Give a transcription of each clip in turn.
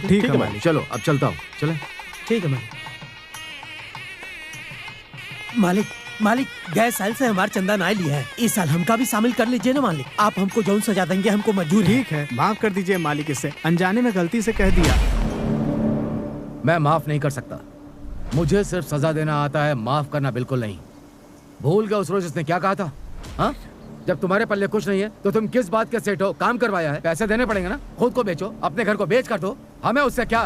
ठीक है मालिक। चलो अब चलता हूँ। चले। ठीक है मालिक। मालिक मालिक गए साल से हमारा चंदा ना लिया है, इस साल हमका भी शामिल कर लीजिए ना मालिक। आप हमको जौन सजा देंगे हमको मंजूर है। ठीक है, माफ कर दीजिए मालिक, इसे अनजाने में गलती से कह दिया। मैं माफ नहीं कर सकता। मुझे सिर्फ सजा देना आता है, माफ करना बिल्कुल नहीं। भूल गए उस रोज इसने क्या कहा था? हाँ, जब तुम्हारे पल्ले कुछ नहीं है तो तुम किस बात के सेठ हो? काम करवाया है, पैसे देने पड़ेंगे ना। खुद को बेचो, अपने घर को बेच कर दो, हमें उससे क्या?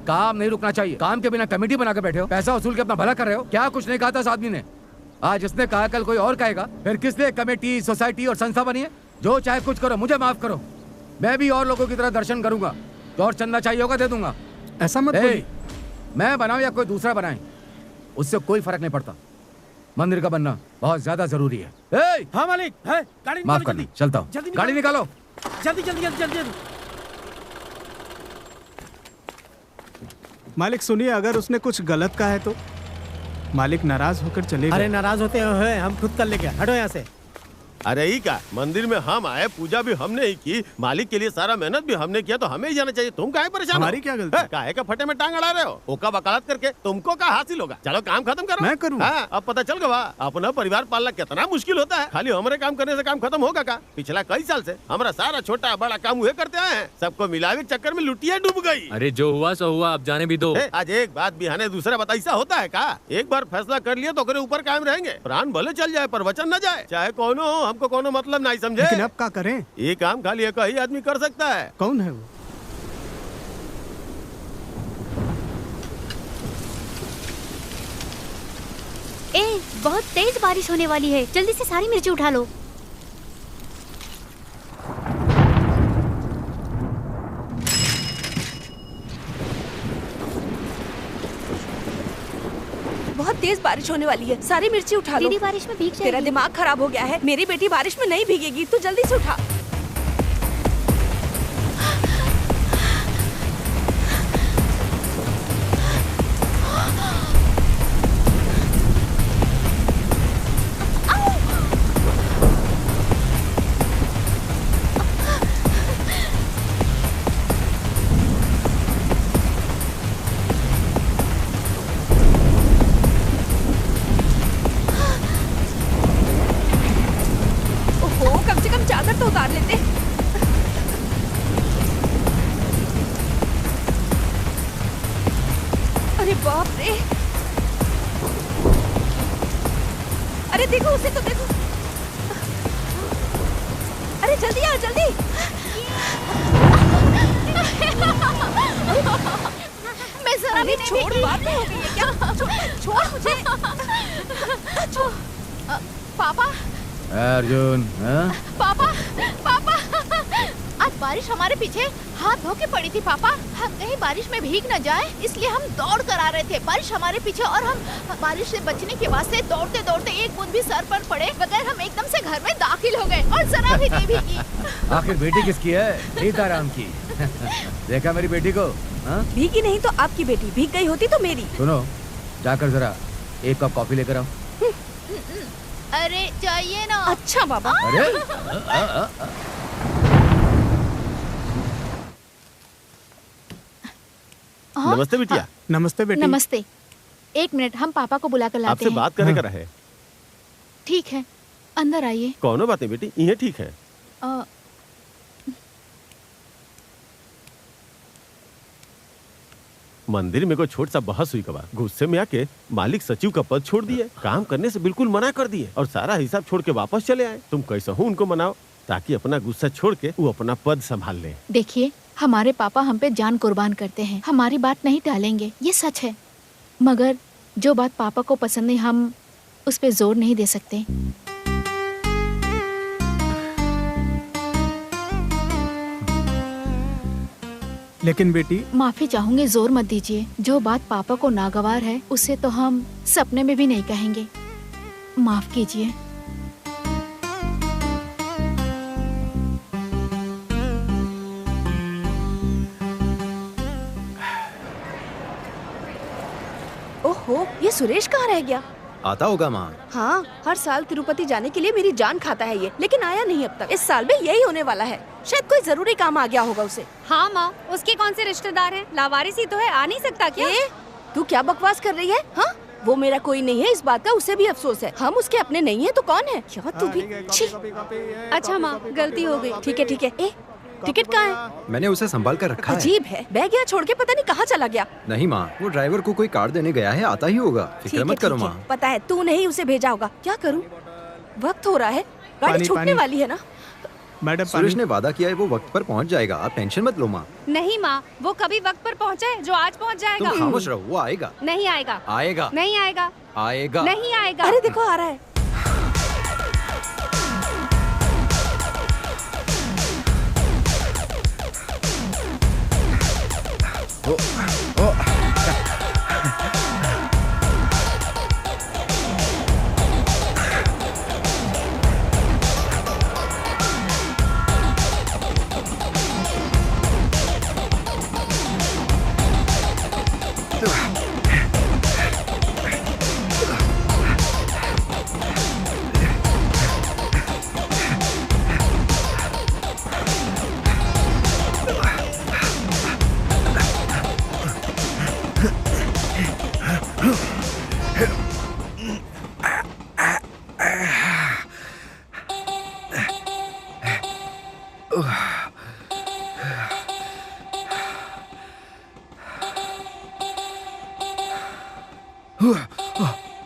काम नहीं रुकना चाहिए। काम के बिना कमेटी बना के बैठे हो, पैसा वसूल के अपना भला कर रहे हो। क्या कुछ नहीं कहा था इस आदमी ने? आज इसने कहा, कल कोई और कहेगा। फिर किस लिए कमेटी, सोसाइटी और संस्था बनी है? जो चाहे कुछ करो, मुझे माफ करो। मैं भी और लोगों की तरह दर्शन करूंगा। जो और चंदा चाहिए होगा दे दूंगा। ऐसा मत बोलिए। मैं बनाऊं या कोई दूसरा बनाए, उससे कोई फर्क नहीं पड़ता। मंदिर का बनना बहुत ज्यादा जरूरी है। हाँ मालिक है। गाड़ी माफ करना, चलता हूँ। गाड़ी निकालो जल्दी जल्दी जल्दी जल्दी। मालिक सुनिए, अगर उसने कुछ गलत कहा है तो मालिक नाराज होकर चले गए। अरे नाराज होते हैं, हम खुद कर लेंगे। हटो यहाँ से। अरे ही का मंदिर में हम आए, पूजा भी हमने ही की, मालिक के लिए सारा मेहनत भी हमने किया, तो हमें ही जाना चाहिए। तुम काहे परेशान हो? हमारी क्या गलती? काहे का फटे में टांग अड़ा रहे हो? ओका वकालत करके तुमको क्या हासिल होगा? चलो काम खत्म करो। मैं करूँ? हाँ, अब पता चल गवा अपना परिवार पालना कितना मुश्किल होता है। खाली हमारे काम करने से काम खत्म होगा का? पिछला कई साल से हमारा सारा छोटा बड़ा काम हुए करते आए हैं। सबको मिलावे के चक्कर में लुटिया डूब गई। अरे जो हुआ सो हुआ, अब जाने भी दो। आज एक बात बिहाने दूसरा बात, ऐसा होता है का? एक बार फैसला कर लिया तो ऊपर कायम रहेंगे। प्राण भले चल जाए पर वचन न जाए। चाहे कौन हो, हमको कोनो मतलब नहीं समझे। लेकिन अब क्या करें? ये काम खाली एक ही आदमी कर सकता है। कौन है वो? बहुत तेज बारिश होने वाली है, जल्दी से सारी मिर्ची उठा लो। बहुत तेज बारिश होने वाली है, सारी मिर्ची उठा लो। दीदी बारिश में भीग जाएगी। तेरा दिमाग खराब हो गया है, मेरी बेटी बारिश में नहीं भीगेगी, तू जल्दी से उठा। अर्जुन, पापा पापा, आज बारिश हमारे पीछे हाथ धो के पड़ी थी पापा। हम कहीं बारिश में भीग न जाए इसलिए हम दौड़ कर आ रहे थे। बारिश हमारे पीछे और हम बारिश से बचने के वास्ते दौड़ते दौड़ते एक बूंद भी सर पर पड़े बगैर हम एकदम से घर में दाखिल हो गए और जरा भी नहीं भीगी। आखिर बेटी किसकी है? सीताराम की। देखा मेरी बेटी को? भीगी नहीं तो आपकी बेटी, भीग गई होती तो मेरी। सुनो, जाकर जरा एक कप कॉफी लेकर आओ। अरे चाहिए ना। अच्छा बाबा। अरे नमस्ते बिटिया। नमस्ते बेटी। नमस्ते। एक मिनट, हम पापा को बुला कर लाते आपसे हैं। बात करने का रहे। ठीक है, अंदर आइए। कौनो बात नहीं बेटी, ये ठीक है। मंदिर में कोई छोट सा बहस हुई कबा, गुस्से में आके मालिक सचिव का पद छोड़ दिए, काम करने से बिल्कुल मना कर दिए और सारा हिसाब छोड़ के वापस चले आए। तुम कैसे हो उनको मनाओ ताकि अपना गुस्सा छोड़ के वो अपना पद संभाल ले। देखिए, हमारे पापा हम पे जान कुर्बान करते हैं, हमारी बात नहीं टालेंगे, ये सच है। मगर जो बात पापा को पसंद है हम उस पे जोर नहीं दे सकते। लेकिन बेटी, माफी चाहूंगे, जोर मत दीजिए। जो बात पापा को नागवार है उसे तो हम सपने में भी नहीं कहेंगे। माफ कीजिए। ओहो, ये सुरेश कहाँ रह गया? आता होगा माँ। हाँ, हर साल तिरुपति जाने के लिए मेरी जान खाता है ये, लेकिन आया नहीं अब तक। इस साल भी यही होने वाला है। शायद कोई जरूरी काम आ गया होगा उसे। हाँ माँ, उसके कौन से रिश्तेदार हैं? लावारिस ही तो है, आ नहीं सकता क्या? तू क्या बकवास कर रही है? हाँ, वो मेरा कोई नहीं है, इस बात का उसे भी अफसोस है। हम उसके अपने नहीं है तो कौन है? क्या तू भी? छी। अच्छा माँ, गलती हो गई। ठीक है ठीक है। ए, टिकट कहाँ है? मैंने उसे संभाल कर रखा है। अजीब है, बैग यहाँ छोड़ के पता नहीं कहाँ चला गया। नहीं माँ, वो ड्राइवर को कोई कार्ड देने गया है, आता ही होगा। फिक्र मत करो माँ। पता है तू नहीं उसे भेजा होगा। क्या करूँ? वक्त हो रहा है, गाड़ी पानी, छूटने पानी। वाली है ना। मैडम सुरेश ने वादा किया है वो वक्त पर पहुँच जाएगा, आप टेंशन मत लो माँ। नहीं माँ, वो कभी वक्त पर पहुँचा है जो आज पहुँच जाएगा। तुम खामोश रहो, वो आएगा। नहीं आएगा। आएगा। नहीं आएगा। आएगा। नहीं आएगा। अरे देखो आ रहा है।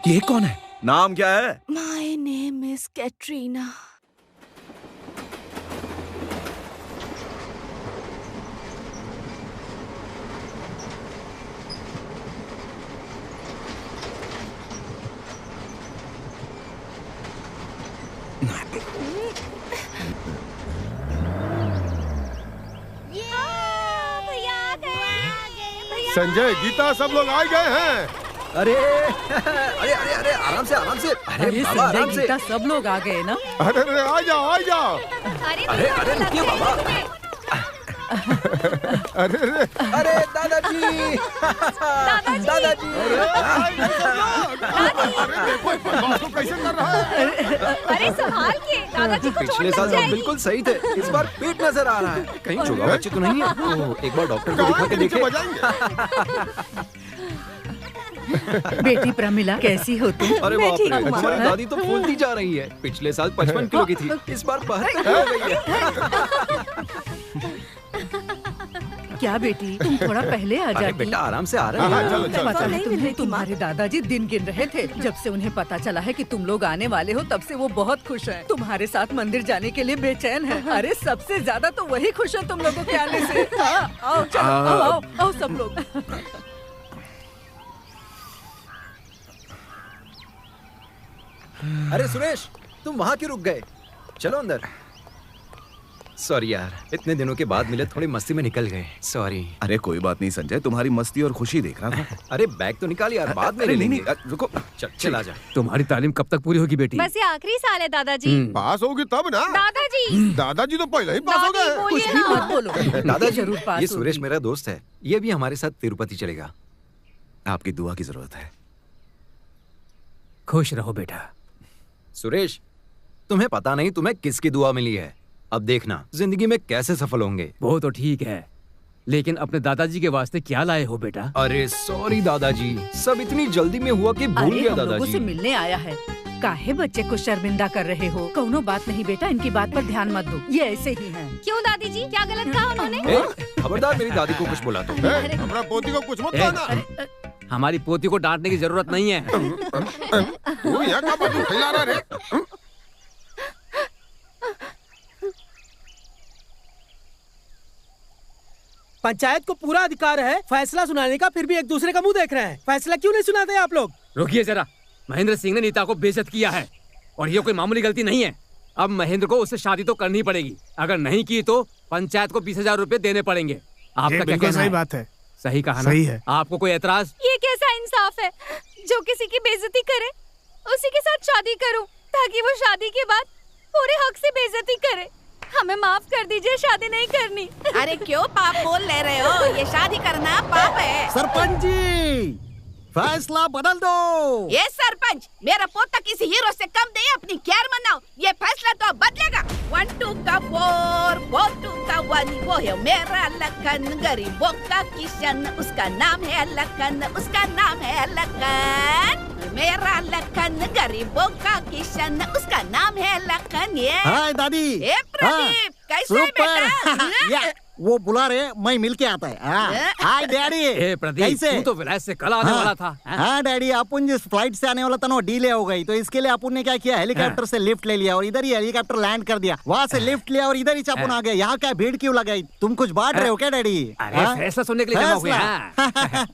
ये कौन है? नाम क्या है? My name is Katrina. Sanjay, Geeta, सब लोग आ गए हैं। अरे अरे अरे अरे आराम से आराम से। अरे बाबा आराम से। सब लोग आ गए ना। अरे अरे आ जाओ आ जाओ। अरे अरे रुकिए बाबा। अरे अरे अरे दादाजी। दादाजी। देखो कैसे कर रहा है। अरे संभाल के, दादाजी को पिछले साल तो बिल्कुल सही थे, इस बार पीठ नजर आ रहा है। कहीं जुगाड़ बच्चे तो नहीं है? ओह, एक बार डॉक्टर को दिखा के देखें। बेटी प्रमिला, कैसी हो तुम? अरे बाप रे, हमारी दादी तो फूलती जा रही है। पिछले साल 55 किलो की थी, इस बार 72 हो गई है। क्या बेटी, तुम थोड़ा पहले आ अरे जाती। बेटा आराम से आ रहे हाँ, हैं। चलो, चलो, पता नहीं है मिल रही थी तुम्हारे दादाजी दिन गिन रहे थे। जब से उन्हें पता चला है कि तुम लोग आने वाले हो, तब से वो बहुत खुश हैं। तुम्हारे साथ मंदिर जाने के लिए बेचैन है। अरे सबसे ज्यादा तो वही खुश है तुम लोगों के आने से। हाँ, आओ चलो, आओ आओ आओ सब लोग। अरे सुरेश, तुम वहाँ क्यों रुक गए? चलो अंदर। सॉरी यार, इतने दिनों के बाद मिले, थोड़ी मस्ती में निकल गए। सॉरी। अरे कोई बात नहीं संजय, तुम्हारी मस्ती और खुशी देख रहा था। अरे बैग तो निकाल यार, बाद में ले लेंगे। रुको, चल आजा। तुम्हारी तालीम कब तक पूरी होगी बेटी? बस ये आखिरी साल है दादाजी। पास होगी तब ना। दादाजी। दादाजी तो पहले ही पास हो गए। कुछ भी मत बोलो। दादाजी, जरूर पास ये सुरेश होगी। मेरा दोस्त है, ये भी हमारे साथ तिरुपति चलेगा। आपकी दुआ की जरूरत है। खुश रहो बेटा। सुरेश, तुम्हें पता नहीं तुम्हें किसकी दुआ मिली है। अब देखना जिंदगी में कैसे सफल होंगे। वो तो ठीक है, लेकिन अपने दादाजी के वास्ते क्या लाए हो बेटा? अरे सॉरी दादाजी, सब इतनी जल्दी में हुआ कि भूल अरे गया हम लोगों से दादाजी। मिलने आया है। काहे बच्चे को शर्मिंदा कर रहे हो? कौनो बात नहीं बेटा, इनकी बात पर ध्यान मत दो, ये ऐसे ही हैं। क्यों दादी जी, क्या गलत कहा उन्होंने? ए, खबरदार मेरी दादी को कुछ बोला तो। हमारा पोती को कुछ मत कहना। हमारी पोती को डांटने की जरूरत नहीं है। तू यहाँ का बात फैला रहा रे। पंचायत को पूरा अधिकार है फैसला सुनाने का, फिर भी एक दूसरे का मुंह देख रहे हैं। फैसला क्यों नहीं सुनाते आप लोग? रुकिए जरा, महेंद्र सिंह ने नीता को बेइज्जत किया है और ये कोई मामूली गलती नहीं है। अब महेंद्र को उससे शादी तो करनी पड़ेगी। अगर नहीं की तो पंचायत को 20,000 रुपए देने पड़ेंगे। आपका क्या कहना सही है? बात है। सही कहा ना? सही है। आपको कोई एतराज? ये कैसा इंसाफ है? जो किसी की बेइज्जती करे उसी के साथ शादी करूं, ताकि वो शादी के बाद पूरे हक से बेइज्जती करे। हमें माफ कर दीजिए, शादी नहीं करनी। अरे क्यों पाप बोल ले रहे हो? ये शादी करना पाप है। सरपंच जी, फैसला बदल दो। ये सरपंच, मेरा पोता किसी हीरो से कम नहीं, अपनी केयर मनाओ। ये फैसला तो अब बदलेगा, 1 2 का 4 4 2 का 1 वो है मेरा लखन गरीबों का किशन उसका नाम है लखन उसका नाम है लखन मेरा लखन गरीबों का किशन उसका नाम है लखन ये हाय दादी। ए प्रदीप कैसे है बेटा? या वो बुला रहे, मैं मिल के आता है। हाय डैडी। ए प्रदीप, कैसे? तू तो विलायत से कल आने वाला था। हाँ डैडी, अपन जिस फ्लाइट से आने वाला था ना वो डीले हो गई, तो इसके लिए अपन ने क्या किया, हेलीकॉप्टर से लिफ्ट ले लिया और इधर ही हेलीकॉप्टर लैंड कर दिया, वहाँ से लिफ्ट लिया और इधर ही अपन आ गए। यहाँ क्या भीड़ क्यों लगाई? तुम कुछ बांट रहे हो क्या डैडी? अरे फैसला सुनने के लिए जमा हुए हैं।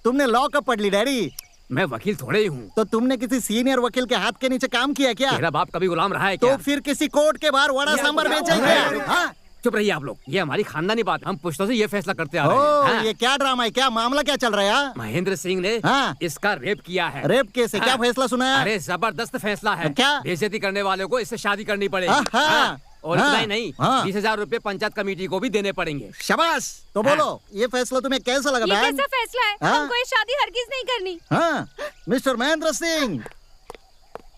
तुमने लॉ कब पढ़ ली डैडी? मैं वकील थोड़े ही हूँ। तो तुमने किसी सीनियर वकील के हाथ के नीचे काम किया क्या? तेरा बाप कभी गुलाम रहा है तो क्या? फिर किसी कोर्ट के बाहर वड़ा सांबर बेचा क्या? चुप रहिए आप लोग, ये हमारी खानदानी बात, हम पुश्तों से ये फैसला करते आ रहे हैं। ये क्या ड्रामा है, क्या मामला क्या चल रहा है? महेंद्र सिंह ने इसका रेप किया है। रेप केस है? क्या फैसला सुना है? अरे जबरदस्त फैसला है। क्या? बेइज्जती करने वाले को इससे शादी करनी पड़ेगी और इतना ही नहीं, 20,000 रुपए पंचायत कमेटी को भी देने पड़ेंगे। शाबाश। तो बोलो ये फैसला तुम्हें कैसा लगा? ये कैसा फैसला है? हमको ये शादी हरगिज नहीं करनी। हाँ मिस्टर महेंद्र सिंह,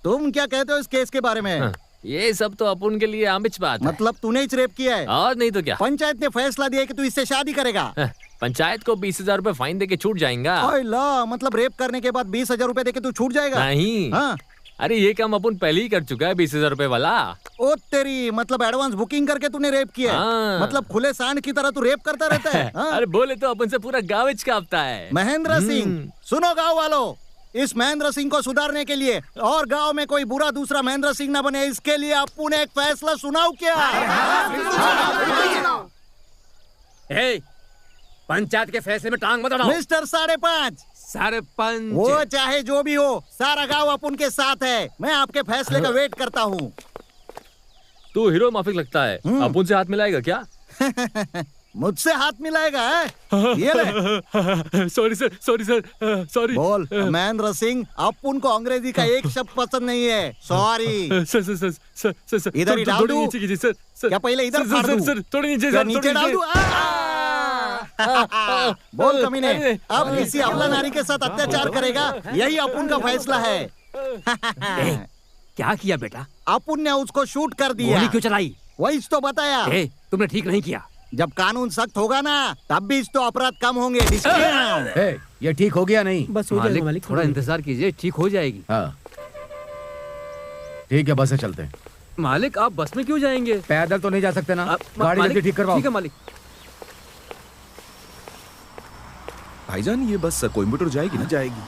तुम क्या कहते हो इस केस के बारे में? ये सब तो अपन के लिए आमिच बात है। मतलब तूने ही रेप किया है? और नहीं तो क्या। पंचायत ने फैसला दिया कि तू इससे शादी करेगा। पंचायत को 20,000 रुपए फाइन देके छूट जाएगा। मतलब रेप करने के बाद 20,000 रुपए देके तू छूट जाएगा? नहीं। हाँ? अरे ये काम अपन पहले ही कर चुका है, 20,000 रुपए वाला। ओ तेरी, मतलब एडवांस बुकिंग करके तूने रेप किया है? मतलब खुले सांड की तरह तू रेप करता रहता है? अरे बोले तो अपन से पूरा गाँव कांपता है। महेंद्र सिंह सुनो गाँव वालों, इस महेंद्र सिंह को सुधारने के लिए और गांव में कोई बुरा दूसरा महेंद्र सिंह न बने, इसके लिए आपू ने एक फैसला सुनाओ क्या? पंचायत के फैसले में टांग मत अड़ाओ। मिस्टर 5.5 सरपंच, वो चाहे जो भी हो, सारा गांव अपन के साथ है। मैं आपके फैसले का वेट करता हूँ। तू हीरो माफिक लगता है, अपन से हाथ मिलाएगा क्या? मुझसे हाथ मिलाएगा है? ये ले। Sorry sir. बोल महेंद्र सिंह, अपन को अंग्रेजी का एक शब्द पसंद नहीं है। सॉरी। सर इधर ही डाल दूं? सर क्या पहले इधर फाड़ दूं? सर थोड़ी नीचे डाल दूं? बोल कमीने, अब किसी अबला नारी के साथ अत्याचार करेगा, यही अपन का फैसला है। क्या किया बेटा? अपन ने उसको शूट कर दिया। गोली क्यों चलाई? वही तो बताया। तुमने ठीक नहीं किया। जब कानून सख्त होगा ना, तब भी तो अपराध कम होंगे। ये ठीक हो गया नहीं? बस हो जाएगा मालिक, थोड़ा इंतजार कीजिए, ठीक हो जाएगी। हाँ ठीक है, बस से चलते हैं। मालिक आप बस में क्यों जाएंगे? पैदल तो नहीं जा सकते ना, गाड़ी जल्दी ठीक करवाओ। ठीक है मालिक। भाईजान ये बस कोयम्बटूर जाएगी ना? जाएगी।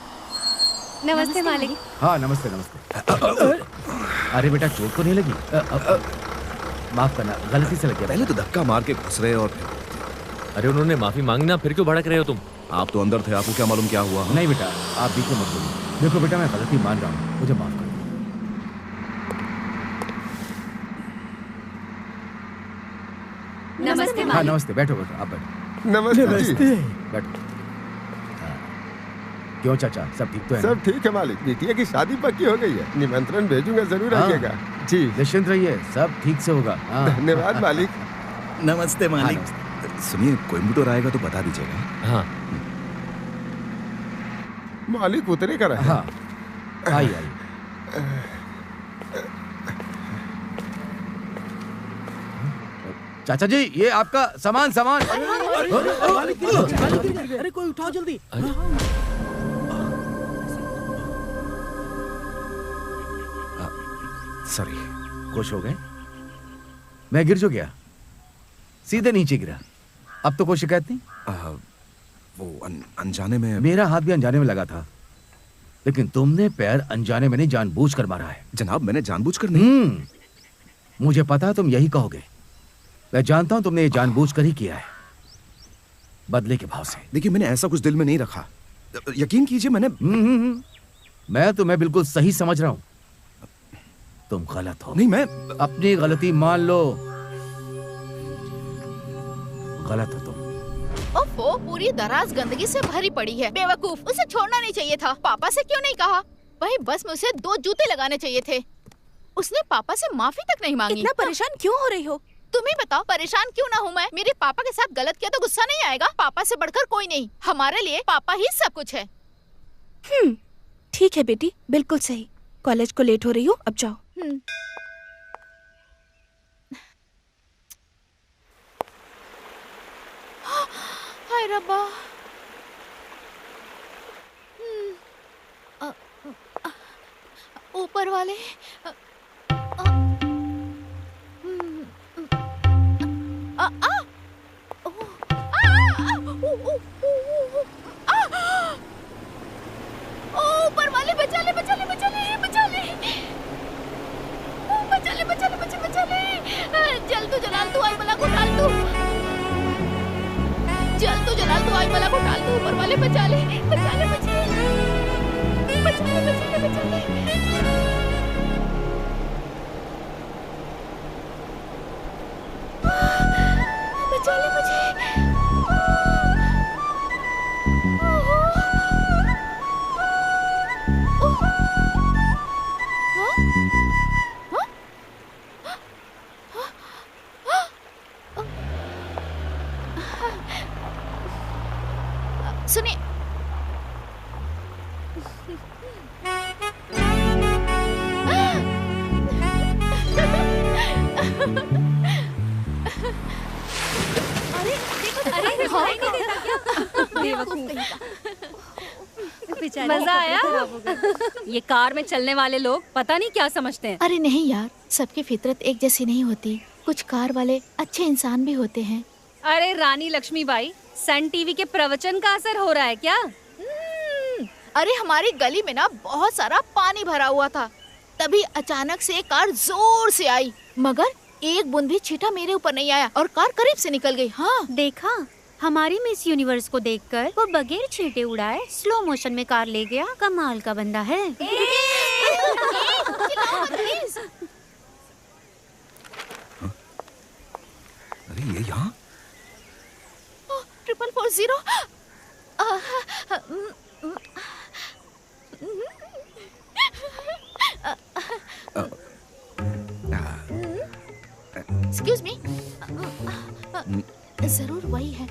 नमस्ते मालिक। हाँ नमस्ते नमस्ते। अरे बेटा चोट तो नहीं लगी? माफ करना, गलती से लग गया। पहले तो धक्का मार के घुस रहे और अरे उन्होंने माफी मांगना, फिर क्यों भड़क रहे हो तुम? आप तो अंदर थे, आपको क्या मालूम क्या हुआ? नहीं बेटा आप बीच में मत बोलिए। देखो बेटा मैं गलती मान रहा हूँ, मुझे माफ कर दो। नमस्ते हाँ नमस्ते, बैठो बैठो, आप बैठो। नमस्ते। बैठो। क्यों चाचा, सब ठीक तो है? सब ठीक है मालिक, बिटिया की शादी पक्की हो गई है, निमंत्रण भेजूंगा, जरूर आइएगा। जी निश्चिंत रहिए, सब ठीक से होगा। धन्यवाद मालिक। नमस्ते मालिक। सुनिए, कोयम्बटूर आएगा तो बता दीजिएगा। हाँ मालिक उतरे कर हाँ आइए। चाचा जी ये आपका सामान। अरे कोई उठाओ जल्दी। सॉरी। खुश हो गए? मैं गिर जो गया, सीधे नीचे गिरा, अब तो कोई शिकायत नहीं? वो अनजाने में। मेरा हाथ भी अनजाने में लगा था, लेकिन तुमने पैर अनजाने में नहीं जानबूझकर मारा है। जनाब मैंने जानबूझकर नहीं। मुझे पता है तुम यही कहोगे। मैं जानता हूं तुमने ये जानबूझकर ही किया है, बदले के भाव से। देखिए मैंने ऐसा कुछ दिल में नहीं रखा, यकीन कीजिए। मैंने मैं तुम्हें बिल्कुल सही समझ रहा हूं। तुम गलत हो। नहीं, मैं अपनी गलती मान लो। गलत हो तुम। ओफो, पूरी दराज गंदगी से भरी पड़ी है। बेवकूफ, उसे छोड़ना नहीं चाहिए था। पापा से क्यों नहीं कहा? वही बस में उसे 2 जूते लगाने चाहिए थे। उसने पापा से माफी तक नहीं मांगी। इतना परेशान क्यों हो रही हो? तुम ही बताओ, परेशान क्यों ना हूँ मैं? मेरे पापा के साथ गलत किया तो गुस्सा नहीं आएगा? पापा से बढ़कर कोई नहीं, हमारे लिए पापा ही सब कुछ है। ठीक है बेटी, बिल्कुल सही। कॉलेज को लेट हो रही हो, अब जाओ। हाय रब्बा। ऊपर वाले ऊपर वाले बचा ले, बचा ले, बचा ले, बचा ले, बचा ले, बचा ले, बचा, बचा ले। जल तू जलाल तू, आई बला को डाल तू, जल तू जलाल तू, आई बला को डाल तू। ऊपर वाले बचा ले, बचा ले, बचा ले, बचा ले, बचा ले, बचा ले। बचा ले मुझे। सुनिए, मजा आया? ये कार में चलने वाले लोग पता नहीं क्या समझते हैं। अरे नहीं यार, सबकी फितरत एक जैसी नहीं होती। कुछ कार वाले अच्छे इंसान भी होते हैं। अरे रानी लक्ष्मीबाई, सन टीवी के प्रवचन का असर हो रहा है क्या? अरे हमारी गली में ना बहुत सारा पानी भरा हुआ था, तभी अचानक से एक कार जोर से आई, मगर एक बूंद भी छींटा मेरे ऊपर नहीं आया और कार करीब से निकल गई। हाँ देखा, हमारी मिस यूनिवर्स को देखकर वो बगैर छींटे उड़ाए स्लो मोशन में कार ले गया। कमाल का बंदा है। अरे ये यहाँ 4440। एक्सक्यूज मी, जरूर वही है।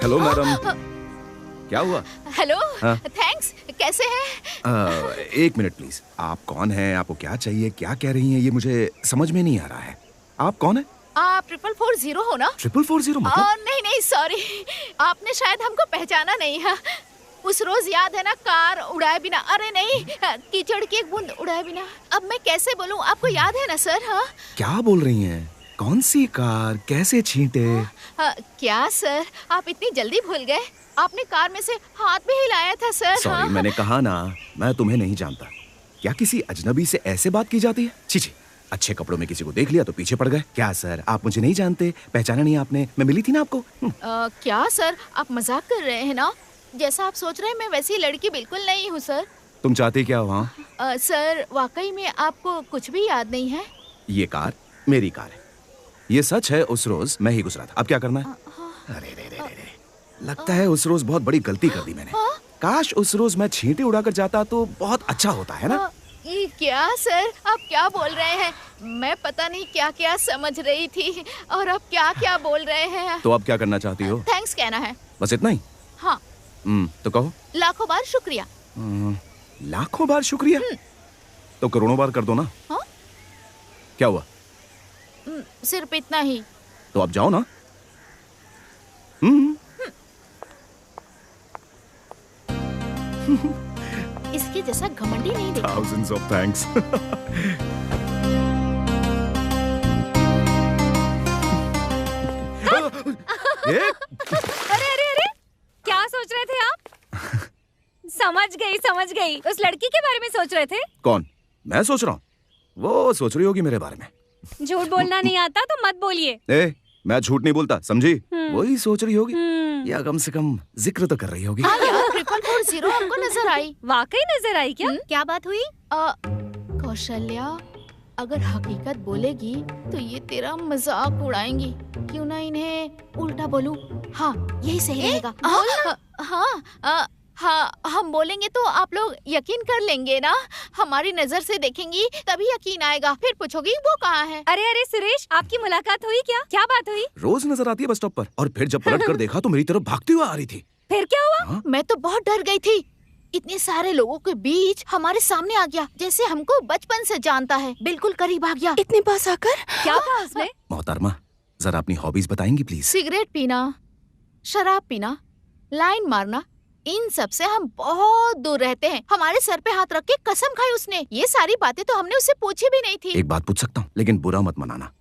हेलो मैडम, क्या हुआ? हेलो, हाँ? थैंक्स। कैसे हैं? एक मिनट प्लीज। आप कौन हैं? आपको क्या चाहिए? क्या कह रही हैं? ये मुझे समझ में नहीं आ रहा है। आप कौन है? आप 4440 हो ना? 4440 मतलब? नहीं नहीं, सॉरी, आपने शायद हमको पहचाना नहीं है। उस रोज याद है ना, कार उड़ाए बिना, अरे नहीं, कीचड़ की एक बूंद उड़ाए बिना। अब मैं कैसे बोलूं, आपको याद है ना सर? हाँ क्या बोल रही हैं? कौन सी कार? कैसे छींटे? क्या सर, आप इतनी जल्दी भूल गए? आपने कार में से हाथ भी हिलाया था सर। सॉरी, मैंने कहा ना, मैं तुम्हें नहीं जानता। क्या किसी अजनबी से ऐसे बात की जाती है? छी छी, अच्छे कपड़ों में किसी को देख लिया तो पीछे पड़ गए। क्या सर, आप मुझे नहीं जानते? पहचाना नहीं आपने? मैं मिली थी ना आपको। क्या सर, आप मजाक कर रहे हैं ना? जैसा आप सोच रहे हैं मैं वैसी लड़की बिल्कुल नहीं हूँ सर। तुम चाहती क्या हो? हाँ सर, वाकई में आपको कुछ भी याद नहीं है? ये कार मेरी कार है, ये सच है। उस रोज मैं ही गुजरा था। अब क्या करना है? अरे रे रे रे, लगता है उस रोज बहुत बड़ी गलती कर दी मैंने। काश उस रोज मैं छींटे उड़ाकर जाता तो बहुत अच्छा होता है ना। ये क्या सर, आप क्या बोल रहे हैं? मैं पता नहीं क्या क्या समझ रही थी और आप क्या क्या बोल रहे हैं। तो अब क्या करना चाहती हो? थैंक्स कहना है। बस इतना ही? हाँ। तो कहो। लाखों बार शुक्रिया। लाखों बार शुक्रिया? तो करोड़ों बार कर दो ना। हाँ? क्या हुआ? सिर्फ इतना ही। तो अब जाओ ना। इसके जैसा घमंडी नहीं देखा। Thousands of thanks. अरे अरे अरे, क्या सोच रहे थे आप? समझ गई। उस लड़की के बारे में सोच रहे थे? कौन? मैं सोच रहा हूँ, वो सोच रही होगी मेरे बारे में। झूठ बोलना नहीं आता तो मत बोलिए। मैं झूठ नहीं बोलता, समझी? वही सोच रही होगी, या कम से कम जिक्र तो कर रही होगी। हाँ यार, 4440 हमको नजर आई। वाकई नजर आई क्या? क्या बात हुई? कौशल्या, अगर हकीकत बोलेगी तो ये तेरा मजाक उड़ाएंगी। क्यों ना इन्हें उल्टा बोलूं? हाँ, यही सही रहेगा। हाँ, हम बोलेंगे तो आप लोग यकीन कर लेंगे ना। हमारी नजर से देखेंगी तभी यकीन आएगा। फिर पूछोगी वो कहाँ है। अरे सुरेश, आपकी मुलाकात हुई क्या? क्या बात हुई? रोज नजर आती है बस स्टॉप पर, और फिर जब पलट कर देखा तो मेरी तरफ भागती हुई आ रही थी। फिर क्या हुआ? मैं तो बहुत डर गई थी। इतने सारे लोगों के बीच हमारे सामने आ गया, जैसे हमको बचपन से जानता है। बिल्कुल करीब आ गया। इतने पास आकर क्या कहा उसने? मोहतरमा, जरा अपनी हॉबीज बताएंगी प्लीज? सिगरेट पीना, शराब पीना, लाइन मारना, इन सब से हम बहुत दूर रहते हैं। हमारे सर पे हाथ रख के कसम खाई उसने। ये सारी बातें तो हमने उससे पूछी भी नहीं थी। एक बात पूछ सकता हूँ, लेकिन बुरा मत मनाना,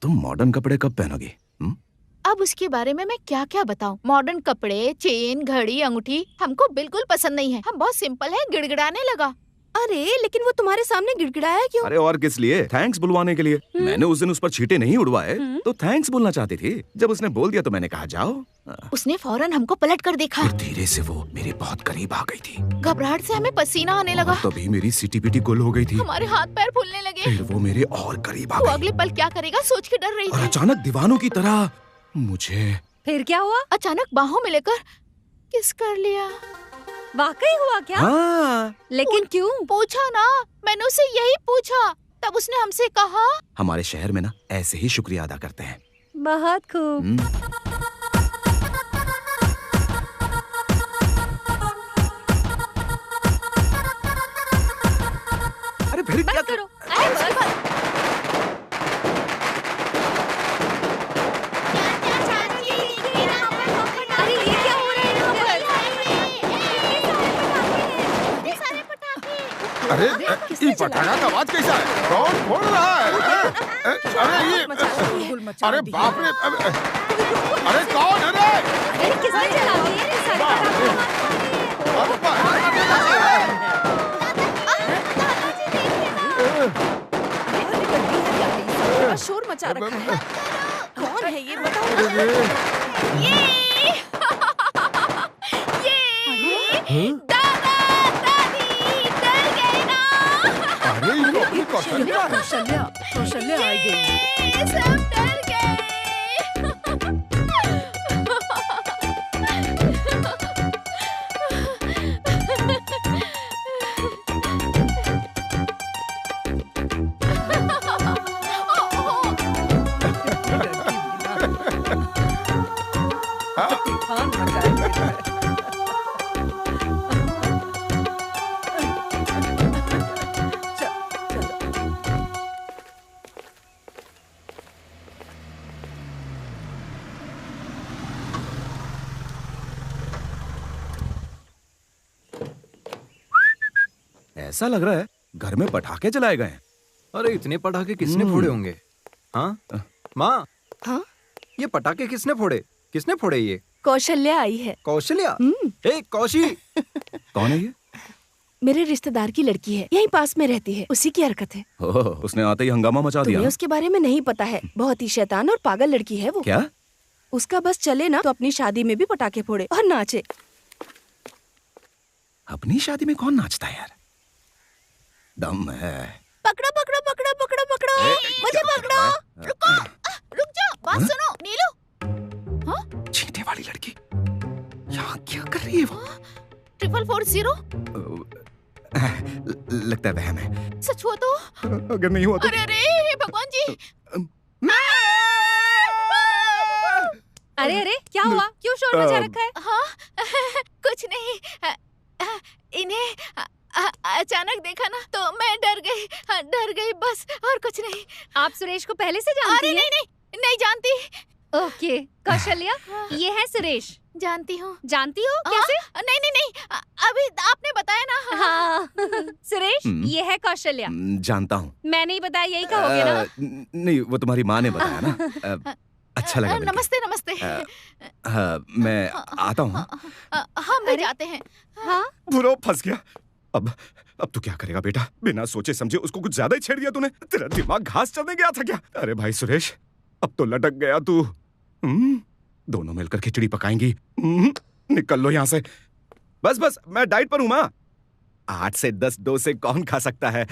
तुम मॉडर्न कपड़े कब पहनोगे? अब उसके बारे में मैं क्या क्या बताऊं? मॉडर्न कपड़े, चेन, घड़ी, अंगूठी हमको बिल्कुल पसंद नहीं है। हम बहुत सिंपल है। गिड़गिड़ाने लगा। अरे लेकिन वो तुम्हारे सामने गिड़गिड़ाया क्यों? अरे और किस लिए? थैंक्स बुलवाने के लिए। मैंने उस दिन उस पर छींटे नहीं उड़वाए तो थैंक्स बोलना चाहती थी। जब उसने बोल दिया तो मैंने कहा जाओ। उसने फौरन हमको पलट कर देखा। फिर धीरे से वो मेरे बहुत करीब आ गई थी। घबराहट से हमें पसीना आने लगा। तभी मेरी सीटी-पीटी गुल हो गई थी। हमारे हाथ पैर फूलने लगे। फिर वो मेरे और करीब आ वो गई। अगले पल क्या करेगा सोच के डर रही और थी। अचानक दीवानों की तरह मुझे फिर क्या हुआ? अचानक बाहों में लेकर किस कर लिया। वाकई हुआ क्या? हाँ। लेकिन क्यों? पूछा ना, मैंने उसे यही पूछा। तब उसने हमसे कहा, हमारे शहर में ना ऐसे ही शुक्रिया अदा करते हैं। बहुत खूब। अरे फिर क्या करो? अरे ये पटाखा का आवाज कैसा है? कौन फोड़ रहा है? अरे ये अरे बाप रे! अरे कौन है रे? अरे किसने चला दिया ये सारे बड़ा शोर मचा रखा है। कौन है ये बताओ? कौशल्या आ गई। सब डर गए। ऐसा लग रहा है घर में पटाखे जलाए गए हैं। अरे इतने पटाखे किसने फोड़े होंगे? हाँ माँ, हाँ ये पटाखे किसने फोड़े? किसने फोड़े ये? कौशल्या आई है। कौशल्या? ए कौशी! कौन है ये? मेरे रिश्तेदार की लड़की है, यहीं पास में रहती है। उसी की हरकत है। ओह, उसने आते ही हंगामा मचा दिया। तुम्हें उसके बारे में नहीं पता है। बहुत ही शैतान और पागल लड़की है वो। क्या? उसका बस चले ना तो अपनी शादी में भी पटाखे फोड़े और नाचे। अपनी शादी में कौन नाचता है यार? दम है। पकड़ो पकड़ो पकड़ो पकड़ो पकड़ो, मुझे पकड़ो। रुको, रुक जाओ, बात सुनो। नीलू, हाँ? चींटे वाली लड़की यहाँ क्या कर रही है वो? 440? लगता है वहम है। सच हुआ तो? अगर नहीं हुआ तो? अरे अरे भगवान जी! अरे क्या हुआ? क्यों शोर मचा रखा है? हाँ कुछ नहीं। इन्हें अचानक देखा ना तो मैं डर गई बस, और कुछ नहीं। आप सुरेश को पहले से जानती हैं? नहीं जानती। ओके कौशल्या, ये है सुरेश। जानती हूँ। जानती हो? कैसे? नहीं, अभी आपने बताया ना। हाँ सुरेश, ये है कौशल्या। जानता हूँ। मैं नहीं बताया, यही कहोगे ना? नहीं, वो तुम्हारी माँ ने बताया ना। अच्छा लगा मिलके। नमस्ते नमस्ते। मैं आता हूँ। हम भी जाते हैं। हाँ बुरो फंस गया। अब तू क्या करेगा बेटा? बिना सोचे समझे उसको कुछ ज्यादा ही छेड़ दिया तूने। तेरा दिमाग घास चढ़ने गया था क्या? अरे भाई सुरेश, अब तो लटक गया तू। दोनों मिलकर खिचड़ी पकाएंगी। निकल लो यहाँ से। बस मैं डाइट पर हूँ माँ। 8 से 10 डोसे कौन खा सकता है?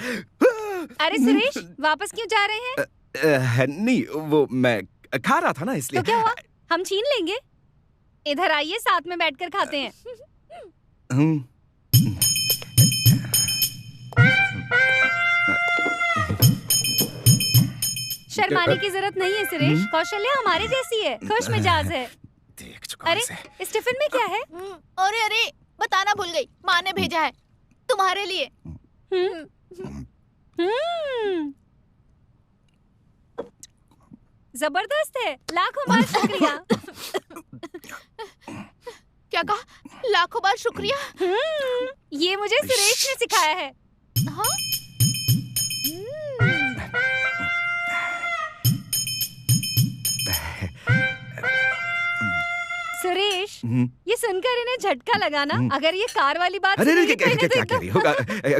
अरे सुरेश, वापस क्यों जा रहे हैं? नहीं, वो मैं खा रहा था ना इसलिए। तो क्या हुआ? हम छीन लेंगे। इधर आइए, साथ में बैठकर खाते हैं। शर्माने की जरूरत नहीं है सुरेश, कौशल्या हमारे जैसी है, खुश मिजाज है। अरे इस टिफिन में क्या है? अरे अरे, बताना भूल गई, माँ ने भेजा है तुम्हारे लिए। जबरदस्त है, लाखों बार शुक्रिया। क्या कहा? लाखों बार शुक्रिया? ये मुझे सुरेश ने सिखाया है। हाँ? सुरेश, ये सुनकर इन्हें झटका लगा ना। अगर ये कार वाली बात अरे सुनेंगे तो इन्हें क्या कह रही हो?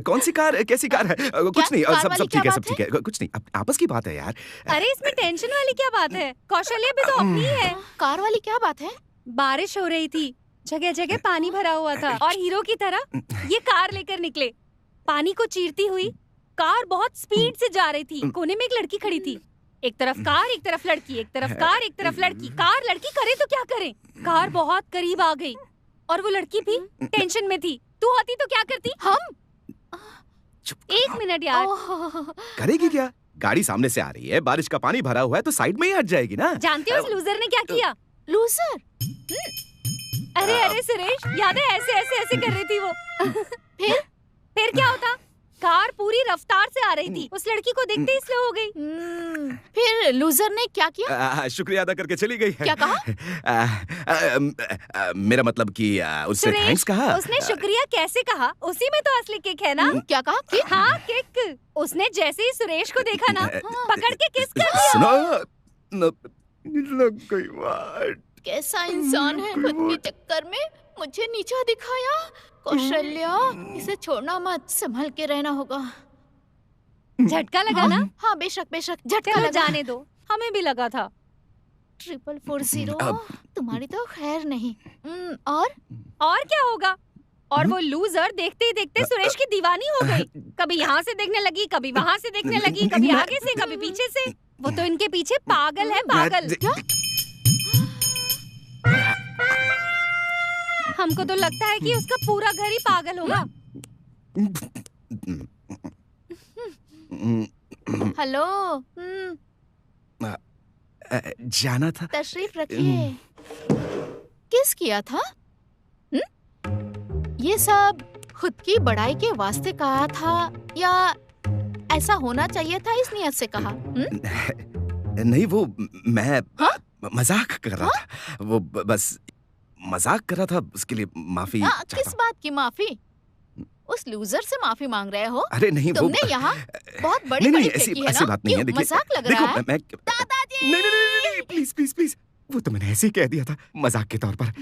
कौन सी कार, कैसी कार है? कुछ नहीं, सब ठीक है, सब ठीक है, कुछ नहीं, आपस की बात है यार। अरे इसमें टेंशन वाली क्या बात है? कौशल्या भी तो अपनी है। कार वाली क्या बात है? बारिश हो रही थी, जगह जगह पानी भरा हुआ था और हीरो की तरह ये कार लेकर निकले। पानी को चीरती हुई कार बहुत स्पीड से जा रही थी। कोने में एक लड़की खड़ी थी, एक तरफ कार, एक तरफ लड़की, एक तरफ कार, एक तरफ लड़की। कार लड़की करे तो क्या करे? कार बहुत करीब आ गई और वो लड़की भी टेंशन में थी। तू होती तो क्या करती? हम? एक मिनट यार। करेगी क्या? गाड़ी सामने से आ रही है, बारिश का पानी भरा हुआ है, तो साइड में ही हट जाएगी ना। जानते हो उस लूजर ने क्या किया? लूजर? अरे अरे सुरेश, याद है ऐसे ऐसे ऐसे कर रही थी वो। फिर क्या होता? कार पूरी रफ्तार से आ रही थी, उस लड़की को देखते ही स्लो हो गई। फिर लूजर ने क्या किया? शुक्रिया अदा करके चली गई है। क्या कहा? मेरा मतलब कि उससे थैंक्स कहा। उसने शुक्रिया कैसे कहा? उसी में तो असली किक है ना। क्या कहा? किक? हाँ किक। उसने जैसे ही सुरेश को देखा ना, पकड़ के किस कर दिया। सुनो, लग गई बात। कैसा इंसान है, खुद के चक्कर में मुझे नीचा दिखाया। कौशल्या, इसे छोड़ना मत, संभल के रहना होगा। झटका लगा ना? हाँ बेशक बेशक, झटका लगा। जाने दो, हमें भी लगा था। 4440, तुम्हारी तो खैर नहीं। और क्या होगा? और वो लूजर देखते ही देखते सुरेश की दीवानी हो गई। कभी यहाँ से देखने लगी, कभी वहाँ से देखने लगी, कभी आगे से, कभी पीछे से। वो तो इनके पीछे पागल है, पागल। हमको तो लगता है कि उसका पूरा घर ही पागल होगा। हेलो। जाना था। तशरीफ रखिए। किस किया था? ये सब खुद की बड़ाई के वास्ते कहा था या ऐसा होना चाहिए था इस नियत से कहा? नहीं, वो मैं मजाक कर रहा था। वो बस मजाक कर रहा था, उसके लिए माफी। किस बात की माफी? उस लूजर से माफी मांग रहे हो? अरे नहीं, तुमने यहाँ बहुत बड़ी नहीं, फेंकी है ना? ऐसी बात नहीं है। देखिए, मजाक लग रहा है। दादाजी! नहीं, प्लीज प्लीज प्लीज, वो तो मैंने ऐसे ही कह दिया था, मजाक के तौर पर।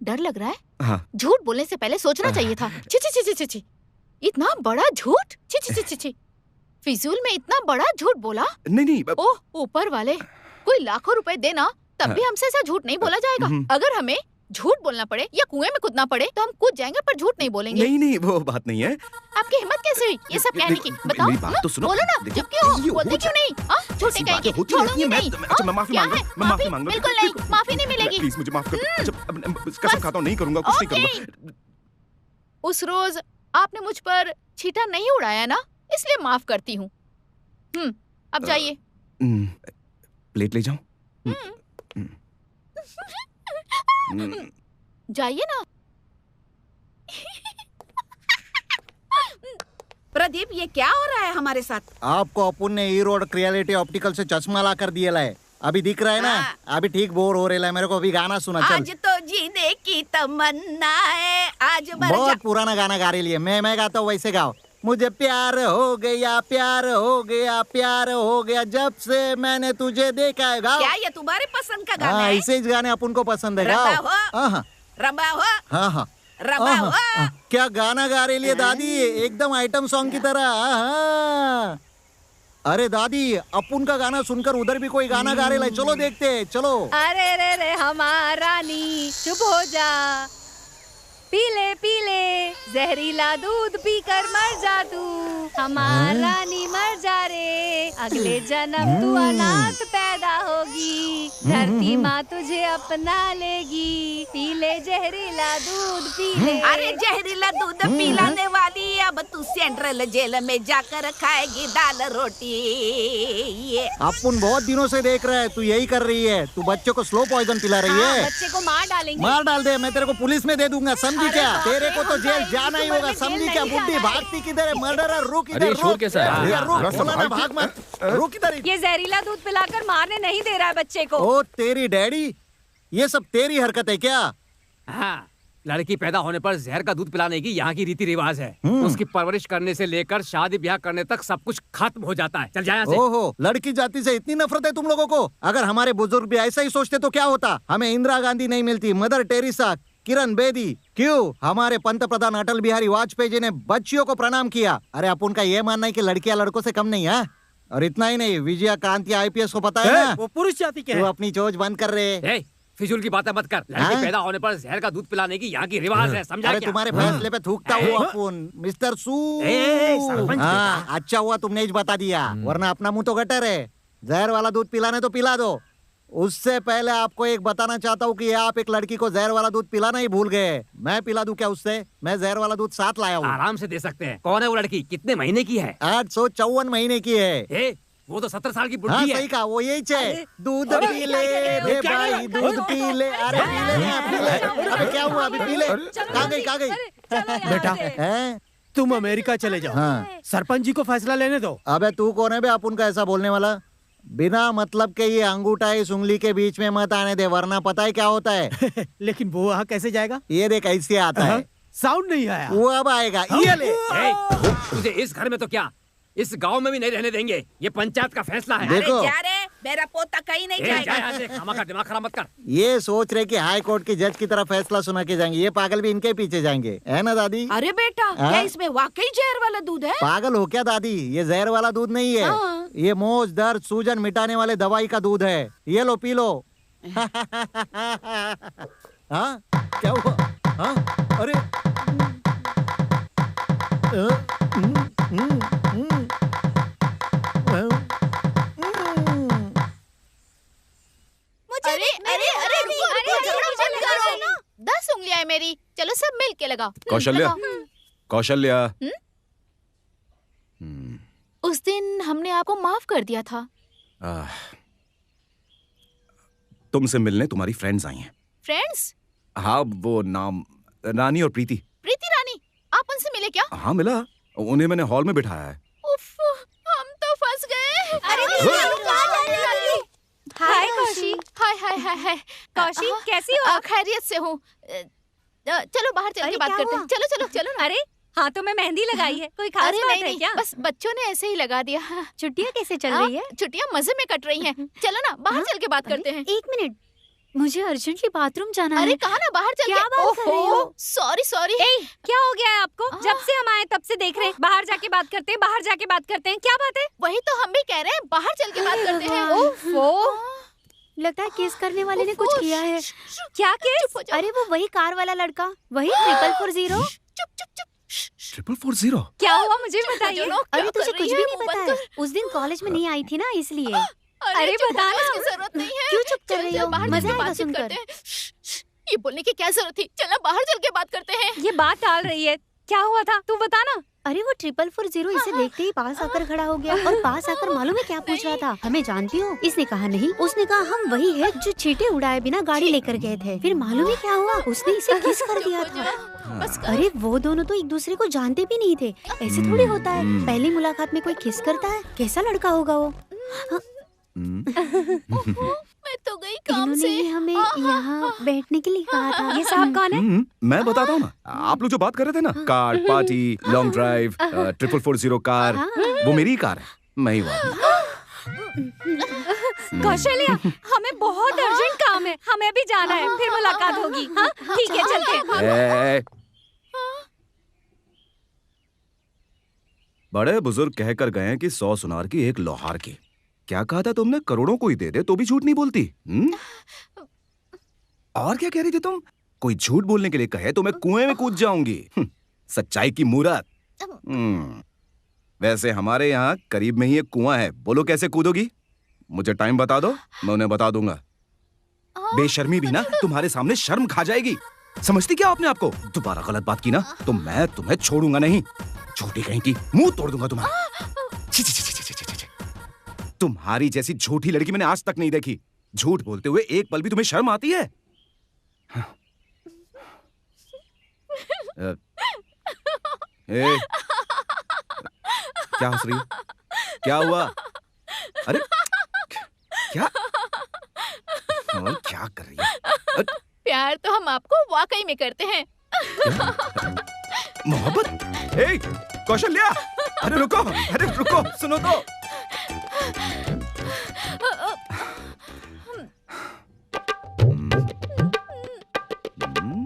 डर लग रहा है? हाँ। झूठ बोलने से पहले सोचना चाहिए था। ची ची ची ची ची, इतना बड़ा झूठ! ची ची ची ची, फिजूल में इतना बड़ा झूठ बोला। नहीं। ओह ऊपर वाले, कोई लाखों रुपए देना तब भी हमसे ऐसा झूठ नहीं बोला जाएगा। अगर हमें झूठ बोलना पड़े या कुएं में कूदना पड़े तो हम कूद जाएंगे, पर झूठ नहीं बोलेंगे। नहीं, वो बात नहीं है। आपकी हिम्मत कैसे हुई ये सब कहने की? बताओ। मेरी बात तो सुनो। बोलो ना, चुप क्यों हो? बोलते क्यों नहीं? झूठे कहेंगे, छोड़ूंगी नहीं। अच्छा, मैं माफी मांग रहा हूँ। बिल्कुल नहीं, माफी नहीं मिलेगी। प्लीज मुझे माफ कर। अच्छा, कसम खाता हूँ, नहीं करूंगा, कुछ नहीं करूंगा। उस रोज आपने मुझ पर छींटा नहीं उड़ाया ना, इसलिए माफ करती हूँ। अब जाइए। प्लेट ले जाऊं? जाइए ना। प्रदीप, ये क्या हो रहा है हमारे साथ? आपको अपुन ने हीरो और क्रिएलिटी ऑप्टिकल से चश्मा ला कर दिया है। अभी दिख रहा है ना? अभी ठीक बोर हो रहा है। मेरे को अभी गाना सुना। चल। आज तो जीने की तमन्ना है, आज बहुत पुराना गाना गा रही है। मैं गाता हूँ वैसे गाओ। मुझे प्यार हो गया, प्यार हो गया, प्यार हो गया जब से मैंने तुझे देखा है। गाओ। क्या ये तुम्हारे पसंद का गाना है? ऐसे ही गाने अपन को पसंद है। गाओ। रबा हो। हाँ। रबा हो। क्या गाना गा रही है दादी, एकदम आइटम सॉन्ग की तरह। अरे दादी, अपुन का गाना सुनकर उधर भी कोई गाना गा रही है। चलो देखते हैं, चलो। अरे रे रे हमारा नी, चुप हो जा। पी ले जहरीला दूध पीकर मर जा तू, हमारा रानी मर जा रे, अगले जन्म तू अनाथ पैदा होगी, धरती माँ तुझे अपना लेगी, पी ले जहरीला दूध पी ले। अरे जहरीला दूध पिलाने वाली, अब तू सेंट्रल जेल में जाकर खाएगी दाल रोटी। अपन बहुत दिनों से देख रहा है, तू यही कर रही है, तू बच्चों को स्लो पॉइजन पिला रही है। बच्चे को मार डालेंगे। मार डाल दे, मैं तेरे को पुलिस में दे दूंगा, समझी क्या? तेरे को तो जेल जाना ही होगा, समझी क्या? बुड्ढी भागती किधर है? मर्डरर, रुक इधर, रुक कैसा है? रुक, भाग मत, रुक इधर। ये जहरीला दूध पिलाकर मारने नहीं दे रहा है बच्चे को। ओ तेरी डैडी, ये सब तेरी हरकत है क्या? हाँ, लड़की पैदा होने पर जहर का दूध पिलाने की यहाँ की रीति रिवाज है। उसकी परवरिश करने से लेकर शादी ब्याह करने तक सब कुछ खत्म हो जाता है। चल जा यहाँ से। ओहो, लड़की जाति से इतनी नफरत है तुम लोगों को? अगर हमारे बुजुर्ग भी ऐसा ही सोचते तो क्या होता? हमें इंदिरा गांधी नहीं मिलती, मदर टेरेसा, किरण बेदी, क्यों? हमारे पंत प्रधान अटल बिहारी वाजपेयी जी ने बच्चियों को प्रणाम किया। अरे अपन का ये मानना है कि लड़कियां लड़कों से कम नहीं है। और इतना ही नहीं, विजया क्रांति IPS को पता है ना? वो पुरुष जाति के तू अपनी चोच बंद कर रहे। फिजूल की बातें मत कर। लड़की पैदा होने पर जहर का दूध पिलाने की यहाँ की रिवाज है, समझा अरे क्या? तुम्हारे फैसले पे थूकता हुआ अपन मिस्टर सू। सरपंच हाँ, अच्छा हुआ तुमने ही बता दिया, वरना अपना मुंह तो गटर है। जहर वाला दूध पिलाने तो पिला दो। उससे पहले आपको एक बताना चाहता हूँ कि आप एक लड़की को जहर वाला दूध पिलाना ही भूल गए। मैं पिला दूं क्या उससे? मैं जहर वाला दूध साथ लाया हूँ। आराम से दे सकते हैं। कौन है वो लड़की? कितने महीने की है? 854 महीने की है। वो तो 17 साल की हाँ, बुढ़ी है। सही कहा, वो यही है। दूध पी ले रे भाई, दूध पी ले। अरे पी ले ना, पी ले। अबे क्या हुआ? अभी पी ले। कहाँ गई? बेटा तुम अमेरिका चले जाओ। हाँ। सरपंच जी को फैसला लेने दो। अबे तू कौन है बे आप उनका ऐसा बोलने वाला? बिना मतलब के ये अंगूठा इस उंगली के बीच में मत आने दे, वरना पता है क्या होता है? लेकिन वो वहाँ कैसे जाएगा? ये देख ऐसे आता है। साउंड नहीं आया। वो अब आएगा। ये ले। तुझे इस घर में तो क्या, इस गांव में भी नहीं रहने देंगे। ये पंचायत का फैसला है। अरे जा रे, मेरा पोता कहीं नहीं जाएगा। खामा दिमाग खराब मत कर। ये सोच रहे कि हाई कोर्ट की जज की तरह फैसला सुना के जाएंगे। ये पागल भी इनके पीछे जाएंगे, है ना दादी? अरे बेटा, क्या इसमें वाकई जहर वाला दूध है? पागल हो क्या दादी? ये जहर वाला दूध नहीं है। ये मोच, दर्द, सूजन मिटाने वाले दवाई का दूध है। ये लो, पी लो। हाँ, क्या हुआ? हाँ, अरे अरे 10 उंगलियां है मेरी, चलो सब मिल के लगाओ। कौशल्या, कौशल्या, उस दिन हमने आपको माफ कर दिया था। तुमसे मिलने तुम्हारी फ्रेंड्स आई हैं। फ्रेंड्स? हाँ, वो नाम रानी और प्रीति। प्रीति रानी, आप उनसे मिले क्या? हाँ मिला, उन्हें मैंने हॉल में बिठाया है। उफ, हम तो फंस गए। हाय कौशी। हाय हाय हाय हाय। कौशी कैसी हो? खैरियत से हूँ। चलो बाहर चल के बात करते हैं। चलो चलो चलो ना। अरे हाथों में मेहंदी लगाई है, कोई खास बात है क्या? बस बच्चों ने ऐसे ही लगा दिया। छुट्टियाँ कैसे चल रही है? छुट्टियाँ मजे में कट रही हैं। चलो ना बाहर चल के बात करते हैं। 1 मिनट, मुझे अर्जेंटली बाथरूम जाना है। अरे कहा ना बाहर चल क्या के। बात कर रही हो? Sorry sorry. क्या हो गया है आपको? जब से हम आए तब से देख रहे हैं बाहर जाके बात करते हैं, बाहर जाके बात करते हैं। क्या बात है? वही तो हम भी कह रहे हैं, बाहर चल के बात करते हैं। ओफो, लगता है केस करने वाले ने कुछ किया है। क्या केस? अरे वो वही कार वाला लड़का, वही 440। चुप चुप चुप। 440? क्या हुआ मुझे बताइए। अरे तुझे कुछ भी नहीं पता है? उस दिन कॉलेज में नहीं आई थी ना, इसलिए। अरे बताना, जरूरत नहीं है। क्यों चुप कर रही हो? मजा आएगा सुनकर। ये बोलने की क्या जरूरत थी? चलो बाहर चल के बात करते हैं। ये बात टाल रही है। क्या हुआ था तू बताना। अरे वो 440 इसे देखते ही पास आकर खड़ा हो गया, और पास आकर मालूम है क्या पूछ रहा था? हमें जानती हो? इसने कहा नहीं। उसने कहा हम वही है जो चींटे उड़ाए बिना गाड़ी लेकर गए थे। फिर मालूम है क्या हुआ? उसने इसे किस कर दिया था। अरे वो दोनों तो एक दूसरे को जानते भी नहीं थे। ऐसे थोड़ी होता है, पहली मुलाकात में कोई किस करता है? कैसा लड़का होगा वो? मैं तो गई काम से। हमें यहाँ बैठने के लिए कहा था। ये साहब कौन है? मैं बताता हूँ ना। आप लोग जो बात कर रहे थे ना, car party, long drive, 440 car, वो मेरी कार है। मैं ही हुआ। कौशल्या, हमें बहुत अर्जेंट काम है, हमें भी जाना है, फिर मुलाकात होगी। हाँ ठीक है, चलते हैं। बड़े बुजुर्ग कहकर गए हैं कि 100 सुनार की 1 लोहार की। क्या कहा था तुमने? करोड़ों को ही दे दे तो भी झूठ नहीं बोलती। और क्या कह रही थी तुम? कोई झूठ बोलने के लिए कहे तो मैं कुएं में कूद जाऊंगी। सच्चाई की मूरत। वैसे हमारे यहाँ करीब में ही एक कुआं है, बोलो कैसे कूदोगी? मुझे टाइम बता दो, मैं उन्हें बता दूंगा। बेशर्मी भी ना तुम्हारे सामने शर्म खा जाएगी। समझती क्या अपने आप को? दोबारा गलत बात की ना तो मैं तुम्हें छोड़ूंगा नहीं। झूठी कहीं की, मुंह तोड़ दूंगा तुम्हारा। छी, छी, छी, छी, छी, छी, छी, छी। तुम्हारी जैसी झूठी लड़की मैंने आज तक नहीं देखी। झूठ बोलते हुए एक पल भी तुम्हें शर्म आती है? क्या हंस रही हो? क्या हुआ? अरे क्या और क्या कर रही है? प्यार तो हम आपको वाकई में करते हैं। मोहब्बत? ए, कौशल्या! अरे रुको, सुनो तो।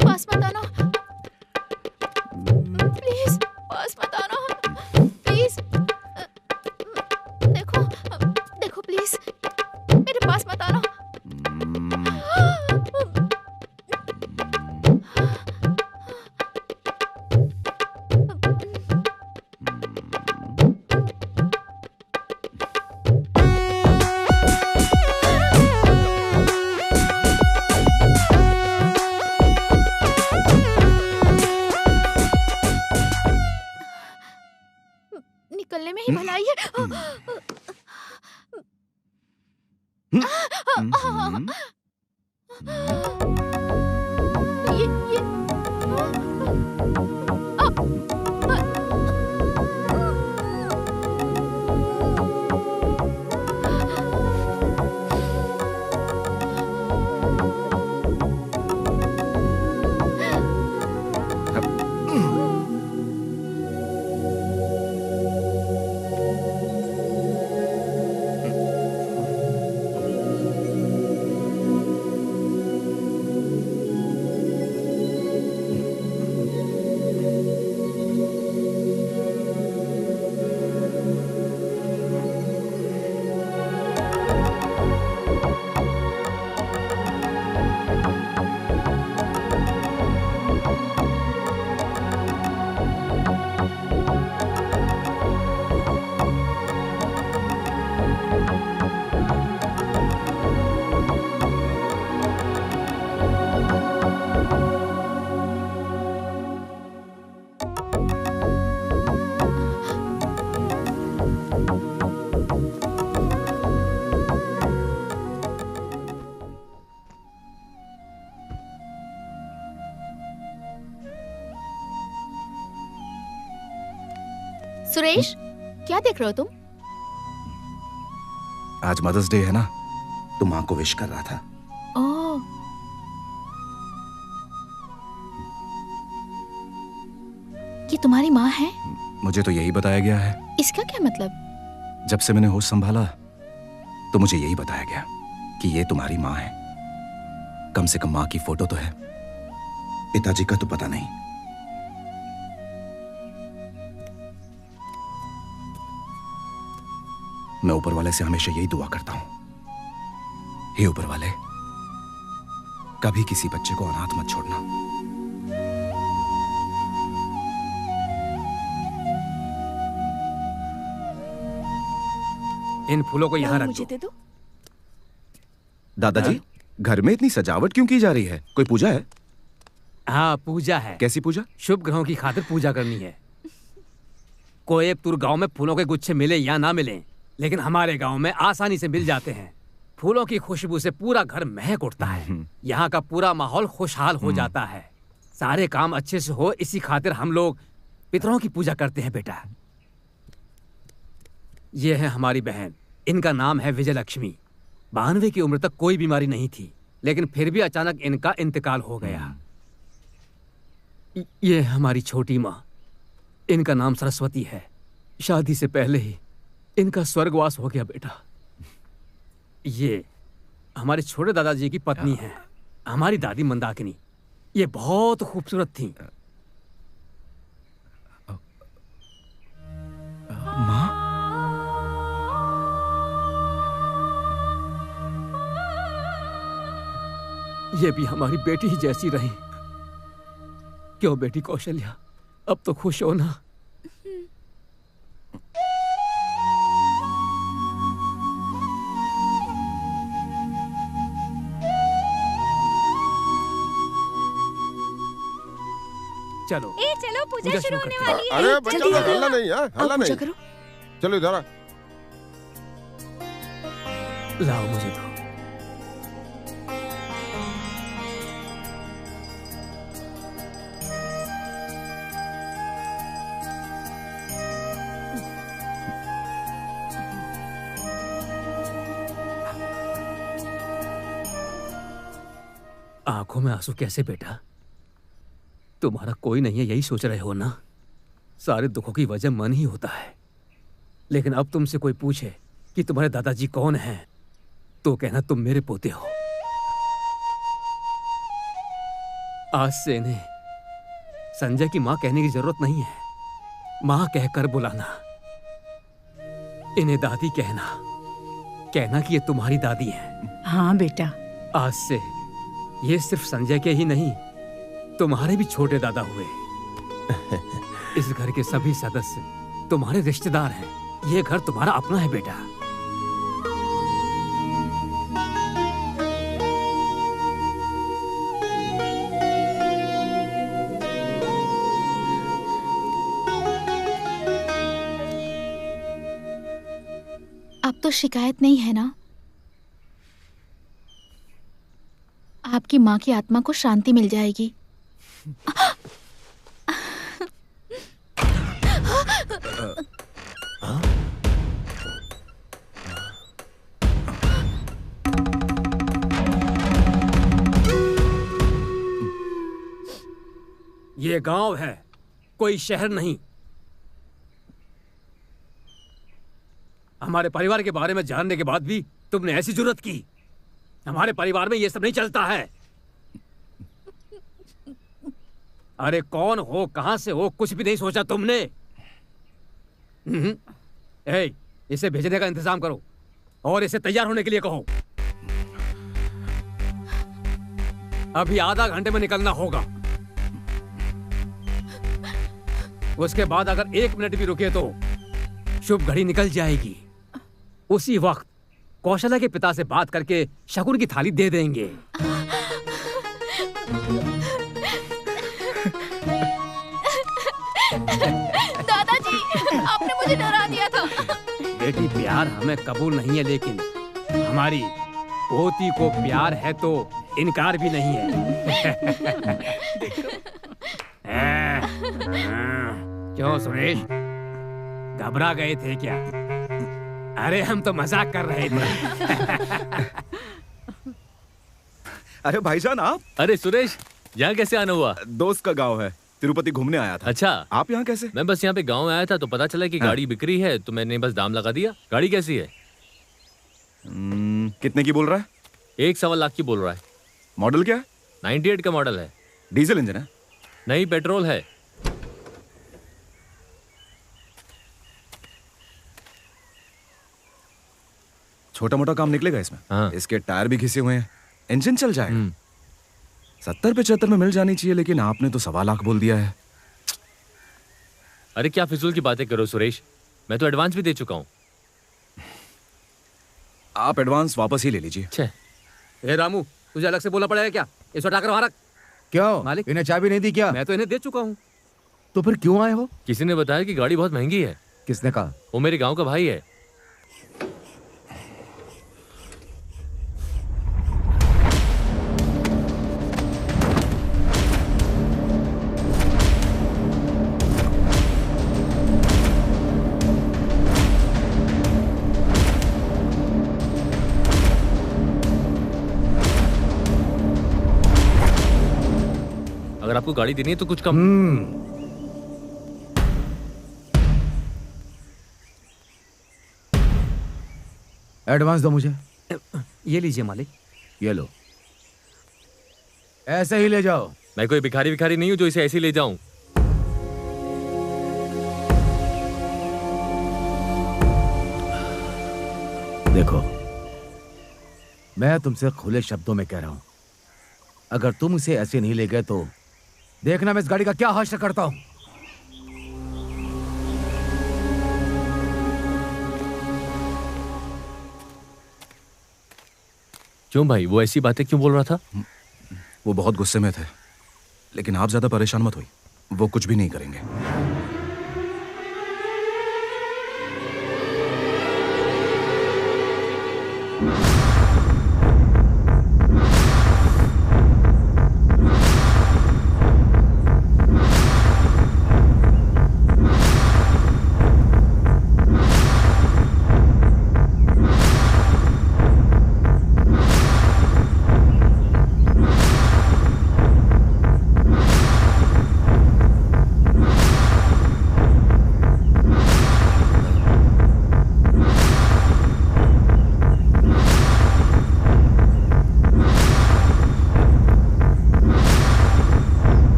पास मत आना, प्लीज पास मत आना, प्लीज। देखो प्लीज, मेरे पास मत आना। निकलने में ही भलाई है। सुरेश, क्या देख रहे हो तुम? आज मदर्स डे है ना, तो माँ को विश कर रहा था। ओह, ये तुम्हारी माँ है? मुझे तो यही बताया गया है। इसका क्या मतलब? जब से मैंने होश संभाला तो मुझे यही बताया गया कि ये तुम्हारी माँ है। कम से कम माँ की फोटो तो है, पिताजी का तो पता नहीं। मैं ऊपर वाले से हमेशा यही दुआ करता हूं, हे ऊपर वाले, कभी किसी बच्चे को अनाथ मत छोड़ना। इन फूलों को यहाँ रख मुझे दे दो। दादाजी, घर में इतनी सजावट क्यों की जा रही है? कोई पूजा है? हाँ, पूजा है। कैसी पूजा? शुभ ग्रहों की खातिर पूजा करनी है। कोयबतूर गांव में फूलों के गुच्छे मिले या ना मिले, लेकिन हमारे गांव में आसानी से मिल जाते हैं। फूलों की खुशबू से पूरा घर महक उठता है। यहाँ का पूरा माहौल खुशहाल हो जाता है। सारे काम अच्छे से हो, इसी खातिर हम लोग पितरों की पूजा करते हैं। बेटा, ये है हमारी बहन, इनका नाम है विजय लक्ष्मी। 92 की उम्र तक कोई बीमारी नहीं थी, लेकिन फिर भी अचानक इनका इंतकाल हो गया। ये है हमारी छोटी माँ, इनका नाम सरस्वती है। शादी से पहले ही इनका स्वर्गवास हो गया। बेटा, ये हमारे छोटे दादाजी की पत्नी है, हमारी दादी मंदाकिनी। ये बहुत खूबसूरत थी। माँ, ये भी हमारी बेटी ही जैसी रही। क्यों बेटी कौशल्या, अब तो खुश हो ना? चलो चलो पूजा शुरू होने वाली है। अरे बच्चा हल्ला नहीं है, हल्ला नहीं। चलो इधर आ। लाओ मुझे दो। आंखों में आंसू कैसे बेटा? तुम्हारा कोई नहीं है, यही सोच रहे हो ना? सारे दुखों की वजह मन ही होता है। लेकिन अब तुमसे कोई पूछे कि तुम्हारे दादाजी कौन हैं, तो कहना तुम मेरे पोते हो। आज से इन्हें संजय की मां कहने की जरूरत नहीं है, मां कहकर बुलाना। इन्हें दादी कहना कि ये तुम्हारी दादी हैं। हाँ बेटा। आज से ये सिर्फ संजय के ही नहीं, तुम्हारे भी छोटे दादा हुए। इस घर के सभी सदस्य तुम्हारे रिश्तेदार हैं। ये घर तुम्हारा अपना है बेटा। अब तो शिकायत नहीं है ना? आपकी माँ की आत्मा को शांति मिल जाएगी। ये गांव है, कोई शहर नहीं। हमारे परिवार के बारे में जानने के बाद भी तुमने ऐसी जुर्रत की? हमारे परिवार में ये सब नहीं चलता है। अरे कौन हो, कहां से हो, कुछ भी नहीं सोचा तुमने? इसे भेजने का इंतजाम करो और इसे तैयार होने के लिए कहो। अभी आधा घंटे में निकलना होगा। उसके बाद अगर 1 मिनट भी रुके तो शुभ घड़ी निकल जाएगी। उसी वक्त कौशल्या के पिता से बात करके शकुन की थाली दे देंगे। दादाजी, आपने मुझे डरा दिया था। बेटी प्यार हमें कबूल नहीं है, लेकिन हमारी पोती को प्यार है तो इनकार भी नहीं है। क्यों सुरेश, घबरा गए थे क्या? अरे हम तो मजाक कर रहे थे। अरे भाईजान आप? अरे सुरेश, यहाँ कैसे आना हुआ? दोस्त का गांव है, तिरुपति घूमने आया था। अच्छा, आप यहाँ कैसे? मैं बस यहाँ पे गांव में आया था तो पता चला कि गाड़ी बिक्री है, तो मैंने बस दाम लगा दिया। गाड़ी कैसी है? कितने की बोल रहा है? 1.25 लाख की बोल रहा है। मॉडल क्या है? 98 का मॉडल है। डीजल इंजन है? नहीं, पेट्रोल है। छोटा मोटा काम निकलेगा इसमें। हाँ। इसके टायर भी घिसे हुए हैं, इंजन चल जाएगा। 70-75 में मिल जानी चाहिए, लेकिन आपने तो 1.25 लाख बोल दिया है। अरे क्या फिजूल की बातें करो सुरेश, मैं तो एडवांस भी दे चुका हूँ। आप एडवांस वापस ही ले लीजिए। ए रामू, तुझे अलग से बोलना पड़ेगा क्या? इस हटाकर वहां रख। क्यों मालिक, इन्हें चाबी नहीं दी क्या? मैं तो इन्हें दे चुका हूँ। तो फिर क्यों आए हो? किसी ने बताया कि गाड़ी बहुत महंगी है। किसने कहा? वो मेरे गांव का भाई है। अगर आपको गाड़ी देनी है तो कुछ कम। एडवांस दो मुझे। ये लीजिए मालिक। ये लो, ऐसे ही ले जाओ। मैं कोई भिखारी नहीं हूं जो इसे ऐसे ही ले जाऊं। देखो, मैं तुमसे खुले शब्दों में कह रहा हूं, अगर तुम इसे ऐसे नहीं ले गए तो देखना मैं इस गाड़ी का क्या हाशिया करता हूँ। क्यों भाई, वो ऐसी बातें क्यों बोल रहा था? वो बहुत गुस्से में थे, लेकिन आप ज्यादा परेशान मत हुई, वो कुछ भी नहीं करेंगे।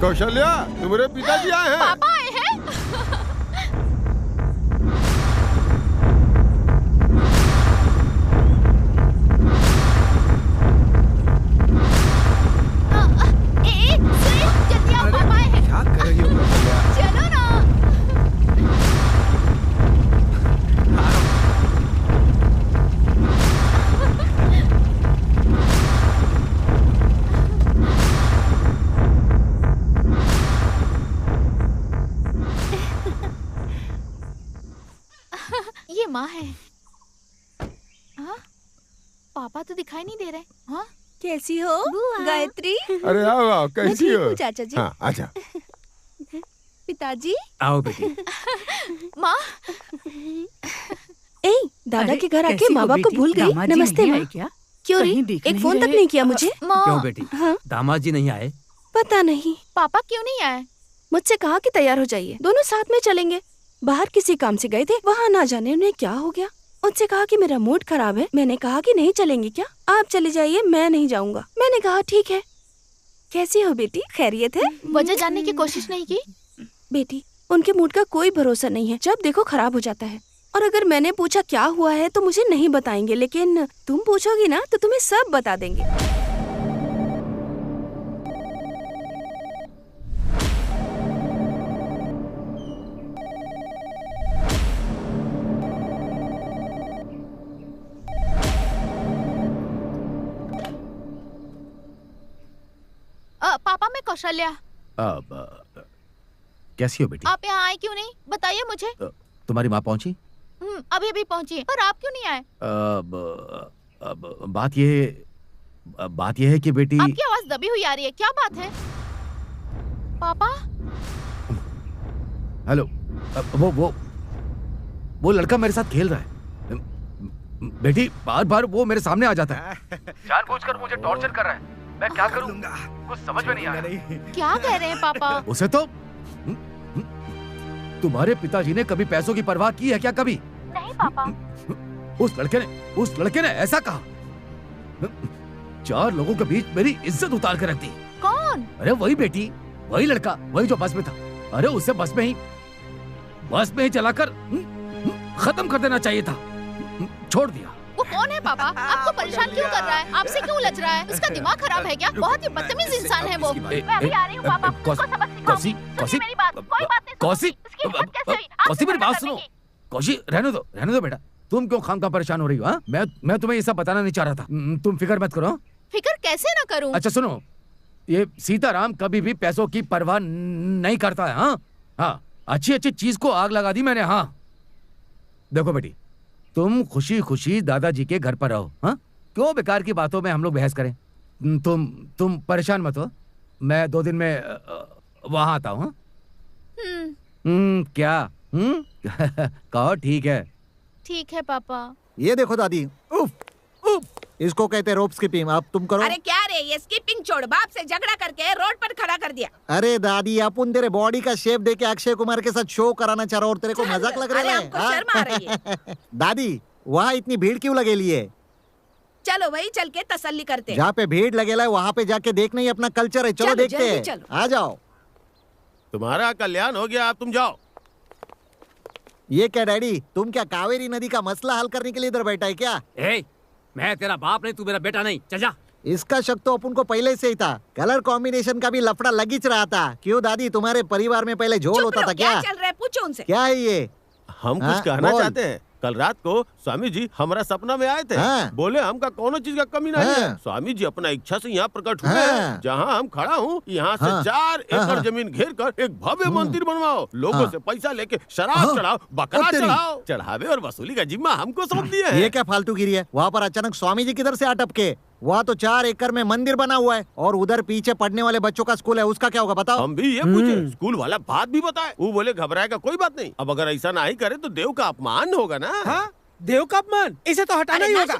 कौशल्या, तुम्हारे पिताजी आए हैं। पापा आए हैं। सुरेश, जल्दी आओ, पापा आए हैं। क्या कर रही हो कौशल्या? चलो ना। ये माँ है। हाँ? पापा तो दिखाई नहीं दे रहे। हाँ? कैसी हो गायत्री? अरे आओ आओ, कैसी मैं ठीक हो? हूँ, चाचा जी। हाँ, आजा। पिताजी। आओ बेटी। माँ। ए, दादा के घर आके कैसी माँ हो बाप को बेटी? भूल गई। दामाद जी नमस्ते नहीं माँ। आए क्या? क्यों रे? कहीं दिख एक नहीं फोन तक रहे। नहीं किया मुझे। क्यों बेटी? हाँ? दामाद जी नहीं आए? पता नहीं। पापा क्यों नहीं आए? मुझसे कहा कि तैयार हो जाइए, दोनों साथ में चलेंगे। बाहर किसी काम से गए थे, वहाँ ना जाने उन्हें क्या हो गया। उनसे कहा कि मेरा मूड खराब है। मैंने कहा कि नहीं चलेंगे क्या? आप चले जाइए, मैं नहीं जाऊंगा। मैंने कहा ठीक है। कैसी हो बेटी? खैरियत है? वजह जानने की कोशिश नहीं की? बेटी, उनके मूड का कोई भरोसा नहीं है, जब देखो खराब हो जाता है। और अगर मैंने पूछा क्या हुआ है तो मुझे नहीं बताएंगे, लेकिन तुम पूछोगी ना तो तुम्हें सब बता देंगे। पापा, मैं कौशल्या। कैसी हो बेटी? आप यहाँ आए क्यों नहीं? बताइए मुझे। तुम्हारी माँ पहुंची? अभी अभी पहुंची है, पर आप क्यों नहीं आए? बात ये है कि बेटी। आपकी आवाज दबी हुई आ रही है, क्या बात है? पापा। हेलो, वो लड़का मेरे साथ खेल रहा है। बेटी, बार बार वो मेरे सामने आ जाता है, जानबूझकर मुझे टॉर्चर कर रहा है। मैं क्या करूं? कुछ समझ में नहीं आ रहा। क्या कह रहे हैं पापा? उसे तो तुम्हारे पिताजी ने कभी पैसों की परवाह की है क्या? कभी नहीं पापा। उस लड़के ने ऐसा कहा, 4 लोगों के बीच मेरी इज्जत उतार कर रख दी। कौन? अरे वही बेटी, वही लड़का, वही जो बस में था। अरे उसे बस में ही चलाकर खत्म कर देना चाहिए था, छोड़ दिया। वो कौन है पापा? आपको परेशान क्यों कर रहा है? आपसे क्यों उलझ रहा है? उसका दिमाग खराब है क्या? बहुत ही बदतमीज इंसान है वो। मैं अभी आ रही हूँ पापा, उसको सबक सिखाऊंगी। सुनिए मेरी बात, कोई बात नहीं। उसकी हिम्मत कैसे हुई? कौसी, मेरी बात सुनो। कौशी, रहने दो बेटा। तुम क्यों खामखा परेशान हो रही हो? मैं तुम्हें ये सब बताना नहीं चाह रहा था। तुम फिक्र मत करो। फिक्र कैसे ना करूं? अच्छा सुनो, ये सीताराम कभी भी पैसों की परवाह नहीं करता है। हाँ, अच्छी चीज को आग लगा दी मैंने। हाँ देखो बेटी, तुम खुशी खुशी दादाजी के घर पर रहो। हाँ, क्यों बेकार की बातों में हम लोग बहस करें? तुम परेशान मत हो, मैं 2 दिन में वहां आता हूँ। क्या? कहो ठीक है। ठीक है पापा। ये देखो दादी। उफ, इसको कहते रोप स्किपिंग। अब तुम करो। अरे क्या रे, ये स्किपिंग छोड़, बाप से झगड़ा करके रोड पर खड़ा कर दिया। अरे दादी, अपन तेरे बॉडी का शेप देके अक्षय कुमार के साथ शो कराना चाह रहा और तेरे को मजाक लग रहा है। हमको शर्म आ रही है। दादी, वहाँ इतनी भीड़ क्यों लगेली है? चलो वही चल के तसल्ली करते हैं। जहाँ पे भीड़ लगेला है वहाँ पे जाके देखना ही अपना कल्चर है। चलो देखते हैं, आ जाओ। तुम्हारा कल्याण हो गया, अब तुम जाओ। ये क्या डैडी, तुम क्या कावेरी नदी का मसला हल करने के लिए इधर बैठा है क्या? मैं तेरा बाप नहीं, तू मेरा बेटा नहीं, चल जा। इसका शक तो अपन को पहले से ही था। कलर कॉम्बिनेशन का भी लफड़ा लगिच रहा था। क्यों दादी, तुम्हारे परिवार में पहले झोल होता था क्या? चल रहा है, पूछो उनसे। क्या है ये? हम कुछ कहना चाहते हैं। कल रात को स्वामी जी हमारा सपना में आए थे। बोले हमका कोनो चीज का कमी नहीं है। स्वामी जी अपना इच्छा से यहाँ प्रकट हुए हैं। जहाँ हम खड़ा हूँ यहाँ से 4 एकड़ जमीन घेर कर एक भव्य मंदिर बनवाओ, लोगों से पैसा लेके शराब चढ़ाओ, बकरा चढ़ाओ, चढ़ावे और वसूली का जिम्मा हमको सौंप दिया है। ये क्या फालतू गिरी है? वहाँ पर अचानक स्वामी जी किधर से अटपके? वहाँ तो 4 एकड़ में मंदिर बना हुआ है और उधर पीछे पढ़ने वाले बच्चों का स्कूल है, उसका क्या होगा बताओ? हम भी ये पूछे, स्कूल वाला बात भी बताए। वो बोले घबराएगा कोई बात नहीं, अब अगर ऐसा नहीं करे तो देव का अपमान होगा ना। हाँ? देव का अपमान? इसे तो हटाना ही होगा।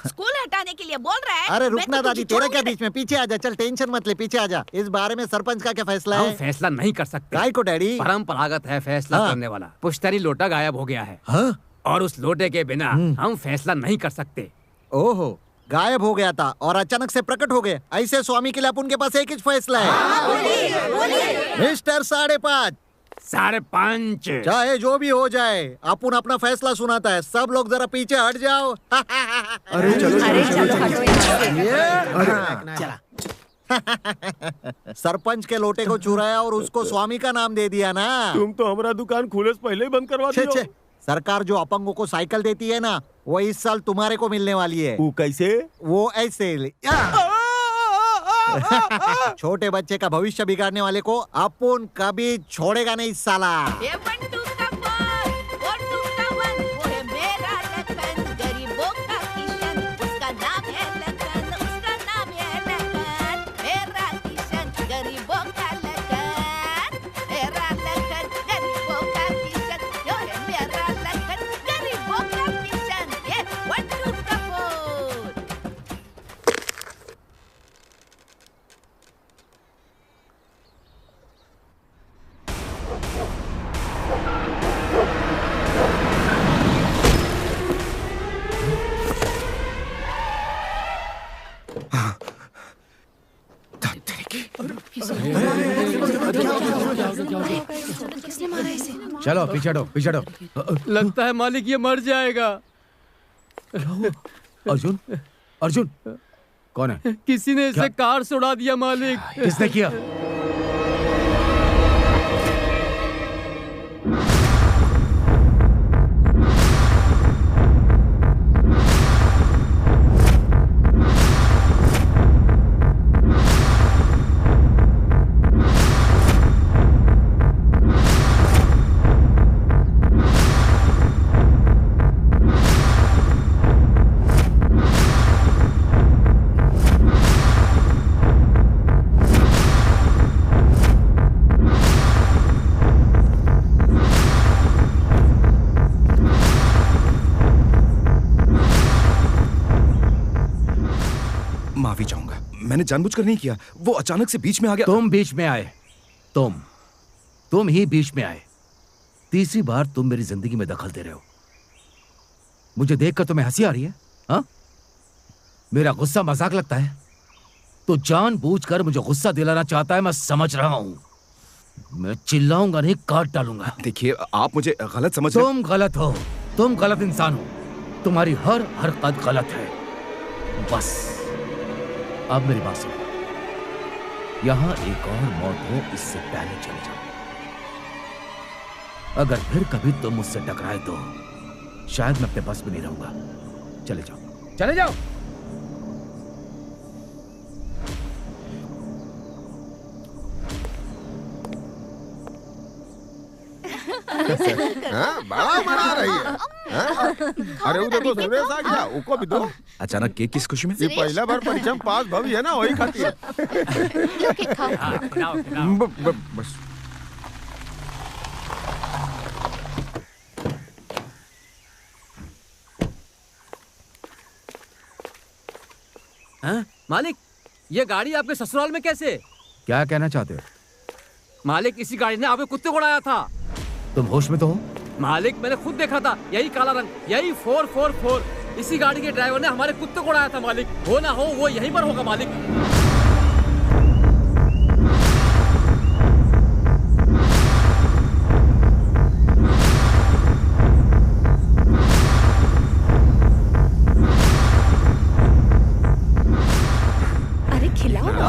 स्कूल हटाने के लिए बोल रहा है। अरे रुकना दादी, तेरा क्या बीच में? पीछे आजा, चल टेंशन मत ले, पीछे आजा। इस बारे में सरपंच का क्या फैसला है? हम फैसला नहीं कर सकते। काय को डैडी? परंपरागत है फैसला करने वाला। पुश्तैनी लोटा गायब हो गया है और उस लोटे के बिना हम फैसला नहीं कर सकते। ओहो, गायब हो गया था और अचानक से प्रकट हो गए। ऐसे स्वामी के लिए अपन के पास एक ही फैसला है। मिस्टर 5.5 5.5 चाहे जो भी हो जाए, अपन अपना फैसला सुनाता है। सब लोग जरा पीछे हट जाओ। अरे चलो चला। सरपंच के लोटे को चुराया और उसको स्वामी का नाम दे दिया ना। तुम तो हमारा दुकान खुले से पहले ही बंद करवा दिया। सरकार जो अपंगों को साइकिल देती है ना, वो इस साल तुम्हारे को मिलने वाली है। वो कैसे? वो ऐसे छोटे बच्चे का भविष्य बिगाड़ने वाले को अपन कभी छोड़ेगा नहीं साला। किसने मारा इसे? चलो पीछे हटो, पीछे हटो। लगता है मालिक ये मर जाएगा। अर्जुन, अर्जुन कौन है? किसी ने इसे कार से उड़ा दिया मालिक। किसने किया? माफी चाहूंगा, मैंने जानबूझकर नहीं किया। वो अचानक से बीच में आ गया। तुम बीच में आए। तुम ही बीच में आए। तीसरी बार तुम मेरी जिंदगी में दखल दे रहे हो। मुझे देखकर तुम्हें हंसी आ रही है? हाँ? मेरा गुस्सा मजाक लगता है? तो जानबूझकर मुझे गुस्सा दिलाना चाहता है, मैं समझ रहा हूं। मैं चिल्लाऊंगा नहीं, काट डालूंगा। देखिए, आप मुझे गलत समझ रहे। तुम गलत हो, तुम गलत इंसान हो, तुम्हारी हर हरकत गलत है। बस अब मेरी बात सुनो। यहां एक और मौत हो इससे पहले चले जाओ। अगर फिर कभी तुम मुझसे टकराए तो शायद मैं अपने बस में नहीं रहूंगा। चले जाओ, चले जाओ। बड़ा मना रही है। अरे वो देखो सुरेश आ गया, उसको भी दो। अचानक केक किस खुशी में? ये पहला बार परीक्षा पास भवी है ना, वही खाती है। बस मालिक, ये गाड़ी आपके ससुराल में कैसे? क्या कहना चाहते हो? मालिक, इसी गाड़ी ने आपके कुत्ते को उड़ाया था। तुम होश में तो हो? मालिक, मैंने खुद देखा था, यही काला रंग, यही 444, इसी गाड़ी के ड्राइवर ने हमारे कुत्ते को उड़ाया था। मालिक, हो ना हो वो यहीं पर होगा। मालिक,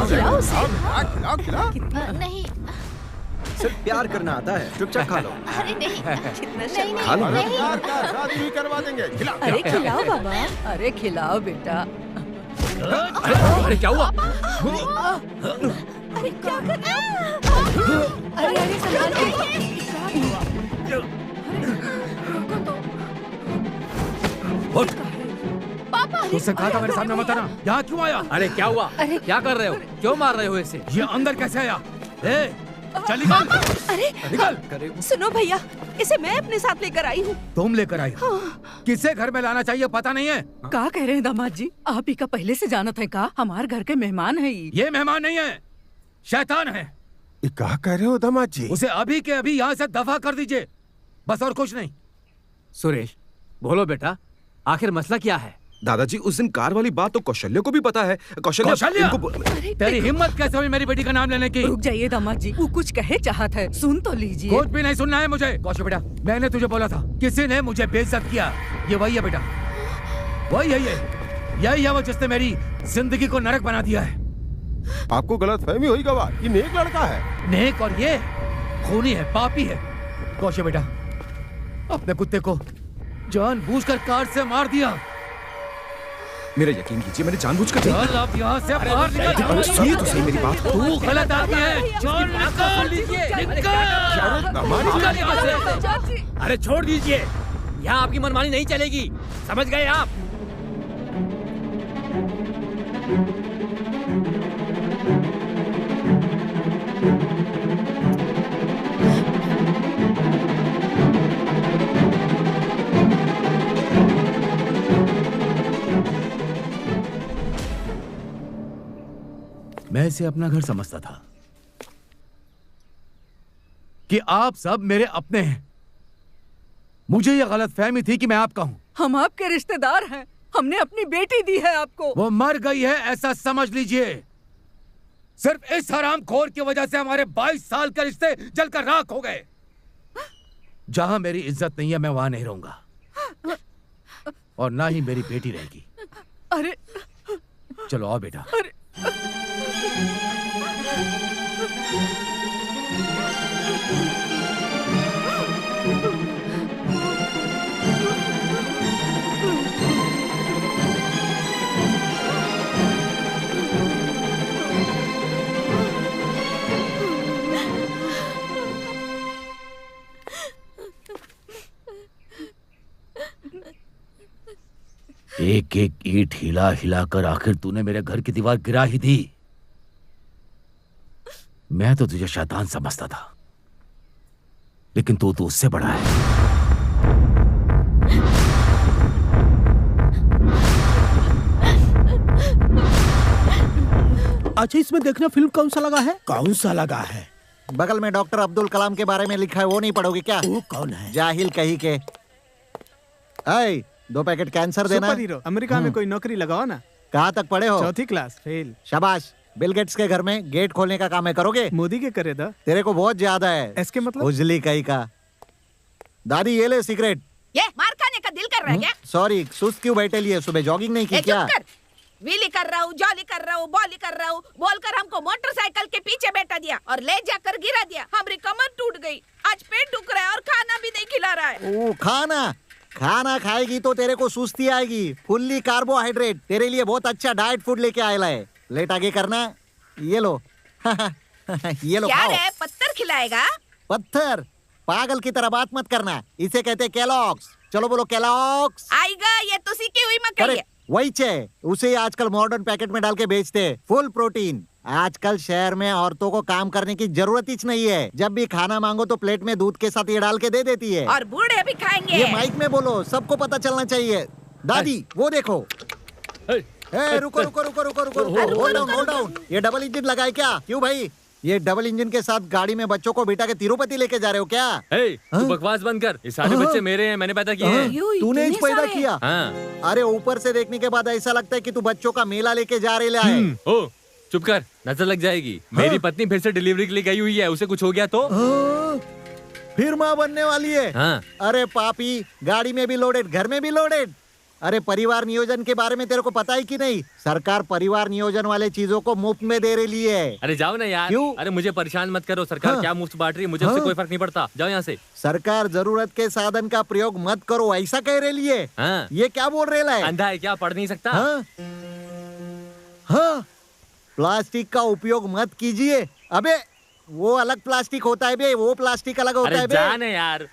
खिलाओ उसे। खिलाओ। नहीं, सिर्फ प्यार करना आता है, चुपचाप खा लो। अरे नहीं, नहीं, खा लो। नहीं। शादी भी करवा देंगे। खिलाओ। अरे खिलाओ बाबा, अरे खिलाओ बेटा। अरे क्या हुआ? अरे क्या कर रहे हो? अरे अरे संभाल पापा, तुझसे कहा था मेरे सामने मत आना। यहाँ क्यों आया? अरे क्या हुआ? अरे क्या कर रहे हो? क्यों मार रहे हो इसे? ये अंदर कैसे आया? चल निकल। अरे निकल। सुनो भैया, इसे मैं अपने साथ लेकर आई हूँ। तुम लेकर आई हो? किसे घर में लाना चाहिए पता नहीं है? क्या कह रहे हैं दामाद जी? आप ही का पहले से जानत है का? हमारे घर के मेहमान है ये मेहमान नहीं है, शैतान है। ये क्या कह रहे हो दामाद जी? उसे अभी के अभी यहाँ से दफा कर दीजिए, बस और कुछ नहीं। सुरेश, बोलो बेटा, आखिर मसला क्या है? दादाजी, उस दिन कार वाली बात तो कौशल्या को भी पता है। कौशल्या? तेरी हिम्मत कैसे हुई मेरी बेटी का नाम लेने की? रुक जाइए दामाद जी, वो कुछ कहे चाहत है, सुन तो लीजिए। कुछ भी नहीं सुनना है मुझे। कौशल बेटा, मैंने तुझे बोला था, किसी ने मुझे बेइज्जत किया। ये वही है बेटा, वही है। यही है वो जिसने मेरी जिंदगी को नरक बना दिया है। आपको गलतफहमी हुई गवाह, ये नेक लड़का है। नेक और ये खूनी है, पापी है। कौशल बेटा, अपने कुत्ते को जानबूझकर कार से मार दिया। मेरा यकीन कीजिए, मैंने जानबूझकर चल अब यहाँ से बाहर निकल। सुनिए तो सही मेरी बात। तू गलत आदमी है। चल निकल। अरे छोड़ दीजिए, यहाँ आपकी मनमानी नहीं चलेगी, समझ गए आप? मैं इसे अपना घर समझता था कि आप सब मेरे अपने हैं। मुझे यह गलतफहमी थी कि मैं आपका हूं। हम आपके रिश्तेदार हैं, हमने अपनी बेटी दी है आपको। वो मर गई है ऐसा समझ लीजिए। सिर्फ इस हरामखोर की वजह से हमारे 22 साल के रिश्ते जलकर राख हो गए। जहां मेरी इज्जत नहीं है मैं वहां नहीं रहूंगा, और ना ही मेरी बेटी रहेगी। अरे चलो आओ बेटा। एक एक ईंट हिला हिलाकर आखिर तूने मेरे घर की दीवार गिरा ही दी। मैं तो तुझे शैतान समझता था, लेकिन तू तो उससे बड़ा है। अच्छा, इसमें देखना फिल्म कौन सा लगा है? कौन सा लगा है? बगल में डॉक्टर अब्दुल कलाम के बारे में लिखा है, वो नहीं पढ़ोगे क्या? वो कौन है? जाहिल कहीं के। 2 पैकेट कैंसर देना। सुपर हीरो, अमेरिका में कोई नौकरी लगाओ ना। कहाँ तक पढ़े हो? 4th class fail. शाबाश। बिल गेट्स के घर में गेट खोलने का काम है, करोगे? मोदी के करे दा। तेरे को बहुत ज्यादा है। इसके मतलब? उजली कहीं का। दादी ये ले सिगरेट। ये मार खाने का दिल कर रहा है क्या? सॉरी, सुस्त क्यों बैठे लिए? सुबह जॉगिंग नहीं की क्या? व्हीली कर रहा हूँ, जॉली कर रहा हूँ, बॉली कर रहा हूँ, बोलकर हमको मोटरसाइकिल के पीछे बैठा दिया और ले जाकर गिरा दिया। हमारी कमर टूट गई, आज पेट दुख रहा है और खाना भी नहीं खिला रहा है। ओ, खाना खाएगी तो तेरे को सुस्ती आएगी। फुल्ली कार्बोहाइड्रेट, तेरे लिए बहुत अच्छा डाइट फूड लेके आया है। लेट आगे करना, ये लो। ये लो, क्या खाओ। रे, पत्थर खिलाएगा? पत्थर? पागल की तरह बात मत करना, इसे कहते केलॉग्स। चलो बोलो केलॉग्स। आएगा, ये तो सीखी हुई मकई है। वही चे, उसे आजकल मॉडर्न पैकेट में डाल के बेचते, फुल प्रोटीन। आजकल शहर में औरतों को काम करने की जरूरत ही नहीं है। जब भी खाना मांगो तो प्लेट में दूध के साथ ये डाल के दे देती है। और बूढ़े भी खाएंगे। ये माइक में बोलो, सबको पता चलना चाहिए। दादी वो देखो। रुको रुको रुको रुको रुको होल्ड डाउन। ये डबल इंजन लगाए क्या? क्यों भाई? ये डबल इंजन के साथ गाड़ी में बच्चों को बिठा के तिरुपति लेके जा रहे हो क्या? तू बकवास बंद कर। ये सारे बच्चे मेरे हैं, मैंने पैदा किए हैं। तूने पैदा किया? हाँ। अरे ऊपर से देखने के बाद ऐसा लगता है कि तू बच्चों का मेला लेके जा रहे है। ओ चुप कर, नजर लग जाएगी। मेरी पत्नी फिर से डिलीवरी के लिए गई हुई है, उसे कुछ हो गया तो फिर माँ बनने वाली है। हाँ। अरे पापी, गाड़ी में भी लोडेड, घर में भी लोडेड। अरे परिवार नियोजन के बारे में तेरे को पता है कि नहीं? सरकार परिवार नियोजन वाले चीजों को मुफ्त में दे रही है। अरे जाओ ना यार। क्यों? अरे मुझे परेशान मत करो। सरकार क्या मुफ्त बांट रही है, मुझे उससे कोई फर्क नहीं पड़ता। जाओ यहाँ से। सरकार जरूरत के साधन का प्रयोग मत करो, ऐसा कह रही है। हाँ। ये क्या बोल रहे है? अंधा है क्या, पढ़ नहीं सकता? हाँ। प्लास्टिक का उपयोग मत कीजिए। अबे वो अलग प्लास्टिक होता है बे, वो प्लास्टिक अलग होता है बे। जाने यार।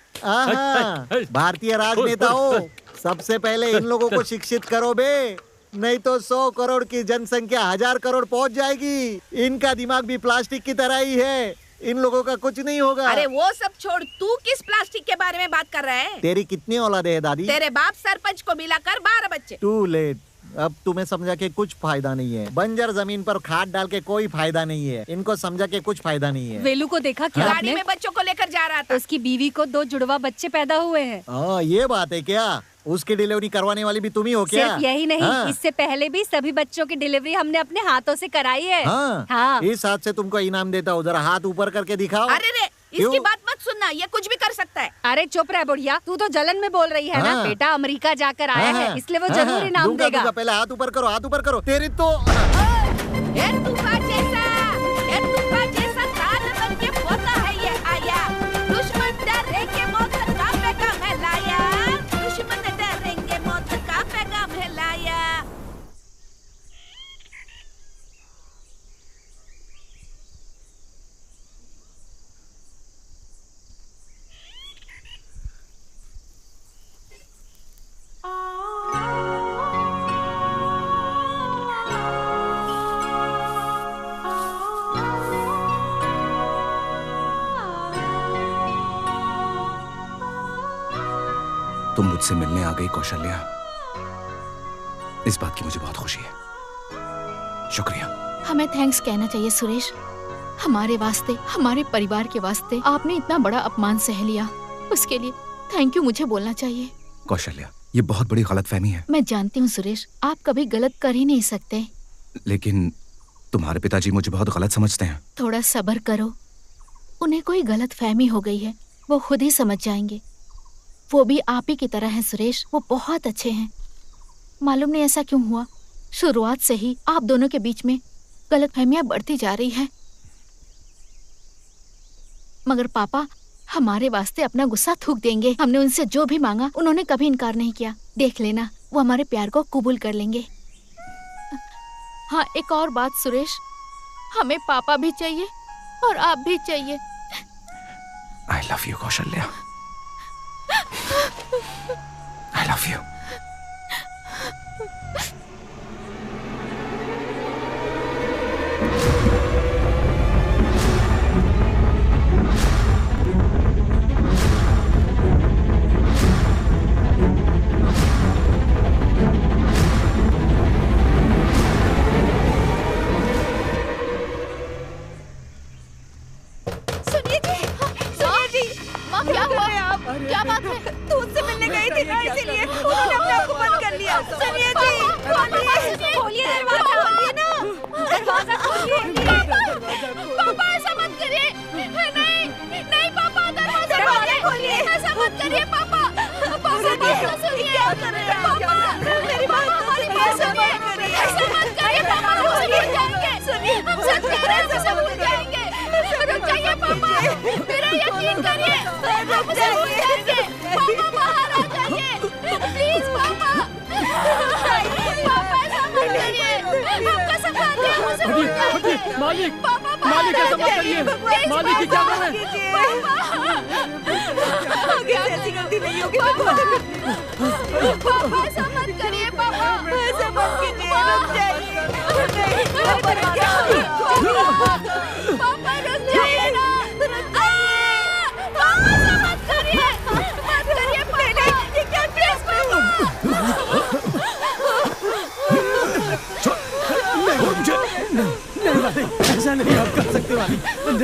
भारतीय राजनेताओं, सबसे पहले इन लोगों को शिक्षित करो बे, नहीं तो 100 करोड़ की जनसंख्या 1000 करोड़ पहुंच जाएगी। इनका दिमाग भी प्लास्टिक की तरह ही है, इन लोगों का कुछ नहीं होगा। अरे वो सब छोड़, तू किस प्लास्टिक के बारे में बात कर रहा है? तेरी कितनी औलादे है दादी? तेरे बाप सरपंच को मिलाकर 12 बच्चे। टू लेट, अब तुम्हें समझा के कुछ फायदा नहीं है। बंजर जमीन पर खाद डाल के कोई फायदा नहीं है। इनको समझा के कुछ फायदा नहीं है। वेलू को देखा क्या? गाड़ी में बच्चों को लेकर जा रहा था। उसकी बीवी को 2 जुड़वा बच्चे पैदा हुए हैं। हाँ ये बात है क्या? उसकी डिलीवरी करवाने वाली भी तुम ही हो क्या? सिर्फ यही नहीं, इससे पहले भी सभी बच्चों की डिलीवरी हमने अपने हाथों से कराई है। हाँ। इस हाथ से तुमको इनाम देता हूँ, जरा हाथ ऊपर करके दिखाओ। अरे रे, इसकी बात मत सुनना, ये कुछ भी कर सकता है। अरे चुप रह बुढ़िया, तू तो जलन में बोल रही है ना। बेटा अमेरिका जाकर आया है, इसलिए वो जरूर इनाम देगा। पहले हाथ ऊपर करो, हाथ ऊपर करो। तेरी तो तूफान जैसा तान बन के पोता है ये आया। दुश्मन डरेंगे मौत का पैगाम है लाया। दुश्मन डरेंगे मौत का पैगाम है लाया। तुम मुझसे मिलने आ गई कौशल्या, इस बात की मुझे बहुत खुशी है। शुक्रिया। हमें थैंक्स कहना चाहिए सुरेश। हमारे वास्ते, हमारे परिवार के वास्ते आपने इतना बड़ा अपमान सह लिया, उसके लिए थैंक यू मुझे बोलना चाहिए। कौशल्या, ये बहुत बड़ी गलतफहमी है। मैं जानती हूँ सुरेश, आप कभी गलत कर ही नहीं सकते, लेकिन तुम्हारे पिताजी मुझे बहुत गलत समझते हैं। थोड़ा सब्र करो, उन्हें कोई गलतफहमी हो गई है, वो खुद ही समझ जाएंगे। वो भी आप ही की तरह है सुरेश, वो बहुत अच्छे हैं। मालूम नहीं ऐसा क्यों हुआ, शुरुआत से ही आप दोनों के बीच में गलतफहमियां बढ़ती जा रही है। मगर पापा हमारे वास्ते अपना गुस्सा थूक देंगे। हमने उनसे जो भी मांगा उन्होंने कभी इनकार नहीं किया। देख लेना, वो हमारे प्यार को कबूल कर लेंगे। हाँ, एक और बात सुरेश, हमें पापा भी चाहिए और आप भी चाहिए। I love you, Kaushalya. I love you. क्या हुआ? क्या बात है? तू उससे मिलने गई थी ना, इसीलिए उन्होंने अपने आप को बंद कर लिया। सुनिए जी, खोलिए दरवाजा, खोलिए ना, दरवाजा खोलिए। पापा ऐसा मत करिए। नहीं नहीं पापा, दरवाजा खोलिए। ऐसा मत करिए पापा। पापा सुनिए, क्या कर रहे हैं आप? मेरी बात हमारी बात सुनिए। ऐसा मत करिए पापा, हम सब भूल जाएंगे। सुनिए, हम सच कह रहे हैं, हम सब भूल जाएंगे। रुक जाइए पापा, मेरा यकीन करिए, हम सब भूल जाएंगे। पापा बाहर आ जाइए, प्लीज पापा। पापा ऐसा मत करिए, हम कसम खाते हैं, हम सब भूल जाएंगे। मालिक, पापा मालिक ऐसा मत करिए। मालिक की क्या करें? आगे ऐसी गलती नहीं होगी। पापा ऐसा मत करिए, पापा ऐसा मत कीजिए, रुक जाइए। पापा रुक जाइए ना, पापा ऐसा मत करिए, पापा। ये क्या प्लीज पापा। नहीं मालिक, ऐसा नहीं आप कर सकते मालिक।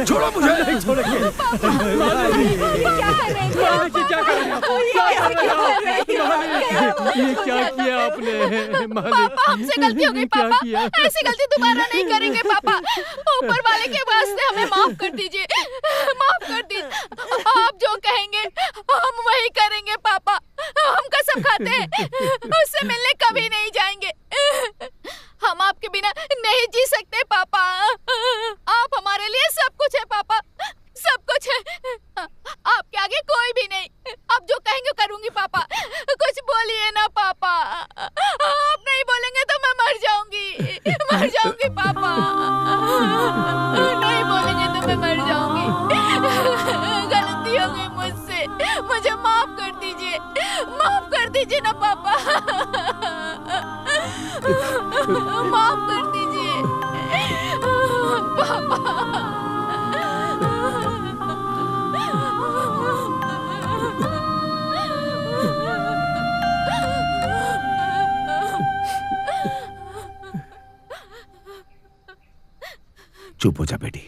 छोड़ो मुझे। नहीं छोड़ेंगे। क्या कर रहे हैं मालिक, ये क्या कर रहे हैं? ये क्या किया आपने मालिक? पापा हमसे गलती हो गई पापा, ऐसी गलती दोबारा नहीं करेंगे पापा। ऊपर वाले के वास्ते हमें माफ कर दीजिए, माफ कर दीजिए। आप जो कहेंगे हम वही करेंगे पापा। हम कसम खाते हैं उससे मिलने कभी नहीं जाएंगे। हम आपके बिना नहीं जी सकते पापा। आप हमारे लिए सब कुछ है पापा, सब कुछ है। आपके आगे कोई भी नहीं। आप जो कहेंगे करूंगी पापा। कुछ बोलिए ना पापा। आप नहीं बोलेंगे तो मैं मर जाऊंगी, मर जाऊंगी पापा। नहीं बोलेंगे तो मैं मर जाऊंगी। गलती हो गई मुझसे, मुझे माफ कर दीजिए, माफ कर दीजिए ना पापा। माफ कर दीजिए पापा। चुप हो जा बेटी,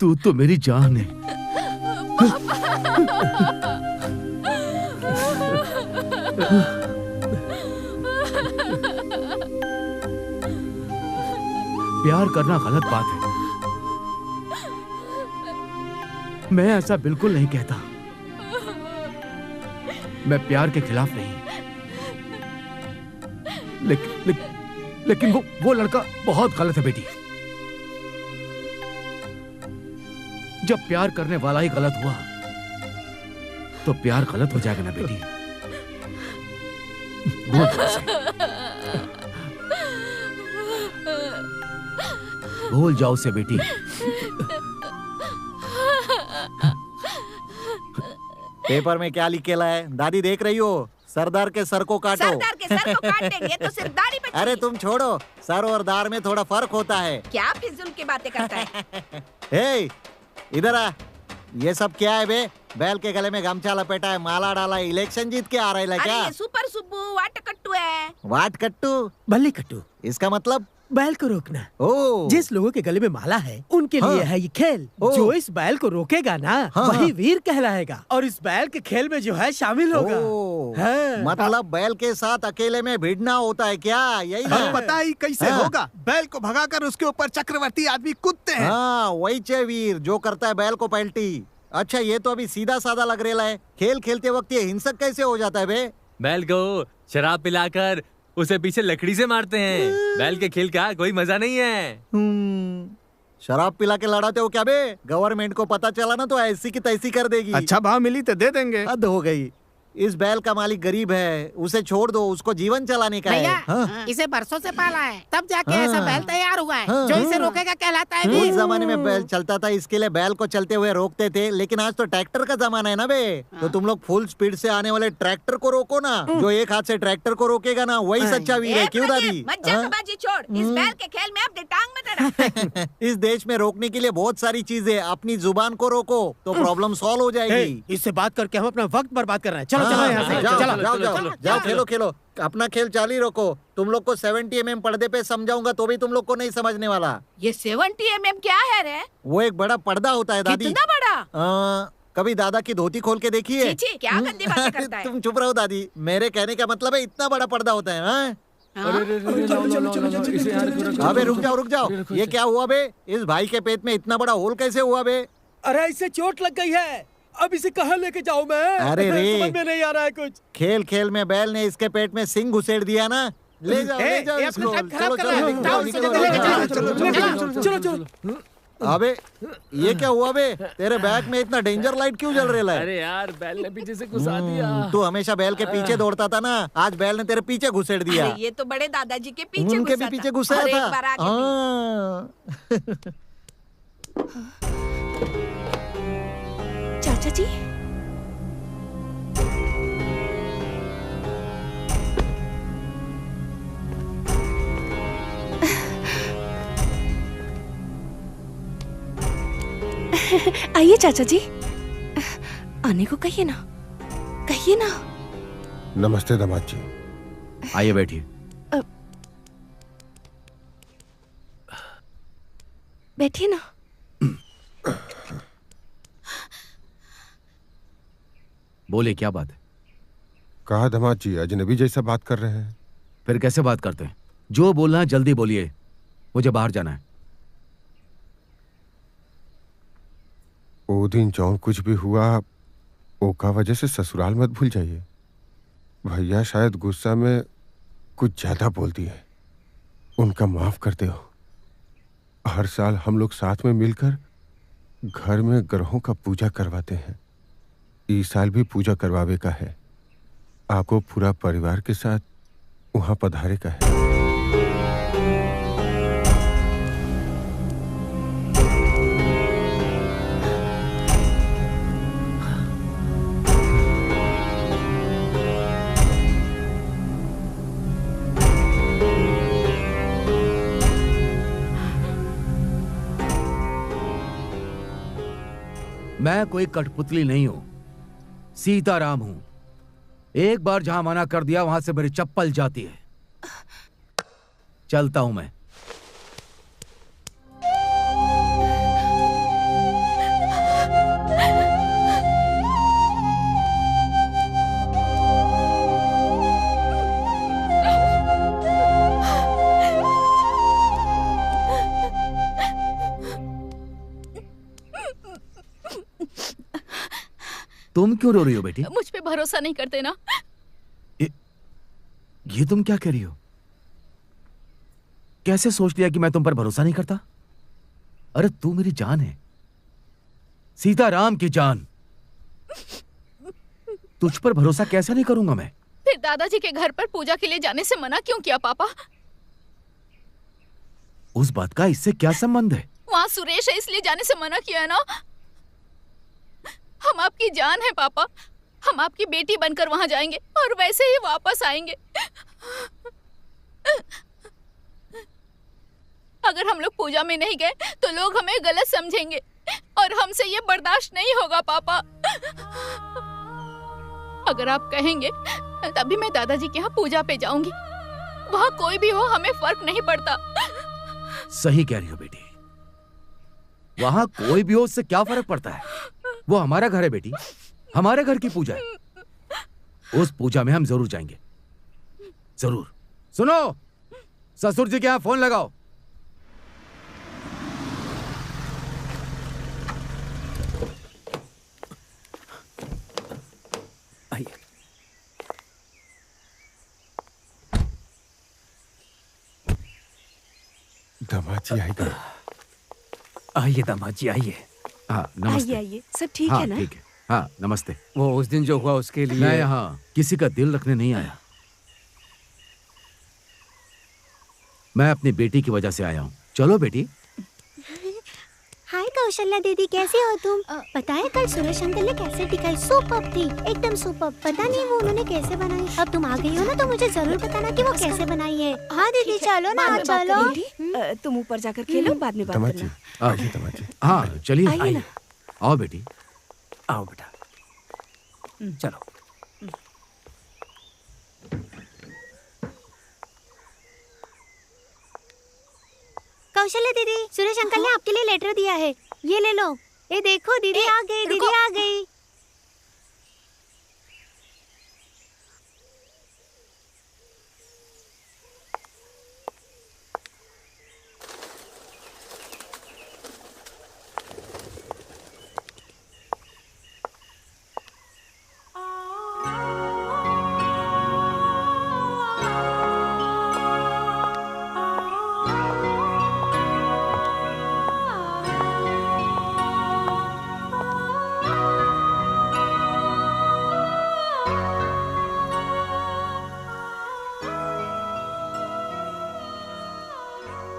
तू तो मेरी जान है। प्यार करना गलत बात है, मैं ऐसा बिल्कुल नहीं कहता। मैं प्यार के खिलाफ नहीं, लेकिन वो लड़का बहुत गलत है बेटी। जब प्यार करने वाला ही गलत हुआ तो प्यार गलत हो जाएगा ना बेटी। भूल जाओ उसे बेटी। पेपर में क्या लिख के लाया है? दादी देख रही हो? सरदार के सर को काटो। सरदार के सर को काट देंगे तो सिर्फ दाढ़ी बचेगी। अरे तुम छोड़ो, सर और दार में थोड़ा फर्क होता है। क्या फिजूल की बातें करता है? हे, इधर आ। ये सब क्या है बे? बैल के गले में गमछा लपेटा है, माला डाला है, इलेक्शन जीत के आ रहा है क्या? अरे ये सुपर सुब्बू वाट कट्टू है। वाट कट्टू? बल्ली कट्टू। इसका मतलब? बैल को रोकना। ओ, जिस लोगों के गले में माला है उनके लिए है ये खेल। जो इस बैल को रोकेगा ना वही वीर कहलाएगा और इस बैल के खेल में जो है शामिल होगा। मतलब बैल के साथ अकेले में भिड़ना होता है क्या? यही ना? पता ही कैसे होगा? बैल को भगाकर उसके ऊपर चक्रवर्ती आदमी कूदते हैं। हाँ, वही चे वीर जो करता है बैल को पलटी। अच्छा, ये तो अभी सीधा साधा लग रहा है। खेल खेलते वक्त ये हिंसक कैसे हो जाता है बे? बैल को शराब पिलाकर उसे पीछे लकड़ी से मारते हैं। बैल के खेल का कोई मजा नहीं है। शराब पिला के लड़ाते हो क्या बे? गवर्नमेंट को पता चला ना तो ऐसी की तैसी कर देगी। अच्छा भाव मिली तो दे देंगे। हद हो गई। इस बैल का मालिक गरीब है, उसे छोड़ दो, उसको जीवन चलाने का है। इसे बरसों से पाला है, तब जाके ऐसा बैल तैयार हुआ है। जो इसे रोकेगा कहलाता है वीर। उस जमाने में बैल चलता था, इसके लिए बैल को चलते हुए रोकते थे, लेकिन आज तो ट्रैक्टर का जमाना है ना बे। तो तुम लोग फुल स्पीड से आने वाले ट्रैक्टर को रोको ना। जो एक हाथ से ट्रैक्टर को रोकेगा ना वही सच्चा वीर है। क्यों दादी? मज्जाबाजी छोड़, इस बैल के खेल में अपनी टांग में अड़ा। इस देश में रोकने के लिए बहुत सारी चीजें। अपनी जुबान को रोको तो प्रॉब्लम सॉल्व हो जाएगी। इससे बात करके हम अपना वक्त बर्बाद कर रहे हैं। चलो चलो यहाँ से। जाओ खेलो खेलो, अपना खेल चालू रखो। तुम लोग को 70 mm पर्दे पे समझाऊंगा तो भी तुम लोग को नहीं समझने वाला। ये 70 mm क्या है रे? वो एक बड़ा पर्दा होता है दादी। कितना बड़ा? कभी दादा की धोती खोल के देखी है? क्या गंदी बातें करता है? तुम चुप रहो दादी, मेरे कहने का मतलब है इतना बड़ा पर्दा होता है। अबे रुक जाओ, ये क्या हुआ बे? इस भाई के पेट में इतना बड़ा होल कैसे हुआ बे? अरे इसे चोट लग गई है, अब इसे कहाँ लेके जाऊँ मैं? अरे रे, समझ में नहीं आ रहा है कुछ। खेल खेल में बैल ने इसके पेट में सिंग घुसेड़ दिया ना। ले जाओ इसको। चलो। अबे ये क्या हुआ बे? तेरे बैग में इतना डेंजर लाइट क्यों जल रहा है? अरे यार, बैल ने पीछे से घुसा दिया। तू हमेशा बैल के पीछे दौड़ता था ना, आज बैल ने तेरे पीछे घुसेड़ दिया। ये तो बड़े दादाजी के पीछे उनके भी पीछे घुसा था। चाचा जी, आइए चाचा जी, आने को कहिए ना, कहिए ना। नमस्ते दामाद जी। आइए बैठिए। बैठिए ना। बोले क्या बात है? कहा दामाद जी अजनबी जैसा बात कर रहे हैं। फिर कैसे बात करते हैं? जो बोलना है जल्दी बोलिए, मुझे बाहर जाना है। वो दिन जौन कुछ भी हुआ ओका वजह से ससुराल मत भूल जाइए। भैया शायद गुस्सा में कुछ ज्यादा बोल दिए, उनका माफ करते हो। हर साल हम लोग साथ में मिलकर घर में ग्रहों का पूजा करवाते हैं। इस साल भी पूजा करवावे का है। आपको पूरा परिवार के साथ वहां पधारे का है। मैं कोई कठपुतली नहीं हूं, सीताराम हूं। एक बार जहां मना कर दिया वहां से मेरी चप्पल जाती है। चलता हूं मैं। तुम क्यों रो रही हो बेटी? मुझ पे भरोसा नहीं करते ना? ये तुम क्या कह रही हो? कैसे सोच लिया कि मैं तुम पर भरोसा नहीं करता? अरे तू मेरी जान है, सीताराम की जान। तुझ पर भरोसा कैसे नहीं करूंगा मैं? फिर दादाजी के घर पर पूजा के लिए जाने से मना क्यों किया पापा? उस बात का इससे क्या संबंध है? वहाँ सुरेश है इसलिए जाने से मना किया है ना? हम आपकी जान है पापा, हम आपकी बेटी बनकर वहां जाएंगे और वैसे ही वापस आएंगे। अगर हम लोग पूजा में नहीं गए तो लोग हमें गलत समझेंगे और हमसे ये बर्दाश्त नहीं होगा पापा। अगर आप कहेंगे तभी मैं दादाजी के यहाँ पूजा पे जाऊंगी। वहाँ कोई भी हो हमें फर्क नहीं पड़ता। सही कह रही हो बेटी, वहां कोई भी हो उससे क्या फर्क पड़ता है? वो हमारा घर है बेटी, हमारे घर की पूजा है। उस पूजा में हम जरूर जाएंगे, जरूर। सुनो, ससुर जी के यहाँ फोन लगाओ। आइए। दामाद जी आएगा। आइए दामाद जी आइए। हाँ नमस्ते। आइए, सब ठीक हाँ, है ना? ठीक है। हाँ नमस्ते। वो उस दिन जो हुआ उसके लिए मैं यहाँ किसी का दिल रखने नहीं आया, मैं अपनी बेटी की वजह से आया हूँ। चलो बेटी। हाय कौशल्या दीदी, कैसे हो तुम? पता है कल सुरेश अंकल ने कैसे टिकाई सुपर्ब थी, एकदम सुपर्ब। पता नहीं वो उन्होंने कैसे बनाई। अब तुम आ गई हो ना तो मुझे जरूर बताना कि वो कैसे बनाई है। हाँ दीदी चलो ना, चलो। तुम ऊपर जाकर खेलो, बाद में बात करना। हाँ चलिए, आइए ना। आओ बेटी। आओ बेटा, चलो। कौशल्या दीदी, सुरेश अंकल ने आपके लिए लेटर दिया है, ये ले लो। ये देखो दीदी आ गई, दीदी आ गई।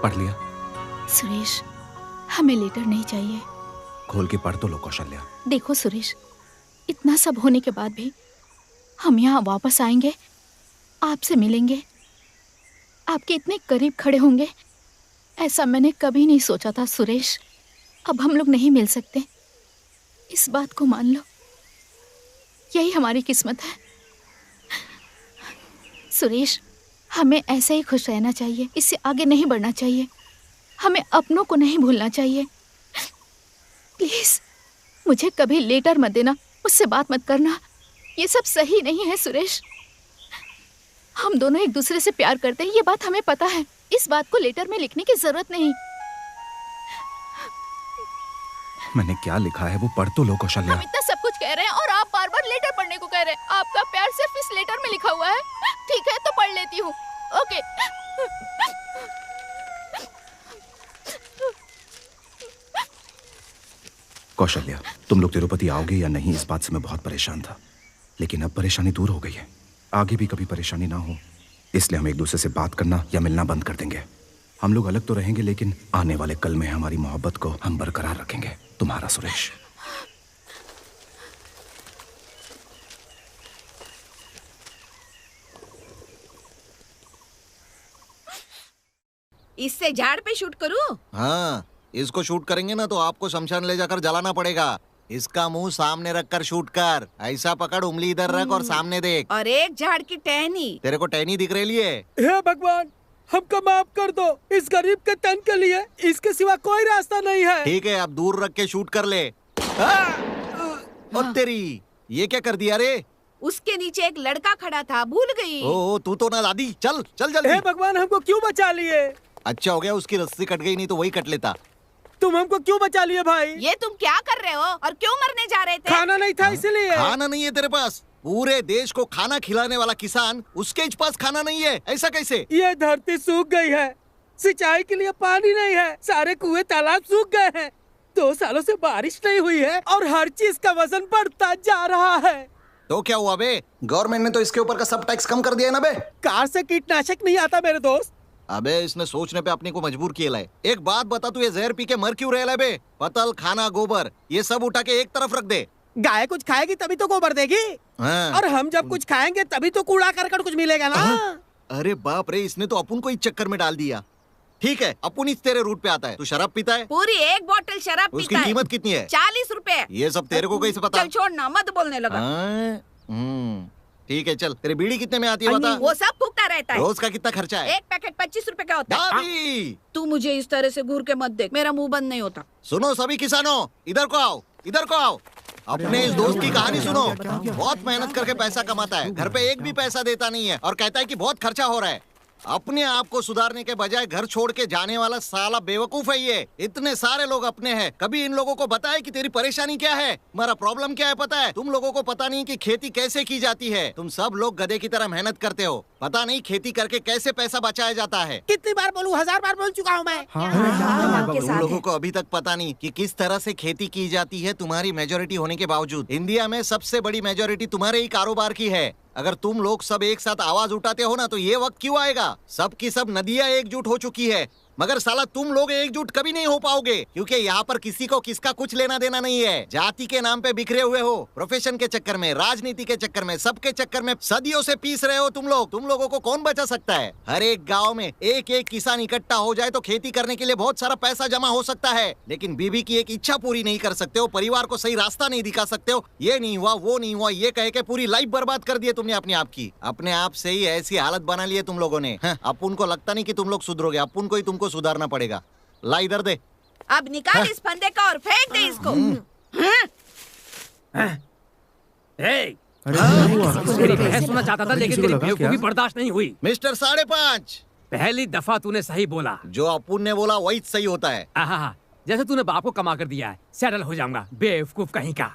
पढ़ लिया? सुरेश, हमें लेटर नहीं चाहिए। खोल के पढ़ तो लो कौशल्या। देखो सुरेश, इतना सब होने के बाद भी हम यहाँ वापस आएंगे, आपसे मिलेंगे, आपके इतने करीब खड़े होंगे, ऐसा मैंने कभी नहीं सोचा था सुरेश। अब हम लोग नहीं मिल सकते, इस बात को मान लो, यही हमारी किस्मत है। सुरेश, हमें ऐसे ही खुश रहना चाहिए, इससे आगे नहीं बढ़ना चाहिए। हमें अपनों को नहीं भूलना चाहिए। प्लीज मुझे कभी लेटर मत देना, मुझसे बात मत करना। ये सब सही नहीं है सुरेश। हम दोनों एक दूसरे से प्यार करते हैं, ये बात हमें पता है। इस बात को लेटर में लिखने की जरूरत नहीं। मैंने क्या लिखा है वो पढ़ तो लो कौशल्या। हम इतना सब कुछ कह रहे हैं और आप बार बार लेटर पढ़ने को कह रहे हैं। आपका प्यार सिर्फ इस लेटर में लिखा हुआ है। ठीक है तो पढ़ लेती हूँ। ओके। कौशल्या, तुम लोग तिरुपति आओगे या नहीं इस बात से मैं बहुत परेशान था, लेकिन अब परेशानी दूर हो गई है। आगे भी कभी परेशानी ना हो, इसलिए हम एक दूसरे से बात करना या मिलना बंद कर देंगे। हम लोग अलग तो रहेंगे, लेकिन आने वाले कल में हमारी मोहब्बत को हम बरकरार रखेंगे। तुम्हारा सुरेश। इससे झाड़ पे शूट करूं? हाँ, इसको शूट करेंगे ना तो आपको शमशान ले जाकर जलाना पड़ेगा। इसका मुंह सामने रखकर शूट कर। ऐसा पकड़, उंगली इधर रख और सामने देख। और एक झाड़ की टहनी। तेरे को टहनी दिख रही है? हे भगवान, हमको माफ कर दो। इस गरीब के तन के लिए इसके सिवा कोई रास्ता नहीं है। ठीक है, अब दूर रख के शूट कर ले। और तेरी ये क्या कर दिया रे? उसके नीचे एक लड़का खड़ा था, भूल गई। ओ तू तो ना लादी। चल चल जल्दी। हे भगवान, हमको क्यों बचा लिए? अच्छा हो गया उसकी रस्सी कट गई, नहीं तो वही कट लेता। तुम हमको क्यों बचा लिए भाई? ये तुम क्या कर रहे हो और क्यों मरने जा रहे थे? खाना नहीं था इसलिए। खाना नहीं है तेरे पास? पूरे देश को खाना खिलाने वाला किसान, उसके पास खाना नहीं है, ऐसा कैसे? ये धरती सूख गई है, सिंचाई के लिए पानी नहीं है, सारे कुएं तालाब सूख गए हैं, 2 सालों से बारिश नहीं हुई है और हर चीज का वजन बढ़ता जा रहा है। तो क्या हुआ बे? गवर्नमेंट ने तो इसके ऊपर का सब टैक्स कम कर दिया है ना बे? कार से कीटनाशक नहीं आता मेरे दोस्त। अबे इसने सोचने पे अपने को मजबूर किया है। एक बात बता, तू ये जहर पी के मर क्यों रहा है बे? पतल, खाना, गोबर ये सब उठा के एक तरफ रख दे। गाय कुछ खाएगी तभी तो गोबर देगी। हाँ। और हम जब कुछ खाएंगे तभी तो कूड़ा करकट कुछ मिलेगा ना। अरे बाप रे, इसने तो अपन को इस चक्कर में डाल दिया। ठीक है, अपन इस तेरे रूट पे आता है। तू शराब पीता है? पूरी 1 बोतल शराब पीता है। उसकी कीमत कितनी है? 40 रुपए। ये सब तेरे को कैसे पता? चल छोड़ना, मत बोलने लगा। ठीक है चल। तेरी बीड़ी कितने में आती है बता? वो सब फूकता रहता है। रोज का कितना खर्चा है? एक पैकेट 25 रुपए का होता है। तू मुझे इस तरह से घूर के मत देख, मेरा मुंह बंद नहीं होता। सुनो सभी किसानों, इधर को आओ, इधर को आओ। अपने इस दोस्त की कहानी सुनो। बहुत मेहनत करके पैसा कमाता है, घर पे एक भी पैसा देता नहीं है और कहता है कि बहुत खर्चा हो रहा है। अपने आप को सुधारने के बजाय घर छोड़ के जाने वाला साला बेवकूफ है ये। इतने सारे लोग अपने हैं, कभी इन लोगों को बताए कि तेरी परेशानी क्या है, हमारा प्रॉब्लम क्या है पता है? तुम लोगों को पता नहीं कि खेती कैसे की जाती है। तुम सब लोग गधे की तरह मेहनत करते हो, पता नहीं खेती करके कैसे पैसा बचाया जाता है। कितनी बार बोलूं? 1000 बार बोल चुका हूँ मैं। तुम लोगों को अभी तक पता नहीं कि किस तरह से खेती की जाती है। तुम्हारी मेजोरिटी होने के बावजूद इंडिया में सबसे बड़ी मेजोरिटी तुम्हारे ही कारोबार की है। अगर तुम लोग सब एक साथ आवाज उठाते हो ना तो ये वक्त क्यों आएगा? सब की सब नदियां एकजुट हो चुकी है, मगर साला तुम लोग एकजुट कभी नहीं हो पाओगे, क्योंकि यहाँ पर किसी को किसका कुछ लेना देना नहीं है। जाति के नाम पे बिखरे हुए हो, प्रोफेशन के चक्कर में, राजनीति के चक्कर में, सबके चक्कर में सदियों से पीस रहे हो तुम लोग। तुम लोगों को कौन बचा सकता है? हर एक गाँव में एक एक किसान इकट्ठा हो जाए तो खेती करने के लिए बहुत सारा पैसा जमा हो सकता है, लेकिन बीबी की एक इच्छा पूरी नहीं कर सकते हो, परिवार को सही रास्ता नहीं दिखा सकते हो। ये नहीं हुआ, वो नहीं हुआ, ये कह के पूरी लाइफ बर्बाद कर दिए तुमने अपने आप की। अपने आप से ही ऐसी हालत बना ली है तुम लोगों ने। अपन को लगता नहीं कि तुम लोग सुधरोगे, अपन को ही तुमको सुधारना पड़ेगा। ला इधर दे। अब निकाल इस फंदे का और फेंक दे इसको। तेरी बहस सुनना चाहता था लेकिन तेरी बेवकूफी बर्दाश्त नहीं हुई। मिस्टर 5.5, पहली दफा तूने सही बोला। जो अपुन ने बोला वही सही होता है। जैसे तूने बाप को कमा कर दिया है, सेटल हो जाऊंगा, बेवकूफ कहीं का।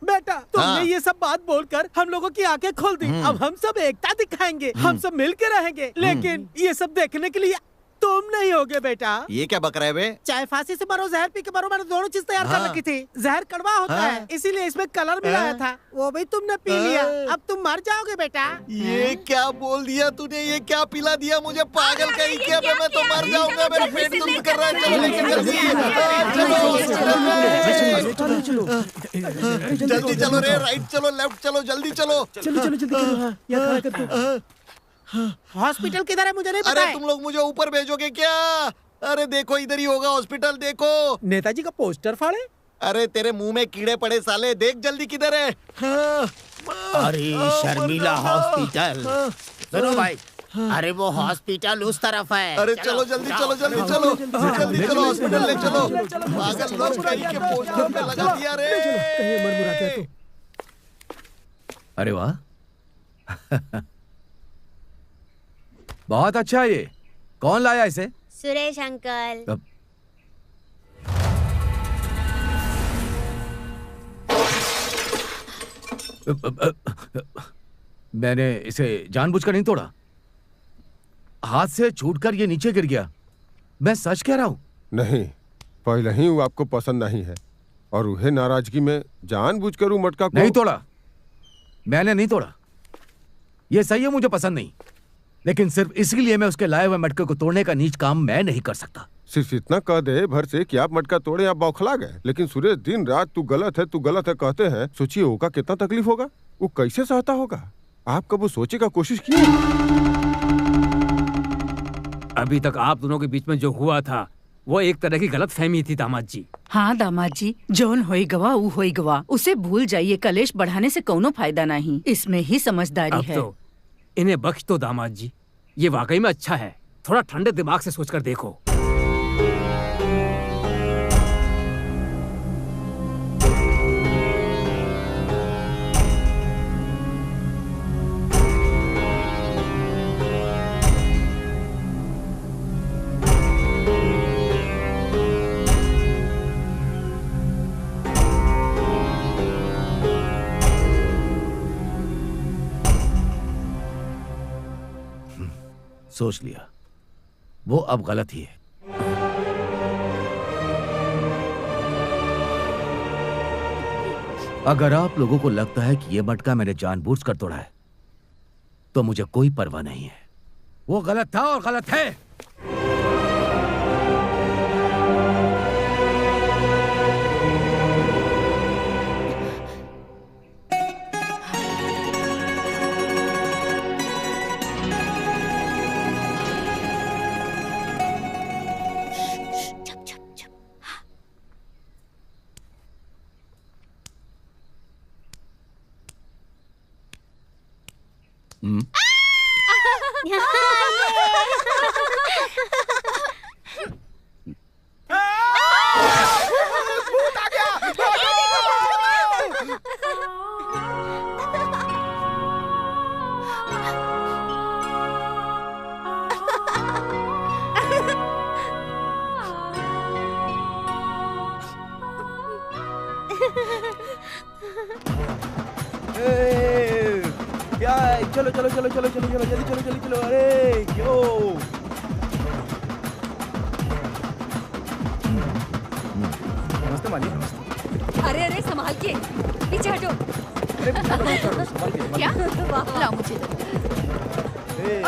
बेटा तुमने ये सब बात बोलकर हम लोगों की आंखें खोल दी। अब हम सब एकता दिखाएंगे, हम सब मिल के रहेंगे, लेकिन ये सब देखने के लिए तुम नहीं होगे बेटा। ये क्या बक रहा है बे? चाहे फांसी से मरो, जहर पी के मरो, मैंने दोनों चीज तैयार कर रखी थी। जहर कड़वा होता है, इसीलिए इसमें कलर मिलाया था, वो भी तुमने पी लिया। अब तुम मर जाओगे बेटा। ये क्या बोल दिया तूने? ये क्या पिला दिया मुझे? पागल कहीं क्या? मैं तो मर जाऊंगा, मेरा पेट दर्द कर रहा है। चलो लेके जल्दी चलो रे, राइट चलो, लेफ्ट चलो, जल्दी चलो। हॉस्पिटल किधर है मुझे नहीं पता। अरे तुम लोग मुझे ऊपर भेजोगे क्या? अरे देखो इधर ही होगा हॉस्पिटल, देखो। नेताजी का पोस्टर फाड़े। अरे तेरे मुंह में कीड़े पड़े साले, देख जल्दी किधर है। अरे शर्मिला हॉस्पिटल। सुनो भाई, अरे वो हॉस्पिटल उस तरफ है। अरे चलो जल्दी चलो जल्दी चलो जल्दी चलो हॉस्पिटल ले चलो। पागल लोग कहीं के पोस्टर पे लगा दिया रे। कहीं मर गया तो। अरे वाह बहुत अच्छा ये। कौन लाया इसे? सुरेश अंकल। मैंने इसे जानबूझकर नहीं तोड़ा, हाथ से छूटकर ये नीचे गिर गया। मैं सच कह रहा हूं। नहीं, पहले ही वो आपको पसंद नहीं है और उन्हें नाराजगी में जानबूझकर वो मटका को नहीं तोड़ा। मैंने नहीं तोड़ा, ये सही है, मुझे पसंद नहीं, लेकिन सिर्फ इसलिए मैं उसके लाए हुए मटके को तोड़ने का नीच काम मैं नहीं कर सकता। सिर्फ इतना कह दे भर से कि आप मटका तोड़े, आप बौखला गए। लेकिन सुरेश दिन रात तू गलत है कहते हैं। सोचिए होगा कितना तकलीफ होगा, वो कैसे सहता होगा। आप कब वो सोचे का कोशिश की? अभी तक आप दोनों के बीच में जो हुआ था वो एक तरह की गलत फहमी थी दामाद जी। हाँ दामाद जी, जौन होई गवा ऊ होई गवा, उसे भूल जाइए। कलेश बढ़ाने से कोनो फायदा नहीं, इसमें ही समझदारी है। तो इन्हें बख्श दो दामाद जी, ये वाकई में अच्छा है। थोड़ा ठंडे दिमाग से सोचकर देखो। सोच लिया, वो अब गलत ही है। अगर आप लोगों को लगता है कि यह मटका मैंने जानबूझकर तोड़ा है तो मुझे कोई परवाह नहीं है। वो गलत था और गलत है। चलो चलो चलो चलो चलो चलो जल्दी चलो जल्दी चलो। अरे यो नमस्ते मालिक। नमस्ते। अरे अरे संभाल के, पीछे हटो। क्या? लाओ मुझे।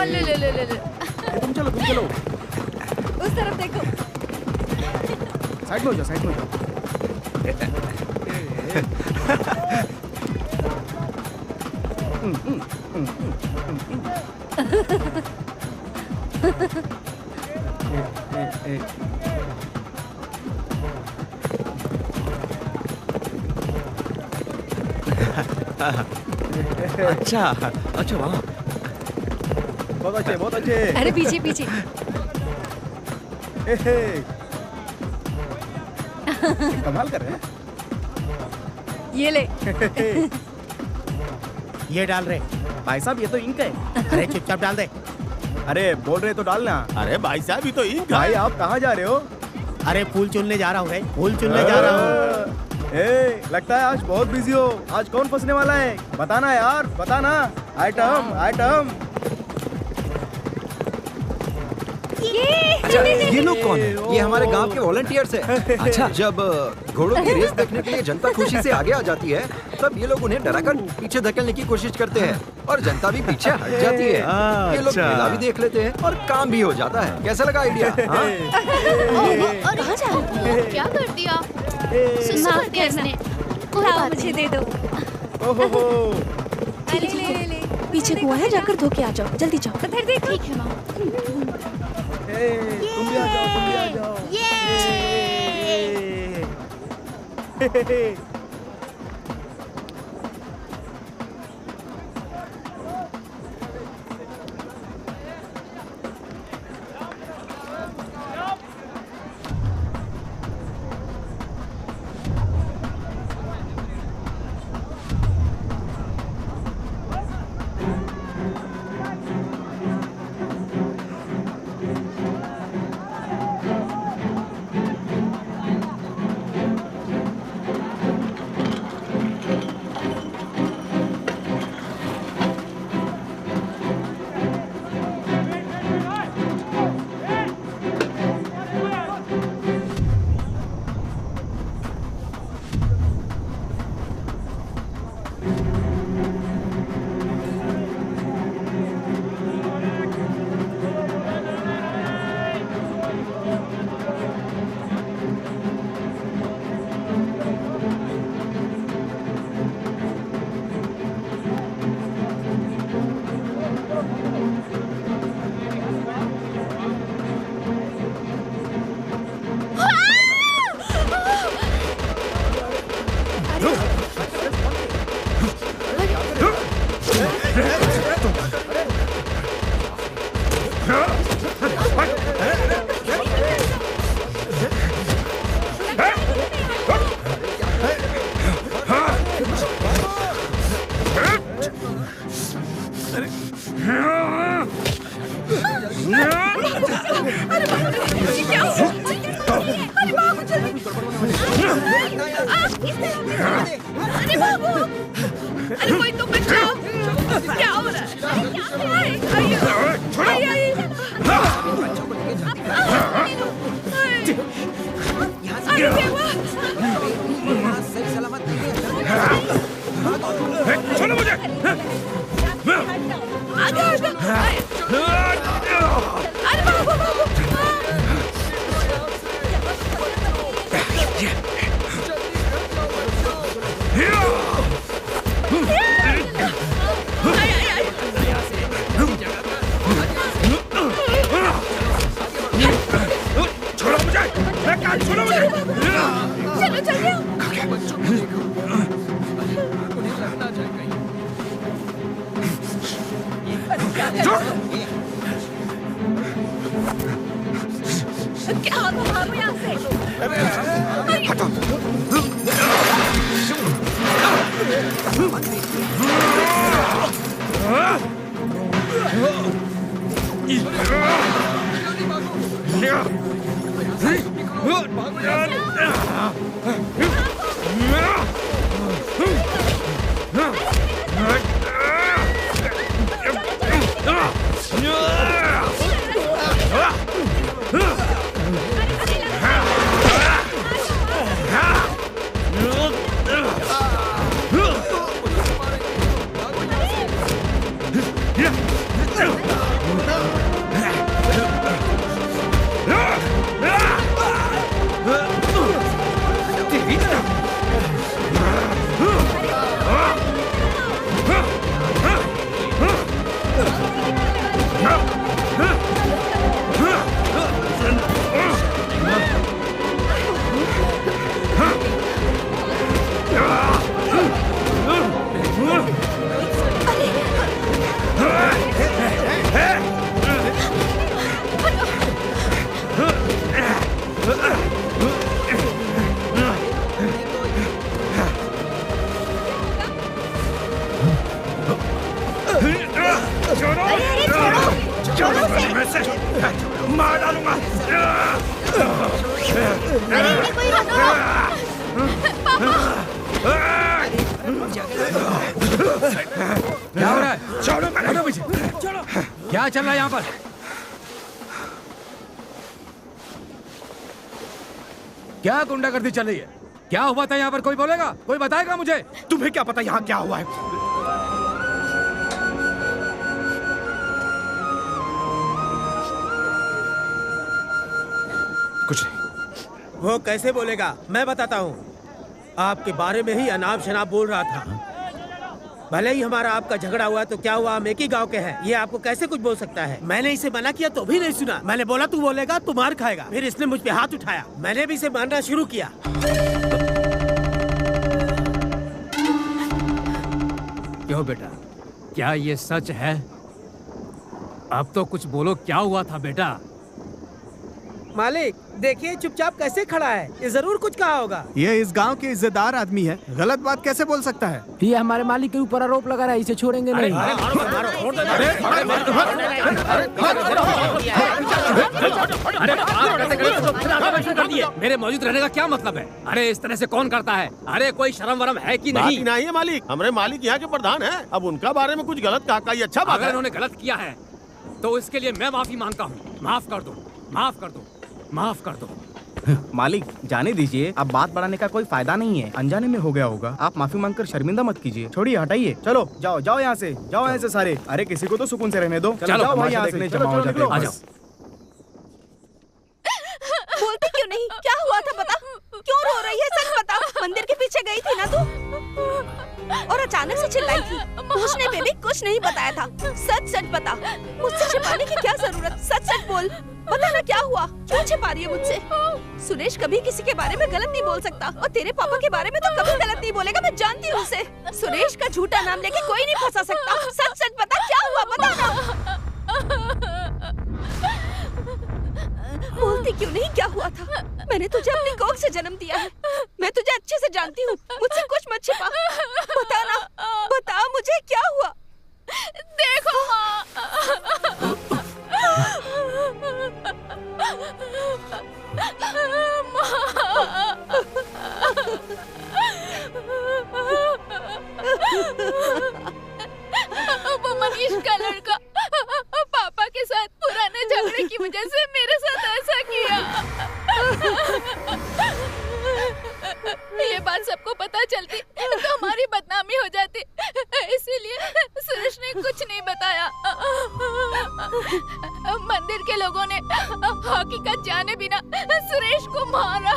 ले ले ले ले ले। तुम चलो तुम चलो। उस तरफ देखो। साइड में हो जाओ, साइड में हो जाओ। अच्छा अच्छा वहाँ बहुत अच्छे बहुत अच्छे। अरे पीछे पीछे। कमाल कर रहे हैं। ये ले। ये डाल रहे भाई साहब, ये तो इंक है। अरे चुपचाप डाल दे। अरे बोल रहे तो डालना। अरे भाई साहब ये तो इंक भाई आप कहाँ जा रहे हो? अरे फूल चुनने जा रहा हूँ। फूल चुनने जा रहा हूँ। लगता है आज बहुत बिजी हो। आज कौन फंसने वाला है? बताना यार, बताना। Item item. अच्छा, ये लोग कौन है? ये हमारे गांव के वॉलंटियर्स हैं। अच्छा, जब घोड़ों की रेस देखने के लिए जनता खुशी से आगे आ जाती है, तब ये लोग उन्हें डराकर पीछे धकेलने की कोशिश करते हैं और जनता भी पीछे हट जाती है। ये लोग मेला भी देख लेते हैं और काम भी हो जाता है। कैसा लगा आइडिया? कहाँ जा रहे हो? क्या कर दिया? माफ करना। लाओ मुझे दे दो। ले ले ले। पीछे कुआं है, जाकर धो के आ जाओ। जल्दी जाओ। उधर देखो। ठीक है माँ। तुम भी आ जाओ, तुम भी आ जाओ। क्या हुआ? अरे बाबू जल्दी। अरे बाबू, अरे कोई तो बचाओ। क्या हो रहा है? अरे देवा, सही सलामत छोड़ो मुझे। अरे बाबू बाबू, छोड़ो मुझे, छोड़ो मुझे। चलो चलिए। क्या भागो यहाँ से? मार डालूंगा। अरे इन्हें कोई रोको। क्या हो रहा है? छोड़ो मुझे। क्या चल रहा है यहाँ पर? क्या गुंडागर्दी चल रही है? क्या हुआ था यहाँ पर? कोई बोलेगा? कोई बताएगा मुझे? तुम्हें क्या पता यहाँ क्या हुआ है? कुछ नहीं। वो कैसे बोलेगा? मैं बताता हूँ। आपके बारे में ही अनाप शनाप बोल रहा था। भले ही हमारा आपका झगड़ा हुआ तो क्या हुआ, हम एक ही गांव के हैं। ये आपको कैसे कुछ बोल सकता है? मैंने इसे मना किया तो भी नहीं सुना। मैंने बोला तू बोलेगा तू मार खाएगा। फिर इसने मुझ पे हाथ उठाया। मैंने भी इसे मारना शुरू किया। क्यों बेटा, क्या ये सच है? अब तो कुछ बोलो, क्या हुआ था बेटा? मालिक देखिए चुपचाप कैसे खड़ा है। ये जरूर कुछ कहा होगा। ये इस गांव के इज्जतदार आदमी है, गलत बात कैसे बोल सकता है? ये हमारे मालिक के ऊपर आरोप लगा रहा है, इसे छोड़ेंगे नहीं। मेरे मौजूद रहने का क्या मतलब है? अरे इस तरह से कौन करता है? अरे कोई शर्म वरम है कि नहीं? नहीं है मालिक, हमारे मालिक यहाँ के प्रधान हैं। अब उनका बारे में कुछ गलत कहा, ये अच्छा बात है। अगर उन्होंने गलत किया है तो इसके लिए मैं माफी मांगता हूँ। माफ कर दो, माफ कर दो, माफ कर दो। मालिक जाने दीजिए, अब बात बढ़ाने का कोई फायदा नहीं है। अनजाने में हो गया होगा। आप माफी मांगकर शर्मिंदा मत कीजिए। छोड़िए, हटाइए। चलो जाओ जाओ यहाँ से, जाओ यहाँ से सारे। अरे किसी को तो सुकून से रहने दो। चलो जाओ भाई यहाँ से, जमा हो जाते हैं। आ जाओ। बोलती क्यों नहीं? क्या हुआ था बता? क्यों रो रही है? सच बता। मंदिर के पीछे गई थी ना तू, और अचानक से चिल्लाई थी। पूछने पे भी कुछ नहीं बताया था। सच सच बता, मुझसे छिपाने की क्या जरूरत? सच सच बोल, बता ना क्या हुआ? क्यों छिपा रही है मुझसे? सुरेश कभी किसी के बारे में गलत नहीं बोल सकता, और तेरे पापा के बारे में तो कभी गलत नहीं बोलेगा। मैं जानती हूँ उसे। सुरेश का झूठा नाम लेके कोई नहीं फंसा सकता। सच सच बता, क्या हुआ? बता ना। बोलती क्यों नहीं? क्या हुआ था? मैंने तुझे अपनी कोख से जन्म दिया है। मैं तुझे अच्छे से जानती हूँ। मुझसे कुछ मत छिपा। बता ना, बता मुझे क्या हुआ? देखो माँ, वो मनीष का लड़का पापा के साथ पुराने झगड़े की वजह से मेरे साथ ऐसा किया। ये बात सबको पता चलती तो हमारी बदनामी हो जाती, इसीलिए सुरेश ने कुछ नहीं बताया। मंदिर के लोगों ने हकीकत जाने बिना सुरेश को मारा।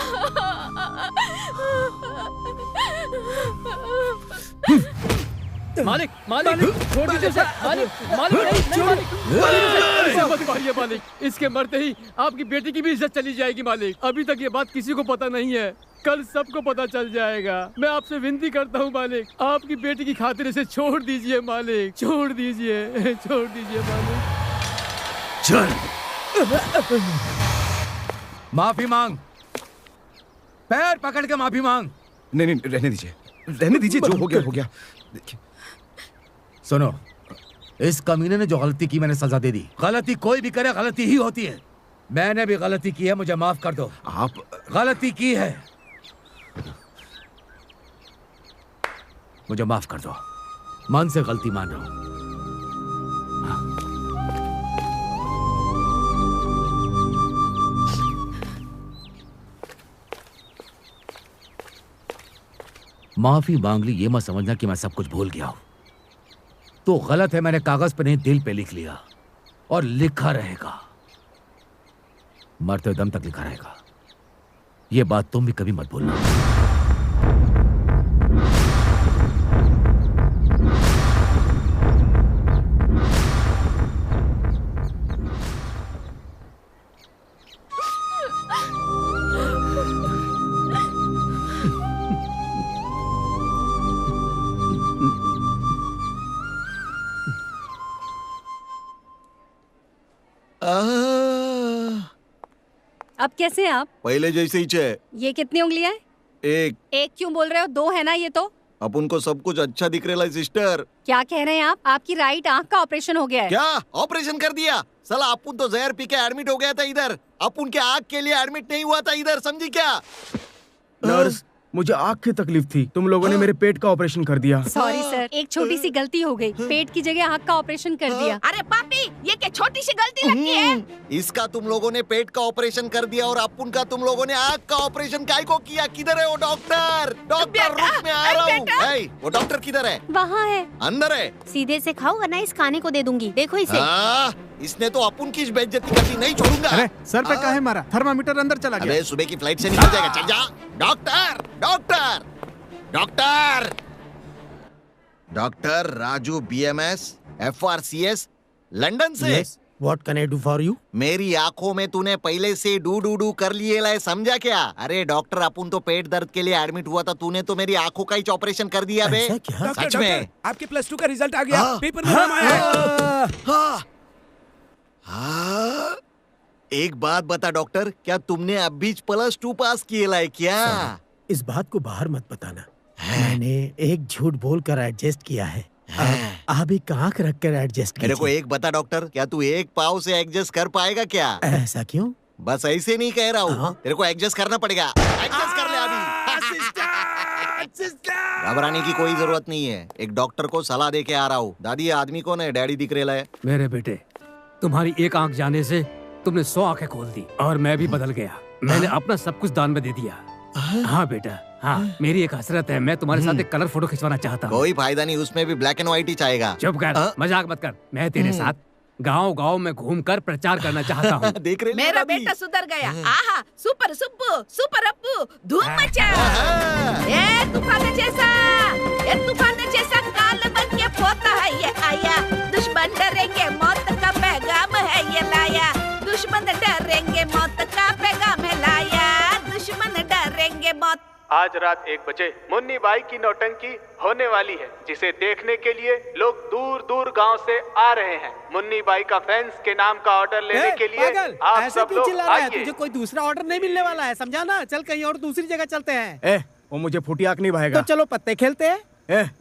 मालिक मालिक छोड़ दीजिए उसे। मालिक मालिक नहीं मालिक, इसे मत मारिए मालिक। इसके मरते ही आपकी बेटी की भी इज्जत चली जाएगी मालिक। अभी तक ये बात किसी को पता नहीं है, कल सबको पता चल जाएगा। मैं आपसे विनती करता हूँ मालिक, आपकी बेटी की खातिर इसे छोड़ दीजिए मालिक, छोड़ दीजिए, छोड़ दीजिए मालिक। चल माफी मांग, पैर पकड़ के माफी मांग। नहीं नहीं रहने दीजिए, रहने दीजिए, जो हो गया हो गया। देखिए सुनो, इस कमीने ने जो गलती की मैंने सजा दे दी। गलती कोई भी करे गलती ही होती है। मैंने भी गलती की है, मुझे माफ कर दो। आप गलती की है, मुझे माफ कर दो। मन से गलती मान रहा हूं। माफी मांग ली ये मत समझना कि मैं सब कुछ भूल गया हूं। तो गलत है, मैंने कागज पे नहीं दिल पे लिख लिया और लिखा रहेगा, मरते दम तक लिखा रहेगा। ये बात तुम भी कभी मत भूलना। अब कैसे हैं आप? पहले जैसे ही छे। ये कितनी उंगलियां हैं? एक क्यों बोल रहे हो? 2 है ना ये तो। अपन को सब कुछ अच्छा दिख रहा है सिस्टर। क्या कह रहे हैं आप? आपकी राइट आंख का ऑपरेशन हो गया है। क्या ऑपरेशन कर दिया? साला अपुन तो जहर पी के एडमिट हो गया था इधर। अपुन के आँख के लिए एडमिट नहीं हुआ था इधर, समझी क्या? नर्स, मुझे आँख की तकलीफ थी, तुम लोगों ने मेरे पेट का ऑपरेशन कर दिया। सॉरी सर, एक छोटी सी गलती हो गई, पेट की जगह आँख का ऑपरेशन कर दिया। अरे पापी, ये क्या छोटी सी गलती लगती है? इसका तुम लोगों ने पेट का ऑपरेशन कर दिया और अपुन का तुम लोगों ने आँख का ऑपरेशन काय को किया? किधर है वो डॉक्टर? डॉक्टर रूप में आ रहा हूँ। वो डॉक्टर किधर है? वहाँ है। अंदर है? सीधे से खाओ वरना इस खाने को दे दूंगी। देखो इसे। इसने तो अपुन की बेइज्जती करनी नहीं छोड़ूंगा। अरे सर पे काहे मारा? थर्मामीटर अंदर चला गया। अबे सुबह की फ्लाइट से निकल जाएगा, चल जा। Doctor doctor doctor doctor Raju BMS FRCS London से। Yes, what can I do for you? मेरी आंखों में तूने पहले से डू डू डू कर लिए लाए, समझा क्या? अरे डॉक्टर अपुन तो पेट दर्द के लिए एडमिट हुआ था, तूने तो मेरी आंखों का ही ऑपरेशन कर दिया बे। सच में? आपके +2 का रिजल्ट आ गया, पेपर में नाम आया है। एक बात बता डॉक्टर, क्या तुमने अब भी +2 पास किए लाए क्या? इस बात को बाहर मत बताना। मैंने एक झूठ बोलकर एडजस्ट किया है। आप एक आंख रख कर एडजस्ट कीजिए। मेरे को एक बता डॉक्टर, क्या तू एक पाव से एडजस्ट कर पाएगा क्या? ऐसा क्यों? बस ऐसे नहीं कह रहा हूँ, तेरे को एडजस्ट करना पड़ेगा। एडजस्ट कर ले अभी। घबराने की कोई जरूरत नहीं है, एक डॉक्टर को सलाह दे के आ रहा हूँ। दादी ये आदमी कौन है? डैडी दिख रहा है। मेरे बेटे, तुम्हारी एक आंख जाने से तुमने 100 आंखें खोल दी और मैं भी बदल गया। मैंने अपना सब कुछ दान में दे दिया। हाँ बेटा, हाँ, मेरी एक हसरत है, मैं तुम्हारे साथ एक कलर फोटो खिंचवाना चाहता हूँ। कोई फायदा नहीं, उसमें भी ब्लैक एंड व्हाइट ही चाहेगा। चुप कर, मजाक मत कर। मैं तेरे साथ गांव-गांव में घूमकर प्रचार करना चाहता हूँ। देख रहे मेरा बेटा सुधर गया। आहा, सुपर सुब्बू, सुपर अप्पू, धूम मचा। ये तूफान जैसा काल बन के पोता है ये आया। दुश्मन डरेंगे मौत का पैगाम है ये लाया। दुश्मन डरेंगे मौत का पैगाम है लाया। दुश्मन डरेंगे मौत। आज रात 1 बजे मुन्नी बाई की नौटंकी होने वाली है, जिसे देखने के लिए लोग दूर दूर गांव से आ रहे हैं। मुन्नी बाई का फैंस के नाम का ऑर्डर लेने के लिए आप सब लोग आइए। तुझे कोई दूसरा ऑर्डर नहीं मिलने वाला है, समझा ना? चल कहीं और दूसरी जगह चलते हैं। वो मुझे फुटी आंख नहीं भाएगा। तो चलो पत्ते खेलते हैं।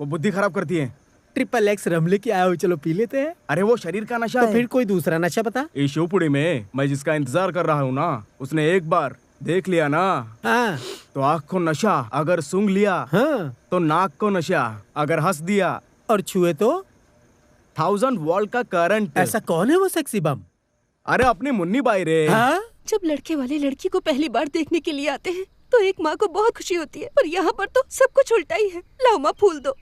वो बुद्धि खराब करती है। XXX रम लेके आया हूँ, चलो पी लेते हैं। अरे वो शरीर का नशा तो है। फिर कोई दूसरा नशा बता। इस शिवपुरी में मैं जिसका इंतजार कर रहा हूँ ना, उसने एक बार देख लिया ना, हाँ। तो आँख को नशा, अगर सूंघ लिया हाँ। तो नाक को नशा, अगर हंस दिया और छुए तो 1000 वोल्ट का करंट। ऐसा कौन है वो सेक्सी बम? अरे अपनी मुन्नी बाई रे। हाँ? जब लड़के वाले लड़की को पहली बार देखने के लिए आते हैं तो एक माँ को बहुत खुशी होती है, पर यहाँ पर तो सब कुछ उल्टा ही है। लाओ माँ फूल दो।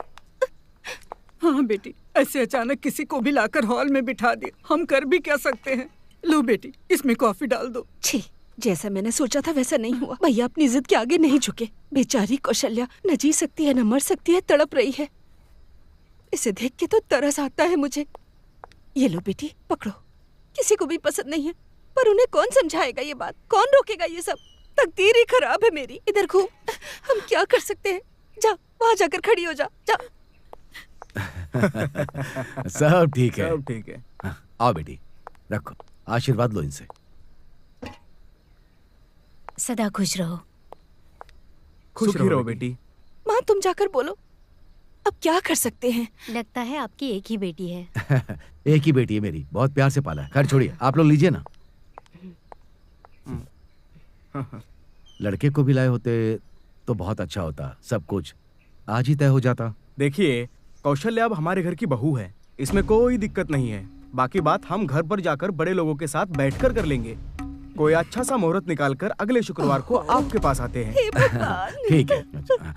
हाँ बेटी, ऐसे अचानक किसी को भी लाकर हॉल में बिठा दिया, हम कर भी क्या सकते हैं। लो बेटी, इसमें कॉफी डाल दो। छी, जैसा मैंने सोचा था वैसा नहीं हुआ। भैया अपनी जिद के आगे नहीं झुके। बेचारी कौशल्या न जी सकती है न मर सकती है, तड़प रही है। इसे देख के तो तरस आता है मुझे। ये लो बेटी, पकड़ो। किसी को भी पसंद नहीं है, पर उन्हें कौन समझाएगा ये बात, कौन रोकेगा ये सब? तकदीर ही खराब है मेरी। इधर घूम, हम क्या कर सकते हैं? जा, वहाँ जाकर खड़ी हो जा, जा। सब ठीक है, सब ठीक है। आओ बेटी, रखो, आशीर्वाद लो इनसे। सदा खुश रहो। खुश रहो बेटी। माँ तुम जाकर बोलो, अब क्या कर सकते हैं? लगता है आपकी एक ही बेटी है। एक ही बेटी है मेरी, बहुत प्यार से पाला है। खैर छोड़िए, आप लोग लीजिए ना। लड़के को भी लाए होते तो बहुत अच्छा होता, सब कुछ आज ही तय हो जाता। देखिए, कौशल्या अब हमारे घर की बहू है, इसमें कोई दिक्कत नहीं है। बाकी बात हम घर पर जाकर बड़े लोगों के साथ बैठकर कर लेंगे। कोई अच्छा सा मुहूर्त निकालकर अगले शुक्रवार को आपके पास आते हैं। ठीक है,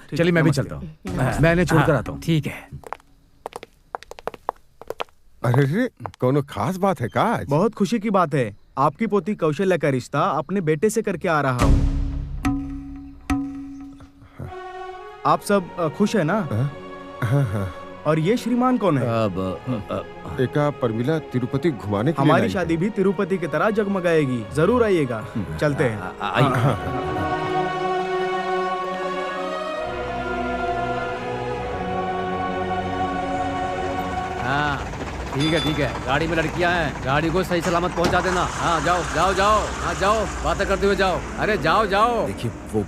चलिए मैं भी चलता हूँ, मैं इन्हें छोड़कर आता हूँ। ठीक है। अरे रे, कोनो खास बात है का आज? बहुत खुशी की बात है, आपकी पोती कौशल्या का रिश्ता अपने बेटे से करके आ रहा हूँ। आप सब खुश है ना? हाँ। और ये श्रीमान कौन है? एक परमिला तिरुपति घुमाने के लिए हमारी लाई शादी भी तिरुपति की तरह जगमगाएगी, जरूर आइएगा। चलते हैं। हाँ ठीक है, गाड़ी में लड़कियां हैं, गाड़ी को सही सलामत पहुंचा देना। हाँ जाओ जाओ जाओ, हाँ जाओ, बातें करते हुए जाओ। अरे जाओ जाओ। देखिए वो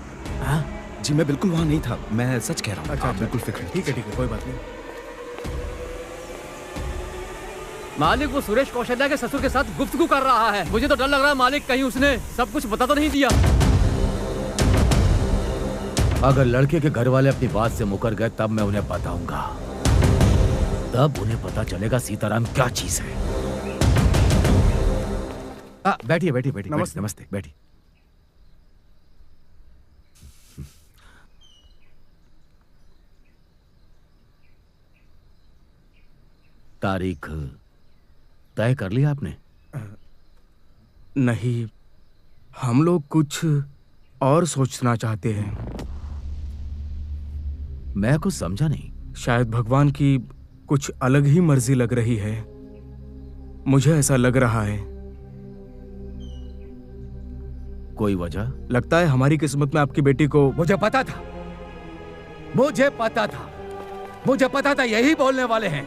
जी मैं बिल्कुल वहाँ नहीं था, मैं सच कह रहा हूँ। अच्छा, बिल्कुल फिक्र। ठीक है, कोई बात नहीं। मालिक वो सुरेश कौशल्या के ससुर के साथ गुफ्तगू कर रहा है। मुझे तो डर लग रहा है मालिक कहीं उसने सब कुछ बता तो नहीं दिया। अगर लड़के के घर वाले अपनी बात से मुकर गए तब मैं उन्हें बताऊंगा, तब उन्हें पता चलेगा सीताराम क्या चीज है। बैठिए बैठिए बैठिए। नमस्ते। नमस्ते, बैठिए। तारीख तय कर लिया आपने? नहीं, हम लोग कुछ और सोचना चाहते हैं। मैं कुछ समझा नहीं। शायद भगवान की कुछ अलग ही मर्जी लग रही है, मुझे ऐसा लग रहा है। कोई वजह? लगता है हमारी किस्मत में आपकी बेटी को। मुझे पता था, मुझे पता था, मुझे पता था यही बोलने वाले हैं।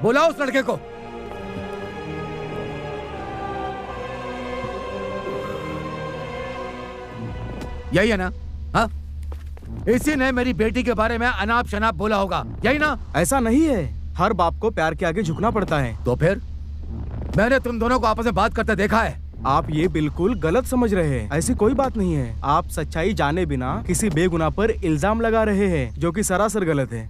बुलाओ उस लड़के को। यही है ना? हाँ, इसी ने मेरी बेटी के बारे में अनाप शनाप बोला होगा, यही ना? ऐसा नहीं है, हर बाप को प्यार के आगे झुकना पड़ता है। तो फिर मैंने तुम दोनों को आपस में बात करते देखा है। आप ये बिल्कुल गलत समझ रहे हैं, ऐसी कोई बात नहीं है। आप सच्चाई जाने बिना किसी बेगुनाह पर इल्जाम लगा रहे हैं, जो कि सरासर गलत है।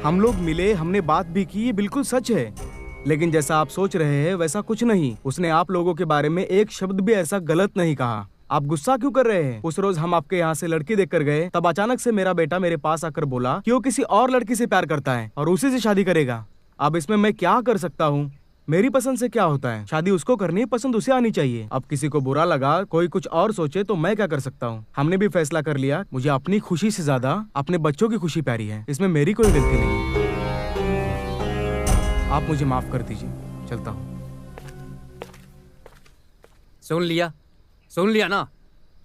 हम लोग मिले, हमने बात भी की, ये बिल्कुल सच है। लेकिन जैसा आप सोच रहे हैं वैसा कुछ नहीं। उसने आप लोगों के बारे में एक शब्द भी ऐसा गलत नहीं कहा। आप गुस्सा क्यों कर रहे हैं? उस रोज हम आपके यहाँ से लड़की देखकर गए, तब अचानक से मेरा बेटा मेरे पास आकर बोला कि वो किसी और लड़की से प्यार करता है और उसी से शादी करेगा। अब इसमें मैं क्या कर सकता हूँ? मेरी पसंद से क्या होता है? शादी उसको करनी है, पसंद उसे आनी चाहिए। अब किसी को बुरा लगा, कोई कुछ और सोचे तो मैं क्या कर सकता हूँ? हमने भी फैसला कर लिया, मुझे अपनी खुशी से ज्यादा अपने बच्चों की खुशी प्यारी है, इसमें मेरी कोई गलती नहीं। आप मुझे माफ कर दीजिए, चलता हूँ। सुन लिया ना?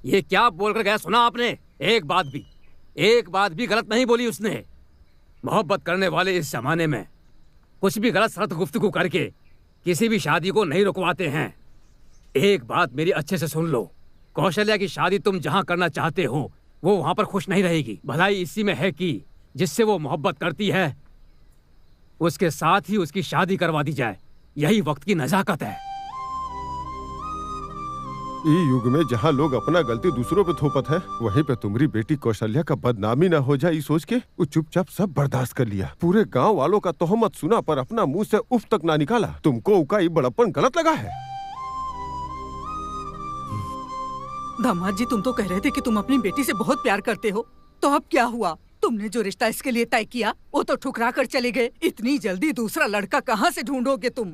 ये क्या बोलकर गया, सुना आपने? एक बात भी गलत नहीं बोली उसने। मोहब्बत करने वाले इस जमाने में कुछ भी गलत सलत गुफ्तगू करके किसी भी शादी को नहीं रुकवाते हैं। एक बात मेरी अच्छे से सुन लो, कौशल्या की शादी तुम जहां करना चाहते हो वो वहां पर खुश नहीं रहेगी। भलाई इसी में है कि जिससे वो मोहब्बत करती है उसके साथ ही उसकी शादी करवा दी जाए। यही वक्त की नजाकत है। ई युग में जहाँ लोग अपना गलती दूसरों पे थोपत है, वहीं पे तुम्हारी बेटी कौशल्या का बदनामी ना हो जाए, सोच के वो चुपचाप सब बर्दाश्त कर लिया। पूरे गांव वालों का तोहमत सुना पर अपना मुंह से उफ तक ना निकाला। तुमको उका ये बड़प्पन गलत लगा है? दामाद जी, तुम तो कह रहे थे कि तुम अपनी बेटी से बहुत प्यार करते हो, तो अब क्या हुआ? तुमने जो रिश्ता इसके लिए तय किया वो तो ठुकरा कर चले गए। इतनी जल्दी दूसरा लड़का कहाँ से ढूंढोगे तुम?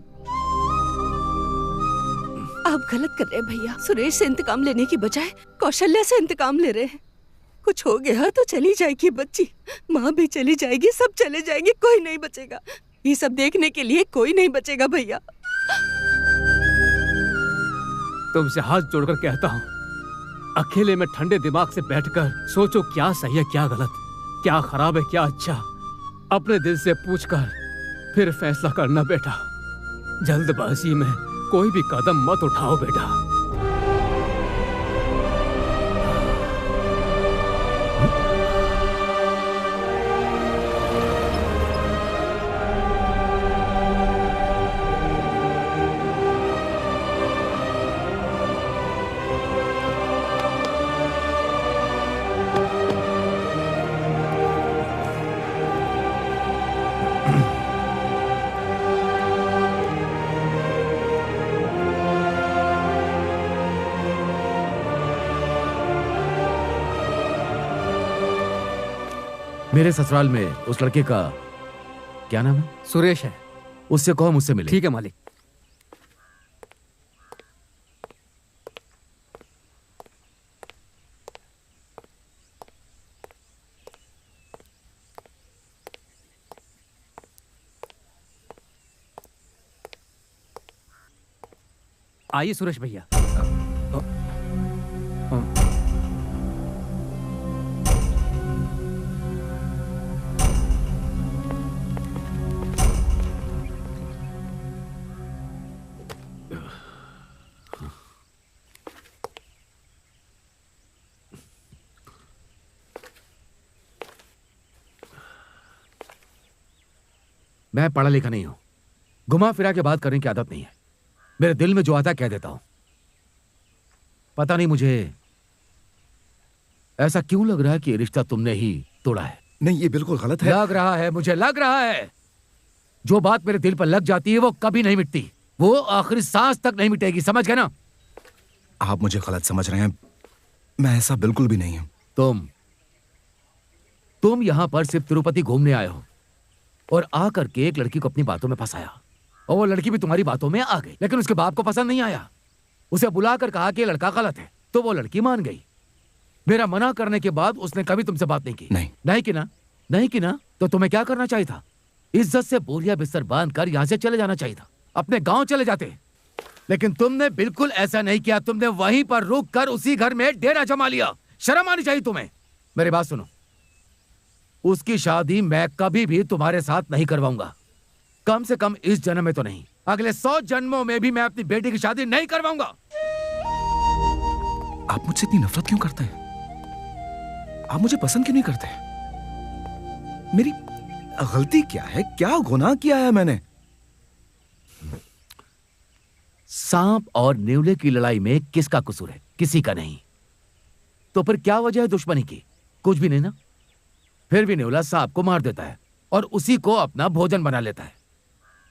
आप गलत कर रहे हैं भैया। सुरेश से इंतकाम लेने की बजाय कौशल्या से इंतकाम ले रहे हैं। कुछ हो गया तो चली जाएगी बच्ची, माँ भी चली जाएगी, सब चले जाएंगे, कोई नहीं बचेगा। ये सब देखने के लिए कोई नहीं बचेगा भैया। तुमसे हाथ जोड़कर कहता हूँ, अकेले में ठंडे दिमाग से बैठकर सोचो क्या सही है क्या गलत, क्या खराब है क्या अच्छा। अपने दिल से पूछकर फिर फैसला करना बेटा। जल्दबाजी में कोई भी कदम मत उठाओ बेटा। मेरे ससुराल में उस लड़के का क्या नाम है? सुरेश है। उससे कहो मुझसे मिले। ठीक है मालिक। आइए सुरेश भैया। मैं पढ़ा लिखा नहीं हूं, घुमा फिरा के बात करने की आदत नहीं है। मेरे दिल में जो आता है कह देता हूं। पता नहीं मुझे ऐसा क्यों लग रहा है कि ये रिश्ता तुमने ही तोड़ा है। नहीं, ये बिल्कुल गलत है। लग रहा है, मुझे लग रहा है। जो बात मेरे दिल पर लग जाती है वो कभी नहीं मिटती, वो आखिरी सांस तक नहीं मिटेगी, समझ गए ना? आप मुझे गलत समझ रहे हैं, मैं ऐसा बिल्कुल भी नहीं हूं। तुम यहां पर सिर्फ तिरुपति घूमने आए हो और आकर के एक लड़की को अपनी बातों में फंसाया, और वो लड़की भी तुम्हारी बातों में आ गई। लेकिन उसके बाप को पसंद नहीं आया। उसे बुलाकर कहा कि ये लड़का गलत है, तो वो लड़की मान गई। मेरा मना करने के बाद उसने कभी तुमसे बात नहीं की। नहीं की ना? नहीं की ना? तो तुम्हें क्या करना चाहिए था? इज्जत से बोरिया बिस्तर बांध कर यहाँ से चले जाना चाहिए था, अपने गांव चले जाते। लेकिन तुमने बिल्कुल ऐसा नहीं किया। तुमने वहीं पर रुक कर उसी घर में डेरा जमा लिया। शर्म आनी चाहिए तुम्हें। मेरी बात सुनो, उसकी शादी मैं कभी भी तुम्हारे साथ नहीं करवाऊंगा। कम से कम इस जन्म में तो नहीं, अगले 100 जन्मों में भी मैं अपनी बेटी की शादी नहीं करवाऊंगा। आप मुझसे इतनी नफरत क्यों करते हैं? आप मुझे पसंद क्यों नहीं करते? मेरी गलती क्या है? क्या गुनाह किया है मैंने? सांप और नेवले की लड़ाई में किसका कसूर है? किसी का नहीं। तो फिर क्या वजह है दुश्मनी की? कुछ भी नहीं ना। फिर भी नेवला सांप को मार देता है और उसी को अपना भोजन बना लेता है।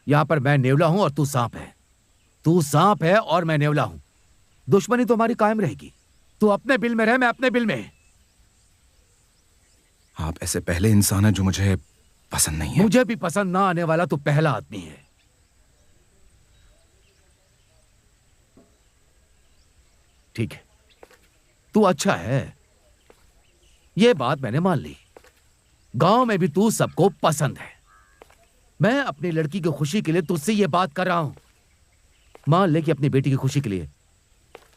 यहां पर मैं नेवला हूं और तू सांप है। तू सांप है और मैं नेवला हूं। दुश्मनी तो हमारी कायम रहेगी। तू अपने बिल में रह, मैं अपने बिल में। आप ऐसे पहले इंसान हैं जो मुझे पसंद नहीं है। मुझे भी पसंद ना आने वाला तू पहला आदमी है। ठीक है, तू अच्छा है, ये बात मैंने मान ली। गांव में भी तू सबको पसंद है। मैं अपनी लड़की की खुशी के लिए तुझसे ये बात कर रहा हूं। मान ले कि अपनी बेटी की खुशी के लिए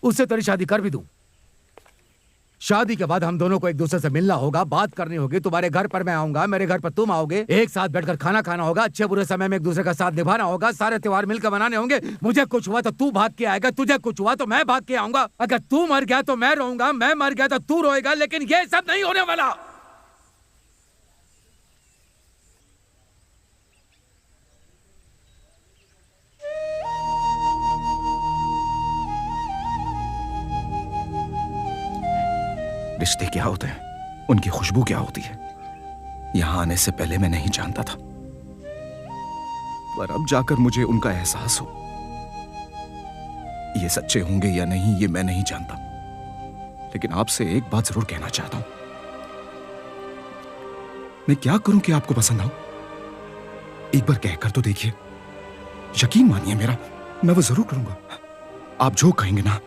उससे तेरी शादी कर भी दूं। शादी के बाद हम दोनों को एक दूसरे से मिलना होगा, बात करनी होगी। तुम्हारे घर पर मैं आऊंगा, मेरे घर पर तुम आओगे, एक साथ बैठकर खाना खाना होगा, अच्छे बुरे समय में एक दूसरे का साथ निभाना होगा, सारे त्योहार मिलकर मनाने होंगे। मुझे कुछ हुआ तो तू भाग के आएगा, तुझे कुछ हुआ तो मैं भाग के आऊंगा। अगर तू मर गया तो मैं रोऊंगा, मैं मर गया तो तू रोएगा। लेकिन ये सब नहीं होने वाला। रिश्ते क्या होते हैं, उनकी खुशबू क्या होती है, यहां आने से पहले मैं नहीं जानता था, पर अब जाकर मुझे उनका एहसास हो। ये सच्चे होंगे या नहीं ये मैं नहीं जानता, लेकिन आपसे एक बात जरूर कहना चाहता हूं। मैं क्या करूं कि आपको पसंद आऊं? एक बार कहकर तो देखिए, यकीन मानिए मेरा, मैं वो जरूर करूंगा। आप जो कहेंगे ना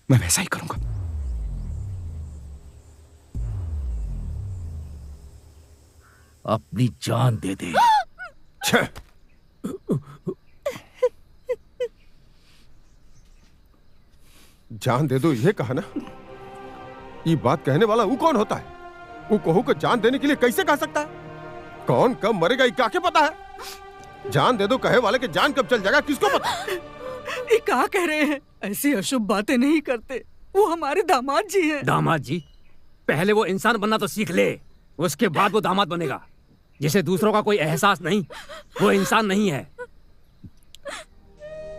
मैं वैसा ही करूंगा। अपनी जान दे दे। जान दे दो ये कहा ना? ये बात कहने वाला वो कौन होता है? वो कहू को जान देने के लिए कैसे कह सकता है? कौन कब मरेगा ये क्या पता है? जान दे दो कहे वाले के जान कब चल जाएगा किसको पता? ये क्या कह रहे हैं? ऐसी अशुभ बातें नहीं करते, वो हमारे दामाद जी हैं। दामाद जी? पहले वो इंसान बनना तो सीख ले, उसके बाद वो दामाद बनेगा। जिसे दूसरों का कोई एहसास नहीं, वो इंसान नहीं है।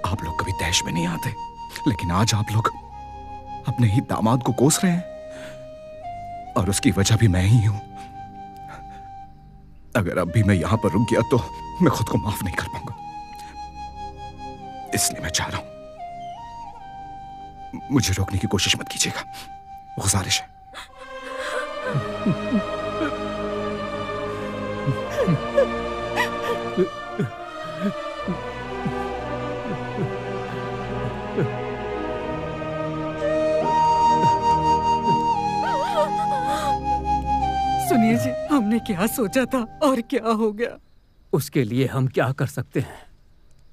आप लोग कभी तैश में नहीं आते, लेकिन आज आप लोग अपने ही दामाद को कोस रहे हैं, और उसकी वजह भी मैं ही हूं। अगर अब भी मैं यहां पर रुक गया तो मैं खुद को माफ नहीं कर पाऊंगा। इसलिए मैं चाह रहा हूं, मुझे रोकने की कोशिश मत कीजिएगा, गुजारिश है। सुनिए जी, हमने क्या सोचा था और क्या हो गया। उसके लिए हम क्या कर सकते हैं?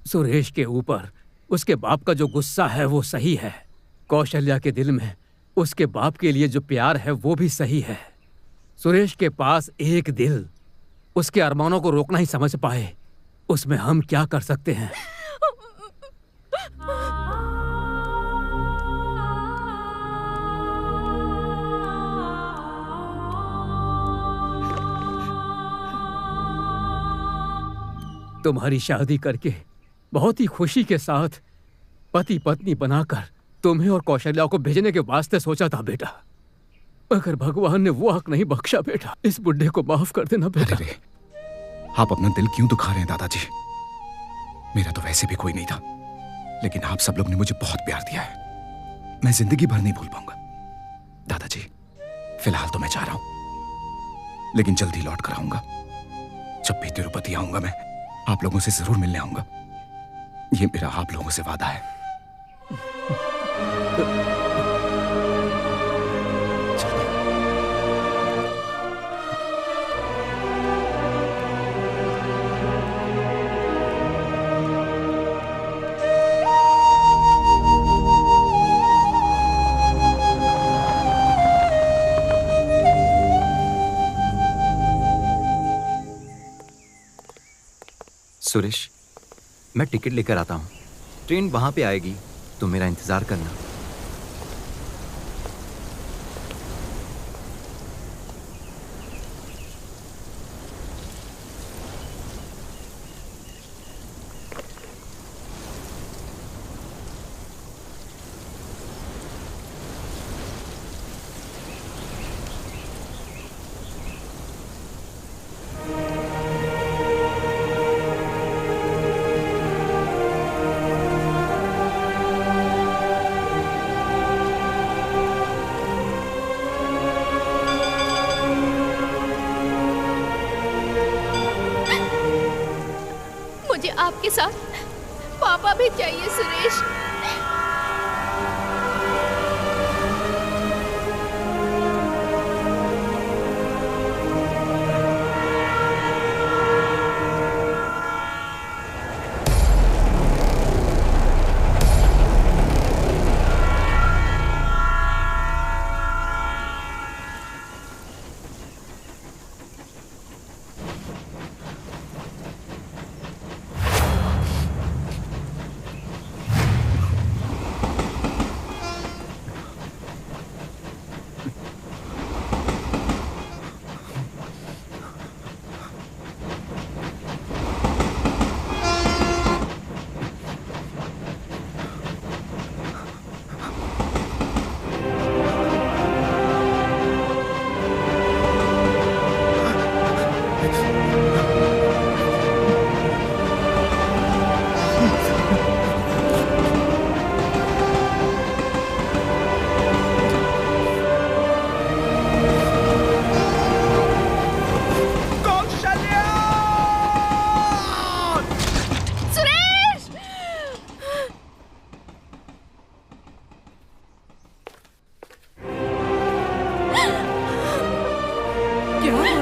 सुरेश के ऊपर उसके बाप का जो गुस्सा है वो सही है। कौशल्या के दिल में उसके बाप के लिए जो प्यार है वो भी सही है। सुरेश के पास एक दिल, उसके अरमानों को रोकना ही समझ पाए, उसमें हम क्या कर सकते हैं? तुम्हारी शादी करके बहुत ही खुशी के साथ पति पत्नी बनाकर तुम्हें और कौशल्या को भेजने के वास्ते सोचा था बेटा, मगर भगवान ने वो हक नहीं बख्शा बेटा। इस बुढ़े को माफ कर देना बेटा। आप अपना दिल क्यों दुखा रहे हैं दादाजी? मेरा तो वैसे भी कोई नहीं था, लेकिन आप सब लोग ने मुझे बहुत प्यार दिया है, मैं जिंदगी भर नहीं भूल पाऊंगा। दादाजी फिलहाल तो मैं जा रहा हूं, लेकिन जल्दी लौट कर आऊंगा। जब भी तिरुपति आऊंगा मैं आप लोगों से जरूर मिलने आऊंगा, ये मेरा आप लोगों से वादा है। सुरेश, मैं टिकट लेकर आता हूँ, ट्रेन वहां पे आएगी, तो मेरा इंतजार करना। मुझे आपके साथ पापा भी चाहिए सुरेश।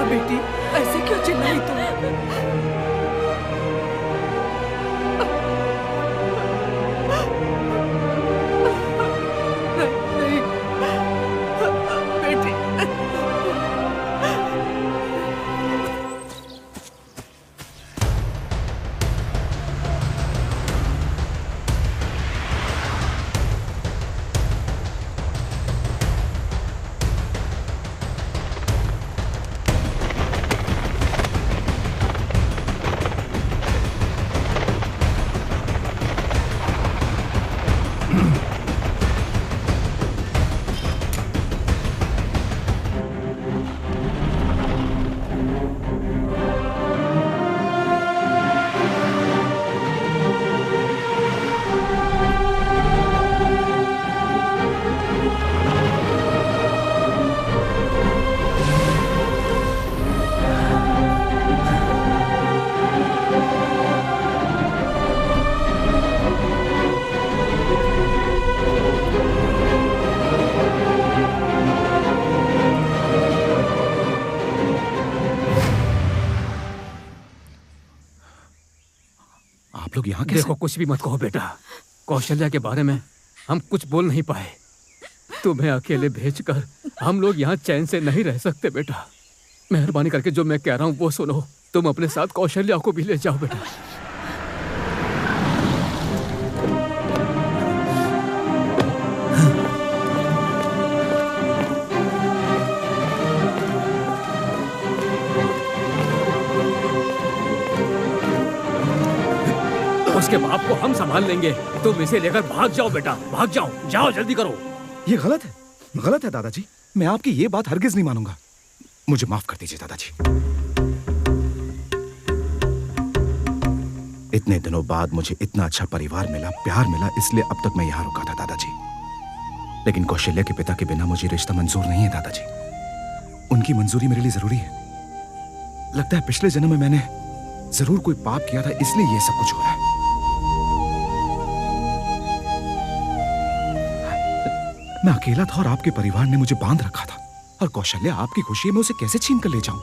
बेटी, ऐसे क्यों चिल्लाई तुम? नहीं, बेटी। लोग यहाँ कैसे? देखो कुछ भी मत कहो बेटा, कौशल्या के बारे में हम कुछ बोल नहीं पाए। तुम्हें अकेले भेजकर हम लोग यहाँ चैन से नहीं रह सकते बेटा। मेहरबानी करके जो मैं कह रहा हूँ वो सुनो। तुम अपने साथ कौशल्या को भी ले जाओ बेटा। उसके बाप को हम संभाल लेंगे, तुम इसे लेकर भाग जाओ बेटा, भाग जाओ, जाओ जल्दी करो। ये गलत है दादाजी। मैं आपकी ये बात हरगिज नहीं मानूंगा। मुझे माफ कर दीजिए दादाजी। इतने दिनों बाद मुझे इतना अच्छा परिवार मिला, प्यार मिला, इसलिए अब तक मैं यहाँ रुका था दादाजी। लेकिन कौशल्या के पिता के बिना मुझे रिश्ता मंजूर नहीं है दादाजी। उनकी मंजूरी मेरे लिए जरूरी है। लगता है पिछले जन्म में मैंने जरूर कोई पाप किया था, इसलिए ये सब कुछ हो रहा है। मैं अकेला था और आपके परिवार ने मुझे बांध रखा था, और कौशल्या आपकी खुशी है, मैं उसे कैसे छीन कर ले जाऊं?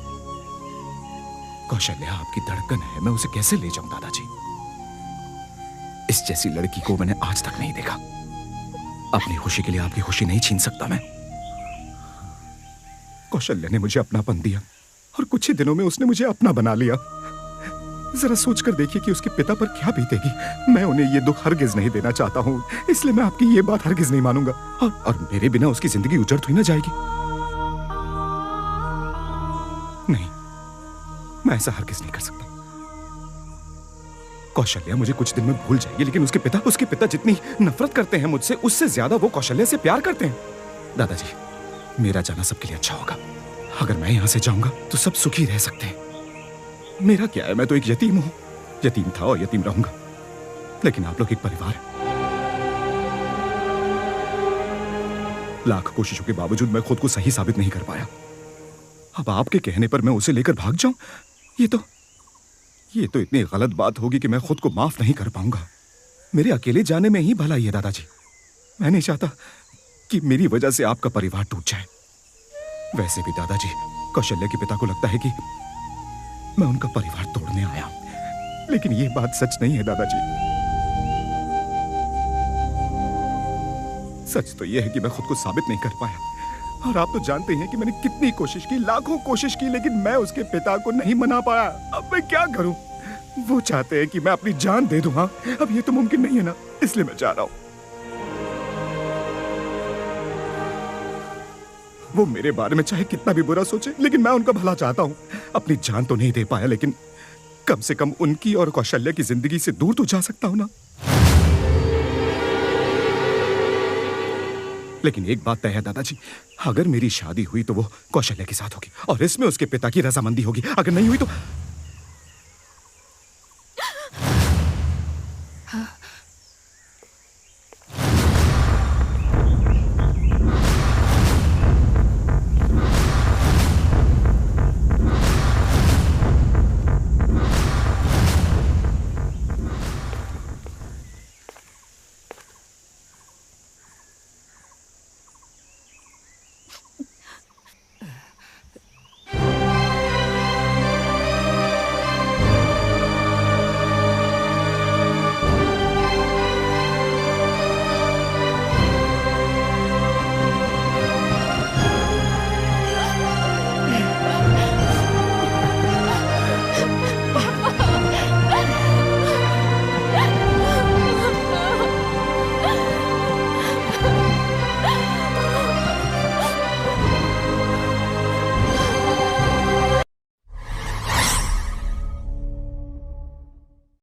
कौशल्या आपकी धड़कन है, मैं उसे कैसे ले जाऊं दादाजी? इस जैसी लड़की को मैंने आज तक नहीं देखा। अपनी खुशी के लिए आपकी खुशी नहीं छीन सकता मैं। कौशल्या ने मुझे अपनापन दिया और कुछ ही दिनों में उसने मुझे अपना बना लिया। जरा सोचकर देखिए कि उसके पिता पर क्या बीतेगी। मैं उन्हें ये दुख हरगिज नहीं देना चाहता हूँ, इसलिए मैं आपकी ये बात हरगिज नहीं मानूंगा। और मेरे बिना उसकी जिंदगी उजड़ तो ही ना जाएगी। नहीं, मैं ऐसा हरगिज नहीं कर सकता। कौशल्या मुझे कुछ दिन में भूल जाएगी, लेकिन उसके पिता जितनी नफरत करते हैं मुझसे, उससे ज्यादा वो कौशल्या से प्यार करते हैं। दादाजी, मेरा जाना सबके लिए अच्छा होगा। अगर मैं यहां से जाऊंगा तो सब सुखी रह सकते हैं। मेरा क्या है, मैं तो एक यतीम हूं। यतीम था और यतीम रहूंगा, लेकिन आप लोग एक परिवार है। लाख कोशिशों के बावजूद मैं खुद को सही साबित नहीं कर पाया। अब आपके कहने पर मैं उसे लेकर भाग जाऊं, ये तो इतनी गलत बात होगी कि मैं खुद को माफ नहीं कर पाऊंगा। मेरे अकेले जाने में ही भलाई है दादाजी। मैं नहीं चाहता कि मेरी वजह से आपका परिवार टूट जाए। वैसे भी दादाजी, कौशल्या के पिता को लगता है कि मैं उनका परिवार तोड़ने आया, लेकिन यह बात सच नहीं है दादाजी। सच तो यह है कि मैं खुद को साबित नहीं कर पाया, और आप तो जानते हैं कि मैंने कितनी कोशिश की, लाखों कोशिश की, लेकिन मैं उसके पिता को नहीं मना पाया। अब मैं क्या करूं? वो चाहते हैं कि मैं अपनी जान दे दूं। हाँ, अब ये तो मुमकिन नहीं है ना, इसलिए मैं जा रहा हूं। वो मेरे बारे में चाहे कितना भी बुरा सोचे, लेकिन मैं उनका भला चाहता हूं। अपनी जान तो नहीं दे पाया, लेकिन कम से कम उनकी और कौशल्या की जिंदगी से दूर तो जा सकता हूं ना। लेकिन एक बात तय है दादाजी, अगर मेरी शादी हुई तो वो कौशल्या के साथ होगी, और इसमें उसके पिता की रजामंदी होगी। अगर नहीं हुई तो